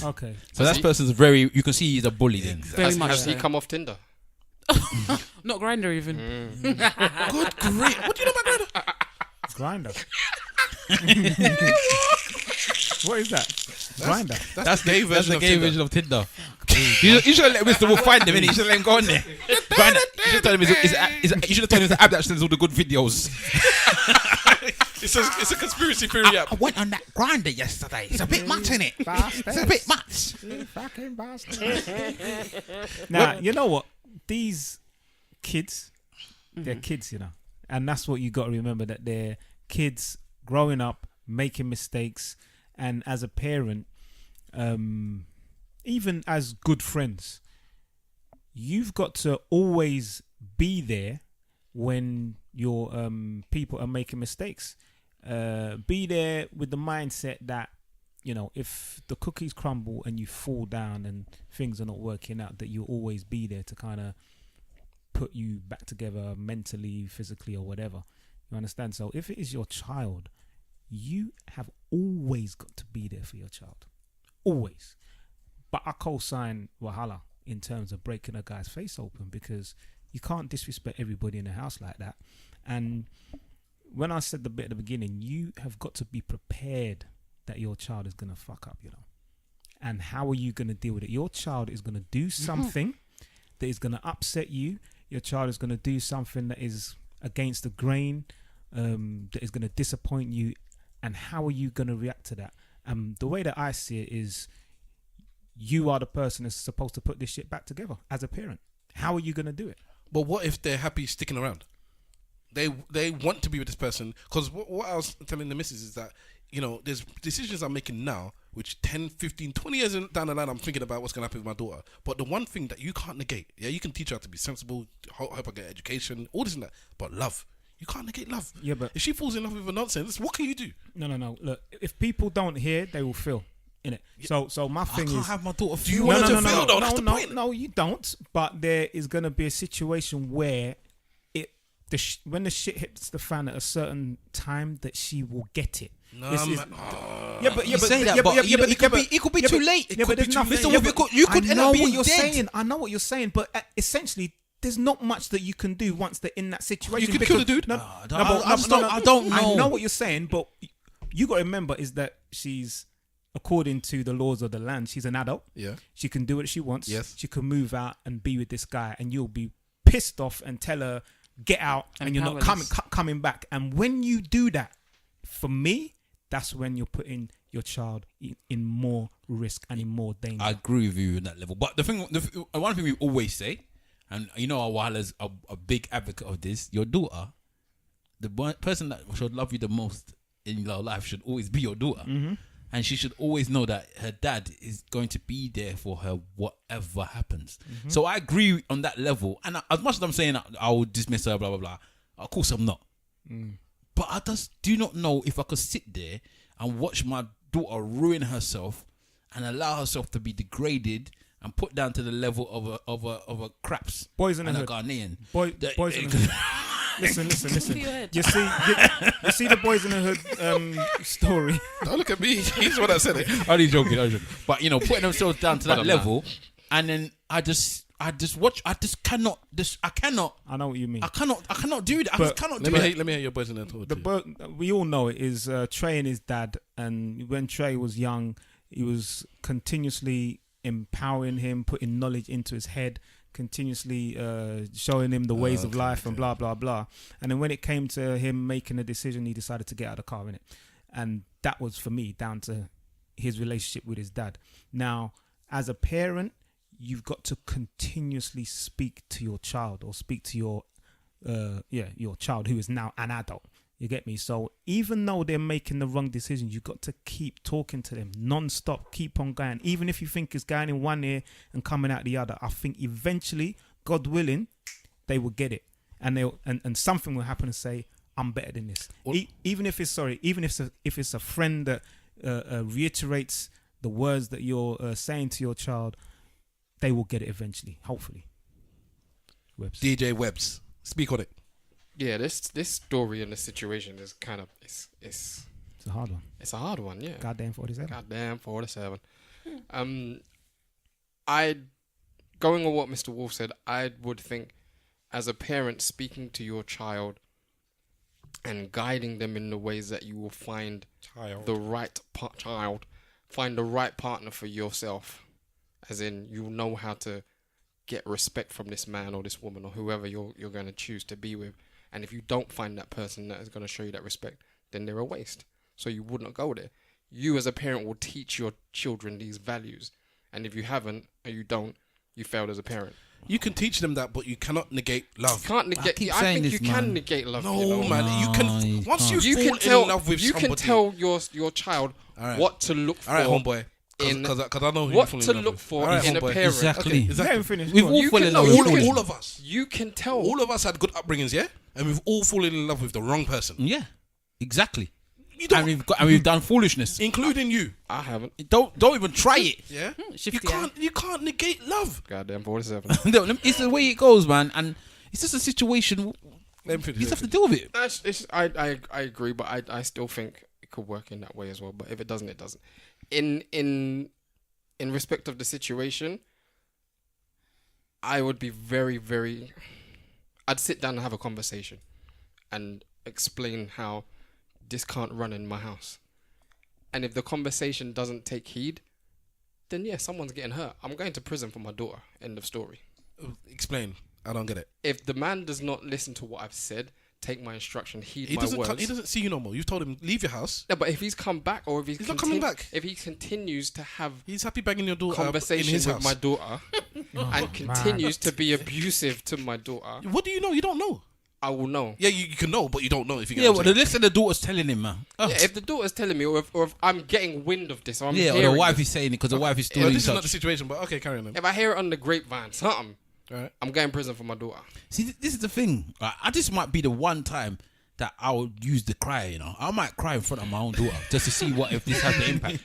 Okay. So that person's very. You can see he's a bully then. Very much. Has he so. come off Tinder? Not Grindr even. good grief. What do you know about Grindr? Grinder. What is that? Grinder. That's the gay That's version the of gay Tinder. version of Tinder. You should let Mr. Wolf find him, innit? You should let him go on there. Grinder. You should tell him you should have told him it's the app that sends all the good videos. It's a conspiracy theory app. I went on that Grinder yesterday. It's a bit much, innit? It's a bit much. You fucking bastard. Now, you know what? These kids, they're kids, you know. And that's what you got to remember, that they're kids growing up, making mistakes. And as a parent, even as good friends, you've got to always be there when your people are making mistakes. Be there with the mindset that, you know, if the cookies crumble and you fall down and things are not working out, that you'll always be there to kind of put you back together mentally, physically, or whatever. You understand? So if it is your child, you have always got to be there for your child. Always. But I co-sign Wahala in terms of breaking a guy's face open, because you can't disrespect everybody in the house like that. And when I said the bit at the beginning, you have got to be prepared that your child is going to fuck up, you know. And how are you going to deal with it? Your child is going to do something that is going to upset you. Your child is going to do something that is against the grain, that is going to disappoint you. And how are you going to react to that? The way that I see it is, you are the person that's supposed to put this shit back together as a parent. How are you going to do it? But what if they're happy sticking around? They want to be with this person. Because what I was telling the missus is that, you know, there's decisions I'm making now, which 10, 15, 20 years down the line, I'm thinking about what's going to happen with my daughter. But the one thing that you can't negate, yeah, you can teach her to be sensible, help her get education, all this and that. But love. You can't negate love. Yeah, but if she falls in love with a nonsense, what can you do? no. Look, if people don't hear, they will feel. Innit? So my thing I can't is, have my daughter Do you feel. want her to feel though? That's the point. no, you don't. But there is gonna be a situation where when the shit hits the fan at a certain time, that she will get it. No, You say that, but it could be too late. Yeah, but there's nothing. Mr. Wolf, you could end up being you're dead. saying. I know what you're saying, but essentially, there's not much that you can do once they're in that situation. You could kill the dude. I don't know. I know what you're saying, but you got to remember is that she's, according to the laws of the land, she's an adult. Yeah. She can do what she wants. Yes. She can move out and be with this guy, and you'll be pissed off and tell her get out, and you're not coming back. And when you do that, for me, that's when you're putting your child in more risk and in more danger. I agree with you on that level. But one thing we always say, and you know, Wahala's a big advocate of this, your daughter, the person that should love you the most in your life should always be your daughter. Mm-hmm. And she should always know that her dad is going to be there for her whatever happens. Mm-hmm. So I agree on that level. And as much as I'm saying I will dismiss her, blah, blah, blah, of course I'm not. But I just do not know if I could sit there and watch my daughter ruin herself and allow herself to be degraded and put down to the level of a craps Boys in the and a hood. Ghanaian. Boys in the hood. Listen. You see the Boys in the Hood story. Don't look at me. He's the one that said it. I'm only joking. But you know, putting themselves down to that level, and then I just watch. I cannot. I know what you mean. I cannot do that. I just cannot do Let it. me hear your Boys in the Hood. We all know it is Trey and his dad, and when Trey was young, he was continuously empowering him, putting knowledge into his head, continuously showing him the ways of life and blah blah blah. And then when it came to him making a decision, he decided to get out of the car, innit? And that was for me down to his relationship with his dad. Now, as a parent, you've got to continuously speak to your child, or speak to your child who is now an adult. You get me? So even though they're making the wrong decisions, you've got to keep talking to them non-stop, keep on going. Even if you think it's going in one ear and coming out the other, I think eventually, God willing, they will get it. And and something will happen and say, I'm better than this. Even if it's a friend that reiterates the words that you're saying to your child, they will get it eventually, hopefully. Webbs. DJ Webbs, speak on it. Yeah, this story and the situation is kind of it's a hard one. It's a hard one, yeah. Goddamn 47. Goddamn 47. I going on what Mr. Wolf said, I would think as a parent, speaking to your child and guiding them in the ways that you will find the right find the right partner for yourself, as in you'll know how to get respect from this man or this woman or whoever you're going to choose to be with. And if you don't find that person that is going to show you that respect, then they're a waste. So you would not go there. You as a parent will teach your children these values. And if you haven't, or you don't, you failed as a parent. You can teach them that, but you cannot negate love. You can't negate. I think you can negate love. No, you know? man. You can. Once you fall in love with somebody, you can tell your child what to look for. All right, homeboy. Because I know who what you're to look for in a parent. Exactly. We've all fallen in love with all of us. You can tell. All of us had good upbringings, yeah, and we've all fallen in love with the wrong person. Yeah, exactly. And we've done foolishness, including you. I haven't. Don't even try it. Yeah, you can't negate love. Goddamn 47. It's the way it goes, man, and it's just a situation. You just have to deal with it. I agree, but I still think it could work in that way as well. But if it doesn't, it doesn't. In respect of the situation, I would be very, very. I'd sit down and have a conversation, and explain how this can't run in my house. And if the conversation doesn't take heed, then yeah, someone's getting hurt. I'm going to prison for my daughter. End of story. Explain. I don't get it. If the man does not listen to what I've said, take my instruction, heed my words. He doesn't see you no more. You've told him, leave your house. No, but if he's come back, or if he's not coming back. If he continues to have he's happy banging your daughter conversations in his with house. my daughter and continues to be abusive to my daughter, what do you know? You don't know. I will know. Yeah, you can know, but you don't know if you get. Yeah, well, listen, the daughter's telling him, man. Yeah, if the daughter's telling me, or if I'm getting wind of this, or I'm or hearing the wife this, is saying it because the wife is still Well, in this is touch. not the situation, but okay, carry on then. if I hear it on the grapevine, something, Right. I'm going to prison for my daughter. See, this is the thing. I just might be the one time that I would use the cry. You know, I might cry in front of my own daughter just to see what if this has the impact.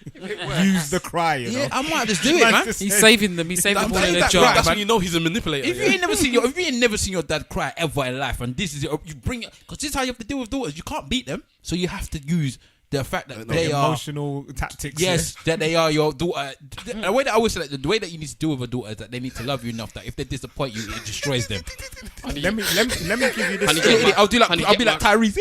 Use the cry, you know. Yeah, I might just do it, man. He's saving them. He's saving them all in their That's job. when you know he's a manipulator. If you ain't never seen your dad cry ever in life, and this is it, you bring it because this is how you have to deal with daughters. You can't beat them, so you have to use the fact that they are emotional tactics. yes, that they are your daughter. The way that I always say that the way that you need to deal with a daughter is that they need to love you enough that if they disappoint you, it destroys them. Let me give you this. I'll be like Tyrese.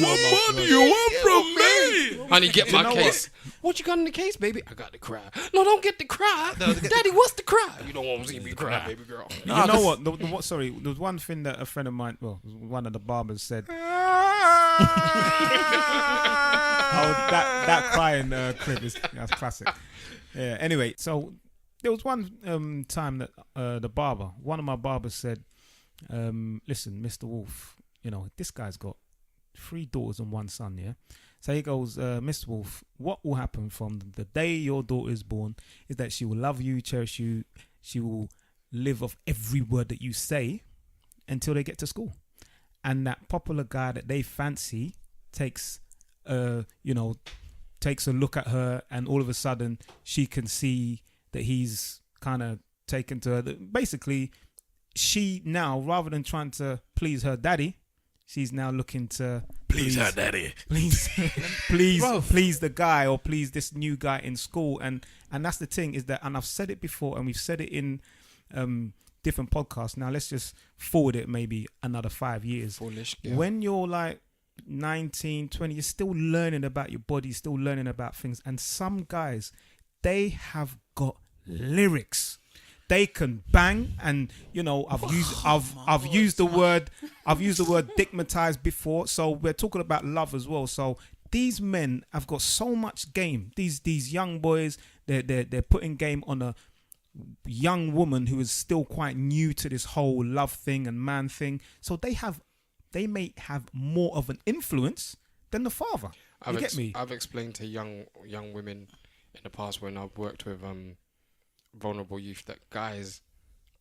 What more do you want from me? Honey, get my know case. What you got in the case, baby? I got the cry. No, don't get the cry. Daddy, what's the cry? You don't want to see me cry, baby girl. You know what? Sorry, there was one thing that a friend of mine, well, one of the barbers said. that crying clip that's classic. Yeah. Anyway, so there was one time that one of my barbers said, "Listen, Mr. Wolf, you know this guy's got 3 daughters and 1 son. Yeah." So he goes, "Mr. Wolf, what will happen from the day your daughter is born is that she will love you, cherish you, she will live off every word that you say until they get to school. And that popular guy that they fancy takes a look at her, and all of a sudden she can see that he's kind of taken to her. Basically, she now, rather than trying to please her daddy, she's now looking to Please her daddy. please the guy, or please this new guy in school. And that's the thing, is that, and I've said it before, and we've said it in different podcasts. Now let's just forward it maybe another 5 years. Foolish, yeah. When you're like 19, 20, you're still learning about your body, still learning about things. And some guys, they have got lyrics. They can bang, and you know I've used the word digmatized before. So we're talking about love as well. So these men have got so much game. These young boys, they're putting game on a young woman who is still quite new to this whole love thing and man thing. So they may have more of an influence than the father. You get me? I've explained to young women in the past when I've worked with vulnerable youth that guys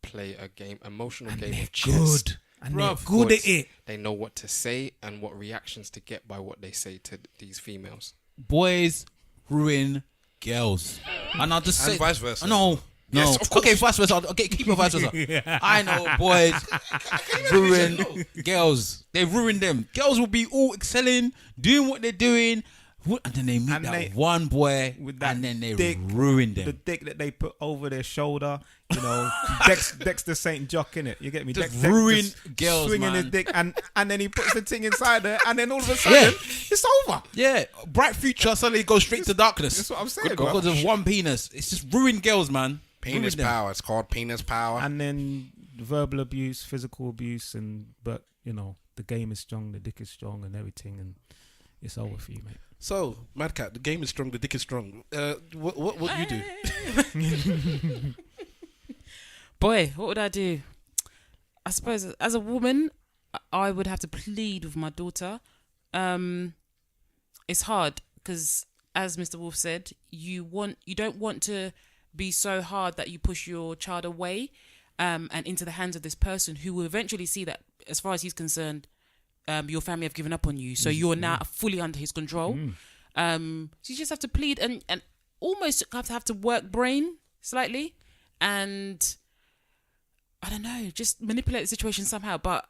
play a emotional game of chess. Good. And they're good at it. They know what to say and what reactions to get by what they say to these females. Boys ruin girls, and I'll just say vice versa. No. Yes, of course. Okay, vice versa. Okay, keep your vice versa. I know boys ruin girls. They ruin them. Girls will be all excelling, doing what they're doing, and then they meet one boy, with that and then they dick, ruin them. The dick that they put over their shoulder, you know, Dexter St. Jock in it. You get me? Just ruin just girls, swinging man. his dick, and then he puts the thing inside her, and then all of a sudden it's over. Yeah, bright future suddenly goes straight to darkness. That's what I'm saying, Because of one penis. It's just ruined girls, man. Penis Ruined them. power. It's called penis power. And then verbal abuse, physical abuse, but you know the game is strong, the dick is strong, and everything, and it's over for you, mate. So, MadCat, the game is strong, the dick is strong. What do you do? Boy, what would I do? I suppose as a woman, I would have to plead with my daughter. It's hard because, as Mr. Wolf said, you don't want to be so hard that you push your child away and into the hands of this person who will eventually see that, as far as he's concerned, your family have given up on you, so you're now fully under his control. So you just have to plead and almost have to work brain slightly, and I don't know, just manipulate the situation somehow. But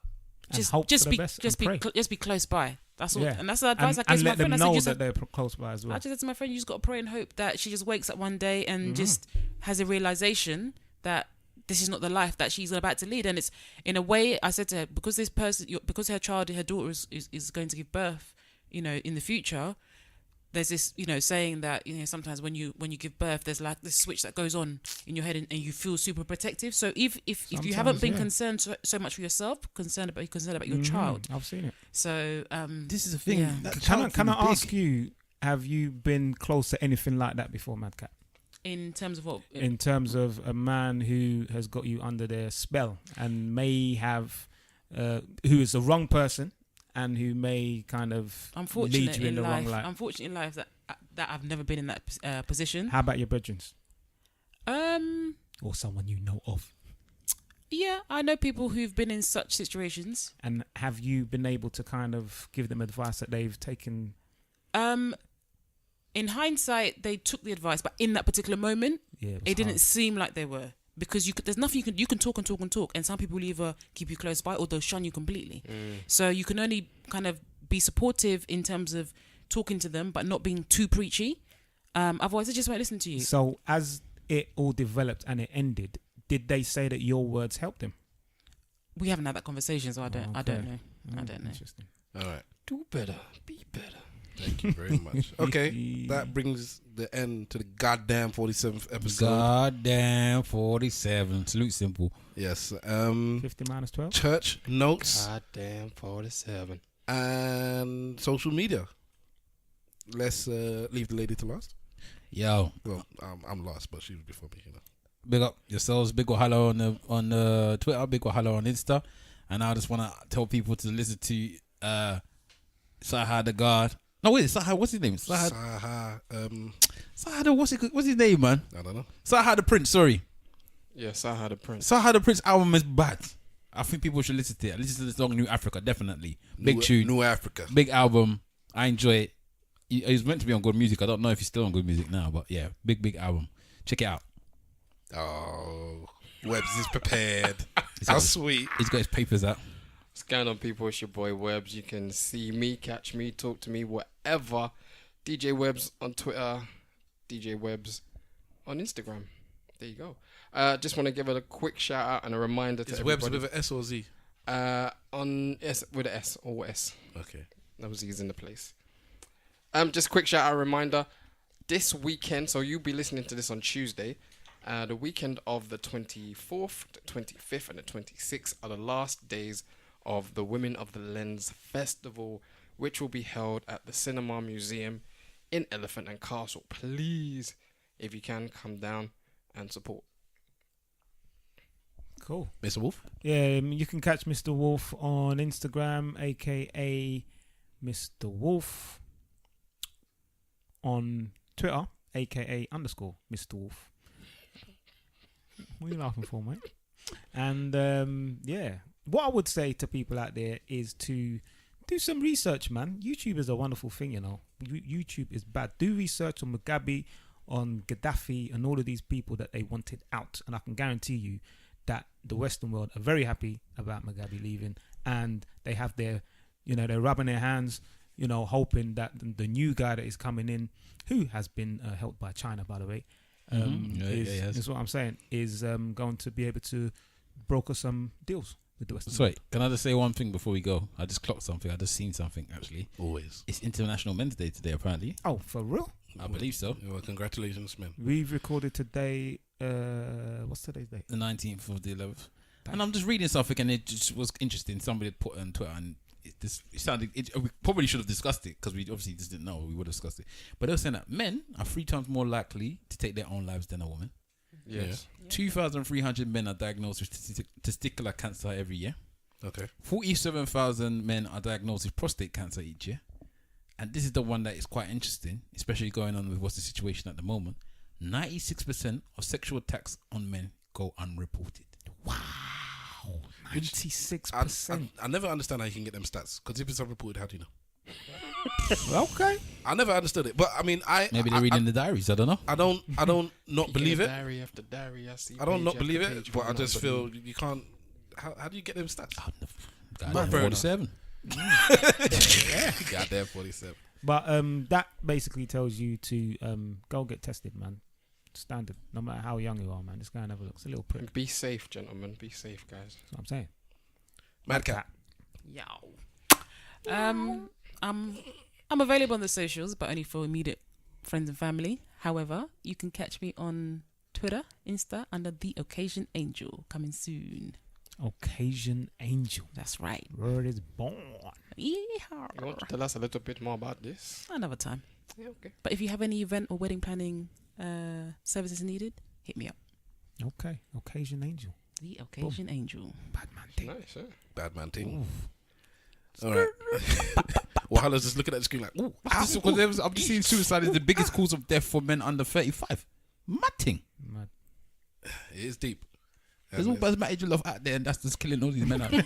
just be close by. That's all, and that's the advice I gave to my friend. And let them know that they're close by as well. I just said to my friend, you just got to pray and hope that she just wakes up one day and just has a realization that this is not the life that she's about to lead. And it's, in a way, I said to her, because this person, because her daughter is going to give birth, you know, in the future, there's this, you know, saying that, you know, sometimes when you give birth, there's like this switch that goes on in your head, and you feel super protective. So if you haven't been concerned so much for yourself, concerned about your child. I've seen it. So this is the thing. Yeah. Can I ask you, have you been close to anything like that before, MadCat? In terms of what? In terms of a man who has got you under their spell and may have, who is the wrong person and who may kind of lead you in the wrong light. Unfortunately in life that I've never been in that position. How about your brethren? Or someone you know of? Yeah, I know people who've been in such situations. And have you been able to kind of give them advice that they've taken? In hindsight, they took the advice, but in that particular moment, it didn't seem like they were, because there's nothing you can talk and talk and talk, and some people will either keep you close by or they'll shun you completely. So you can only kind of be supportive in terms of talking to them, but not being too preachy. Otherwise, they just won't listen to you. So as it all developed and it ended, did they say that your words helped them? We haven't had that conversation, so I don't know. I don't know. Interesting. All right. Do better. Be better. Thank you very much. Okay, that brings the end to the goddamn 47th episode. Goddamn 47. Salute simple. Yes. 50 minus 12. Church notes Goddamn 47. and social media. Let's leave the lady to last. Yo, Well, I'm last, but she was before me. You know. big up yourselves. Big Wahala on the Twitter. Big Wahala on Insta. And I just want to tell people to listen to Saha the God. No, wait, Saha, what's his name? Saha, what's his name, man? I don't know. Saha the Prince, sorry. Yes, I had a prince. Saha the Prince album is bad. I think people should listen to it. Listen to the song New Africa, definitely. Big tune. New Africa. Big album. I enjoy it. He was meant to be on Good Music. I don't know if he's still on Good Music now, but yeah, big album. Check it out. Oh, Webbs is prepared. How sweet. He's got his papers out. What's going on, people? It's your boy Webbs. You can see me, catch me, talk to me, whatever. DJ Webbs on Twitter, DJ Webbs on Instagram. There you go. Just want to give it a quick shout out and a reminder to Is everybody. Webbs with an S or Z? On S with an S or S. Okay. No Z's in the place. Just a quick shout out reminder. This weekend, so you'll be listening to this on Tuesday. The weekend of the 24th, the 25th, and the 26th are the last days of the Women of the Lens Festival, which will be held at the Cinema Museum in Elephant and Castle. Please, if you can, come down and support. Cool. Mr. Wolf? Yeah, you can catch Mr. Wolf on Instagram, aka Mr. Wolf, on Twitter, aka _Mr. Wolf. What are you laughing for, mate? And yeah, what I would say to people out there is to do some research, man. YouTube is a wonderful thing, you know. YouTube is bad. Do research on Mugabe, on Gaddafi, and all of these people that they wanted out. And I can guarantee you that the Western world are very happy about Mugabe leaving, and they have their, you know, they're rubbing their hands, you know, hoping that the new guy that is coming in, who has been helped by China, by the way, is what I'm saying, is going to be able to broker some deals with the Western Sorry, world. can I just say one thing before we go? I just clocked something. I just seen something, actually. Always. It's International Men's Day today, apparently. Oh, for real? I believe so. Well, congratulations, man. We've recorded today. What's today's date? The 19th of the 11th. And I'm just reading something, and it just was interesting. Somebody had put it on Twitter, and it sounded. We probably should have discussed it, because we obviously just didn't know. We would have discussed it. But they were saying that men are 3 times more likely to take their own lives than a woman. Yes. 2,300 men are diagnosed with testicular cancer every year. Okay. 47,000 men are diagnosed with prostate cancer each year. And this is the one that is quite interesting, especially going on with what's the situation at the moment. 96% of sexual attacks on men go unreported. Wow, 96%. I never understand how you can get them stats, because if it's unreported, how do you know? Okay. I never understood it, but I mean, Maybe they're reading the diaries. I don't know. I don't not believe it. Diary after diary, I don't not believe it, but I just feel you can't. How do you get them stats? Goddamn fair 47. Goddamn 47. But that basically tells you to go get tested, man. Standard. No matter how young you are, man. Just go and have a look. It's a little prick. Be safe, gentlemen. Be safe, guys. That's what I'm saying. MadCat. Yow. I'm available on the socials, but only for immediate friends and family. However, you can catch me on Twitter, Insta, under The Occasion Angel. Coming soon. Occasion Angel. That's right. Word is born. You want to tell us a little bit more about this? Another time. Yeah, okay. But if you have any event or wedding planning services needed, hit me up. Okay. Occasion Angel. The Occasion Angel. Bad man thing. Nice, yeah. Bad man team. All right. Wahala's just looking at the screen like, ooh. I'm just seeing suicide is the biggest cause of death for men under 35. Mad thing. Mad. It is deep. There's all bad marriage love out there, and that's just killing all these men out there.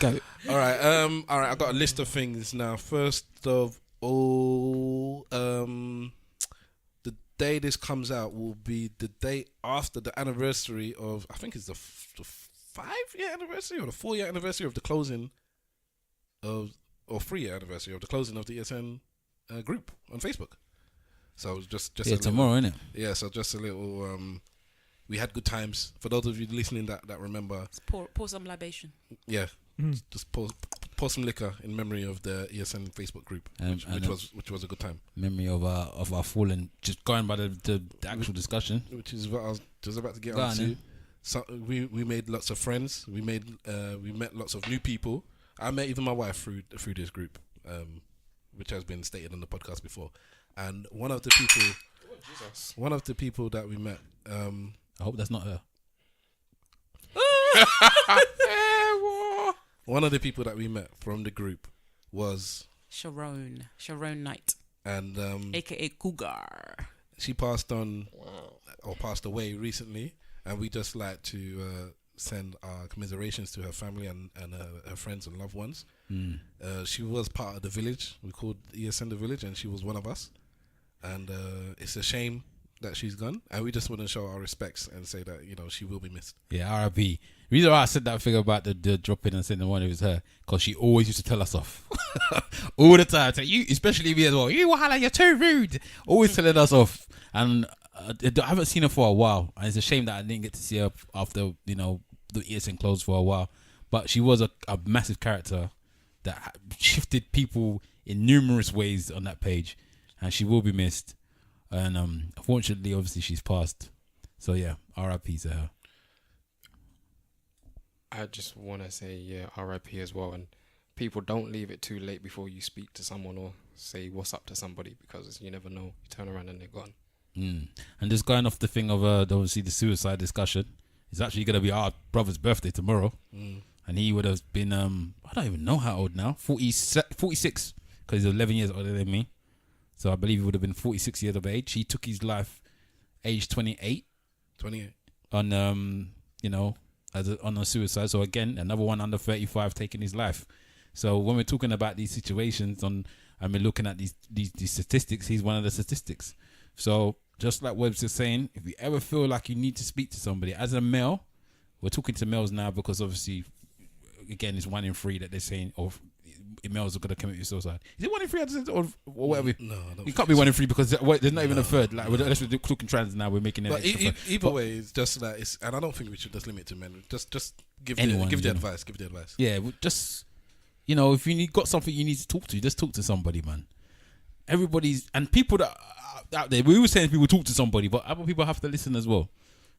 Go. All right. I got a list of things now. First of all, the day this comes out will be the day after the anniversary of. I think it's the 5-year anniversary or the 4-year anniversary of the closing of, or 3-year anniversary of the closing of the ESN group on Facebook. So just tomorrow, innit? Yeah. So just a little. We had good times. For those of you listening that remember. Let's pour some libation. Yeah. Just pour some liquor in memory of the ESN Facebook group, which was a good time. Memory of our fallen. Just going by the actual discussion, which is what I was just about to get onto. So we made lots of friends. We met lots of new people. I met even my wife through this group, which has been stated on the podcast before. And one of the people that we met. I hope that's not her. One of the people that we met from the group was Sharonè Knight, and aka Cougar. She passed on or passed away recently, and we just like to send our commiserations to her family and her friends and loved ones. She was part of the village. We called ESN the village, and she was one of us. And it's a shame that she's gone, and we just want to show our respects and say that she will be missed. Yeah, R.I.P. The reason why I said that thing about the dropping and saying the one it was her, because she always used to tell us off all the time. So you, especially me as well. You Wahala, you're too rude. Always telling us off, and I haven't seen her for a while, and it's a shame that I didn't get to see her after the ESN closed for a while. But she was a massive character that shifted people in numerous ways on that page, and she will be missed. And unfortunately, obviously, she's passed. So yeah, R.I.P. to her. I just want to say, R.I.P. as well. And people, don't leave it too late before you speak to someone or say what's up to somebody, because you never know. You turn around and they're gone. And just going off the thing of obviously the suicide discussion, it's actually going to be our brother's birthday tomorrow. And he would have been, I don't even know how old now, 46, because he's 11 years older than me. So I believe he would have been 46 years of age. He took his life age 28. 28. On, on a suicide. So again, another one under 35 taking his life. So when we're talking about these situations and we're looking at these statistics, he's one of the statistics. So just like Webb's just saying, if you ever feel like you need to speak to somebody, as a male, we're talking to males now because obviously, again, it's 1 in 3 that they're saying, or males are going to commit suicide. Is it 1 in 3 or whatever? No, it can't be 1 in 3 because there's not even a third. Like, unless we're talking trans now, we're making it. But either way, it's just that and I don't think we should just limit it to men. Just give anyone, the advice. Give the advice. Yeah, just if you got something you need to talk to, just talk to somebody, man. Everybody's and people that are out there. We were saying people talk to somebody, but other people have to listen as well.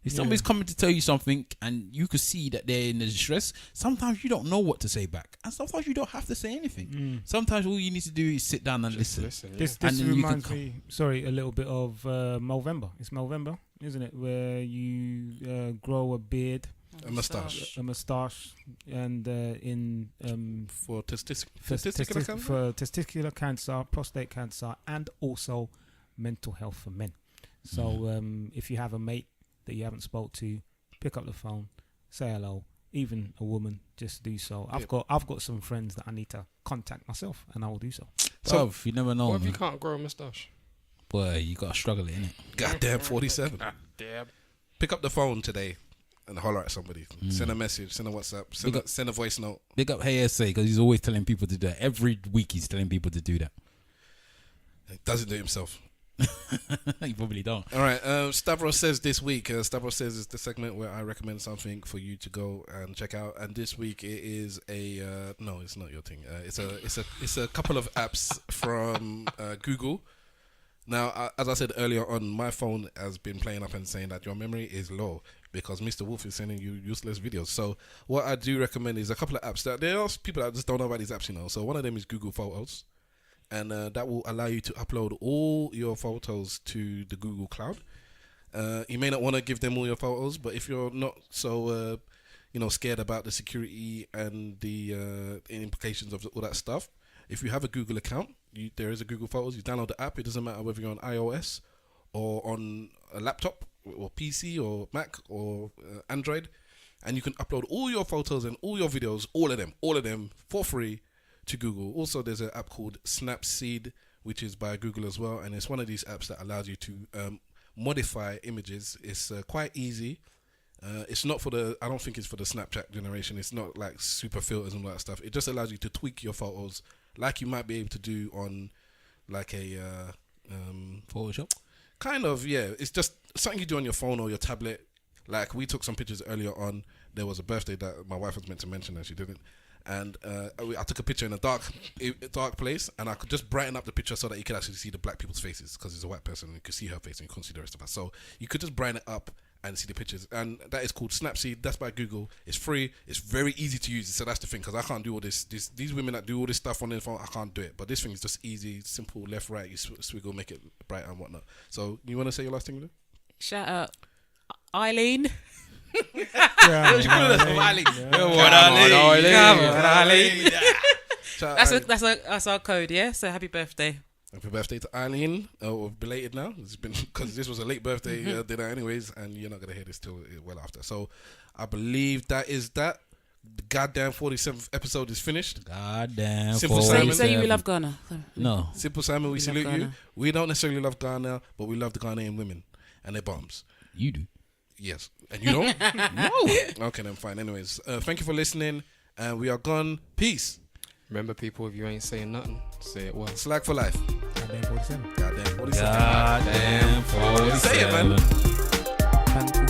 If somebody's coming to tell you something and you can see that they're in distress, sometimes you don't know what to say back, and sometimes you don't have to say anything. Sometimes all you need to do is sit down and listen. This reminds me, a little bit of Movember. It's Movember, isn't it? Where you grow a beard, a moustache, and for testicular cancer, prostate cancer, and also mental health for men. So if you have a mate that you haven't spoke to, pick up the phone, say hello. Even a woman, just do so. I've got some friends that I need to contact myself, and I will do so. So you never know. What if you can't grow a moustache? Boy, you gotta struggle, innit? Goddamn 47. Damn. Pick up the phone today and holler at somebody. Send a message, send a WhatsApp, send a voice note. Big up Hey SA, because he's always telling people to do that. Every week he's telling people to do that. He doesn't do it himself. You probably don't. All right. Stavros says this week. Stavros says is the segment where I recommend something for you to go and check out. And this week it is a no, it's not your thing. It's a couple of apps from Google. Now, as I said earlier on, my phone has been playing up and saying that your memory is low because Mr. Wolf is sending you useless videos. So what I do recommend is a couple of apps that there are people that just don't know about these apps, So one of them is Google Photos. And that will allow you to upload all your photos to the Google Cloud. You may not want to give them all your photos, but if you're not so, scared about the security and the implications of all that stuff, if you have a Google account, there is a Google Photos. You download the app. It doesn't matter whether you're on iOS or on a laptop or PC or Mac or Android, and you can upload all your photos and all your videos, all of them for free to Google. Also, there's an app called Snapseed, which is by Google as well, and it's one of these apps that allows you to modify images. It's quite easy. It's not for I don't think it's for the Snapchat generation. It's not like super filters and all that stuff. It just allows you to tweak your photos like you might be able to do on like a Photoshop. Kind of, yeah. It's just something you do on your phone or your tablet. Like we took some pictures earlier on. There was a birthday that my wife was meant to mention and she didn't. And I took a picture in a dark place, and I could just brighten up the picture so that you could actually see the black people's faces, because it's a white person and you could see her face and you couldn't see the rest of us. So you could just brighten it up and see the pictures, and that is called Snapseed. That's by Google. It's free. It's very easy to use. So that's the thing, because I can't do all this. These women that do all this stuff on their phone, I can't do it. But this thing is just easy, simple. Left, right. You swiggle, make it bright and whatnot. So you want to say your last thing, Lou? Shout out Eileen. That's our code, yeah. So happy birthday. Happy birthday to Eileen. Belated now. It's been because this was a late birthday dinner, anyways, and you're not gonna hear this till well after. So I believe that is that. The goddamn 47th episode is finished. Goddamn. Simple Simon. Say you love Ghana. No. Simple Simon, we salute Ghana. you. We don't necessarily love Ghana, but we love the Ghanaian women and their bombs. You do. Yes. And you don't? No. Okay, then fine. Anyways, thank you for listening. And we are gone. Peace. Remember, people, if you ain't saying nothing, say it well. Slag for life. Goddamn 47. Goddamn 47. Goddamn 47. Say it, man.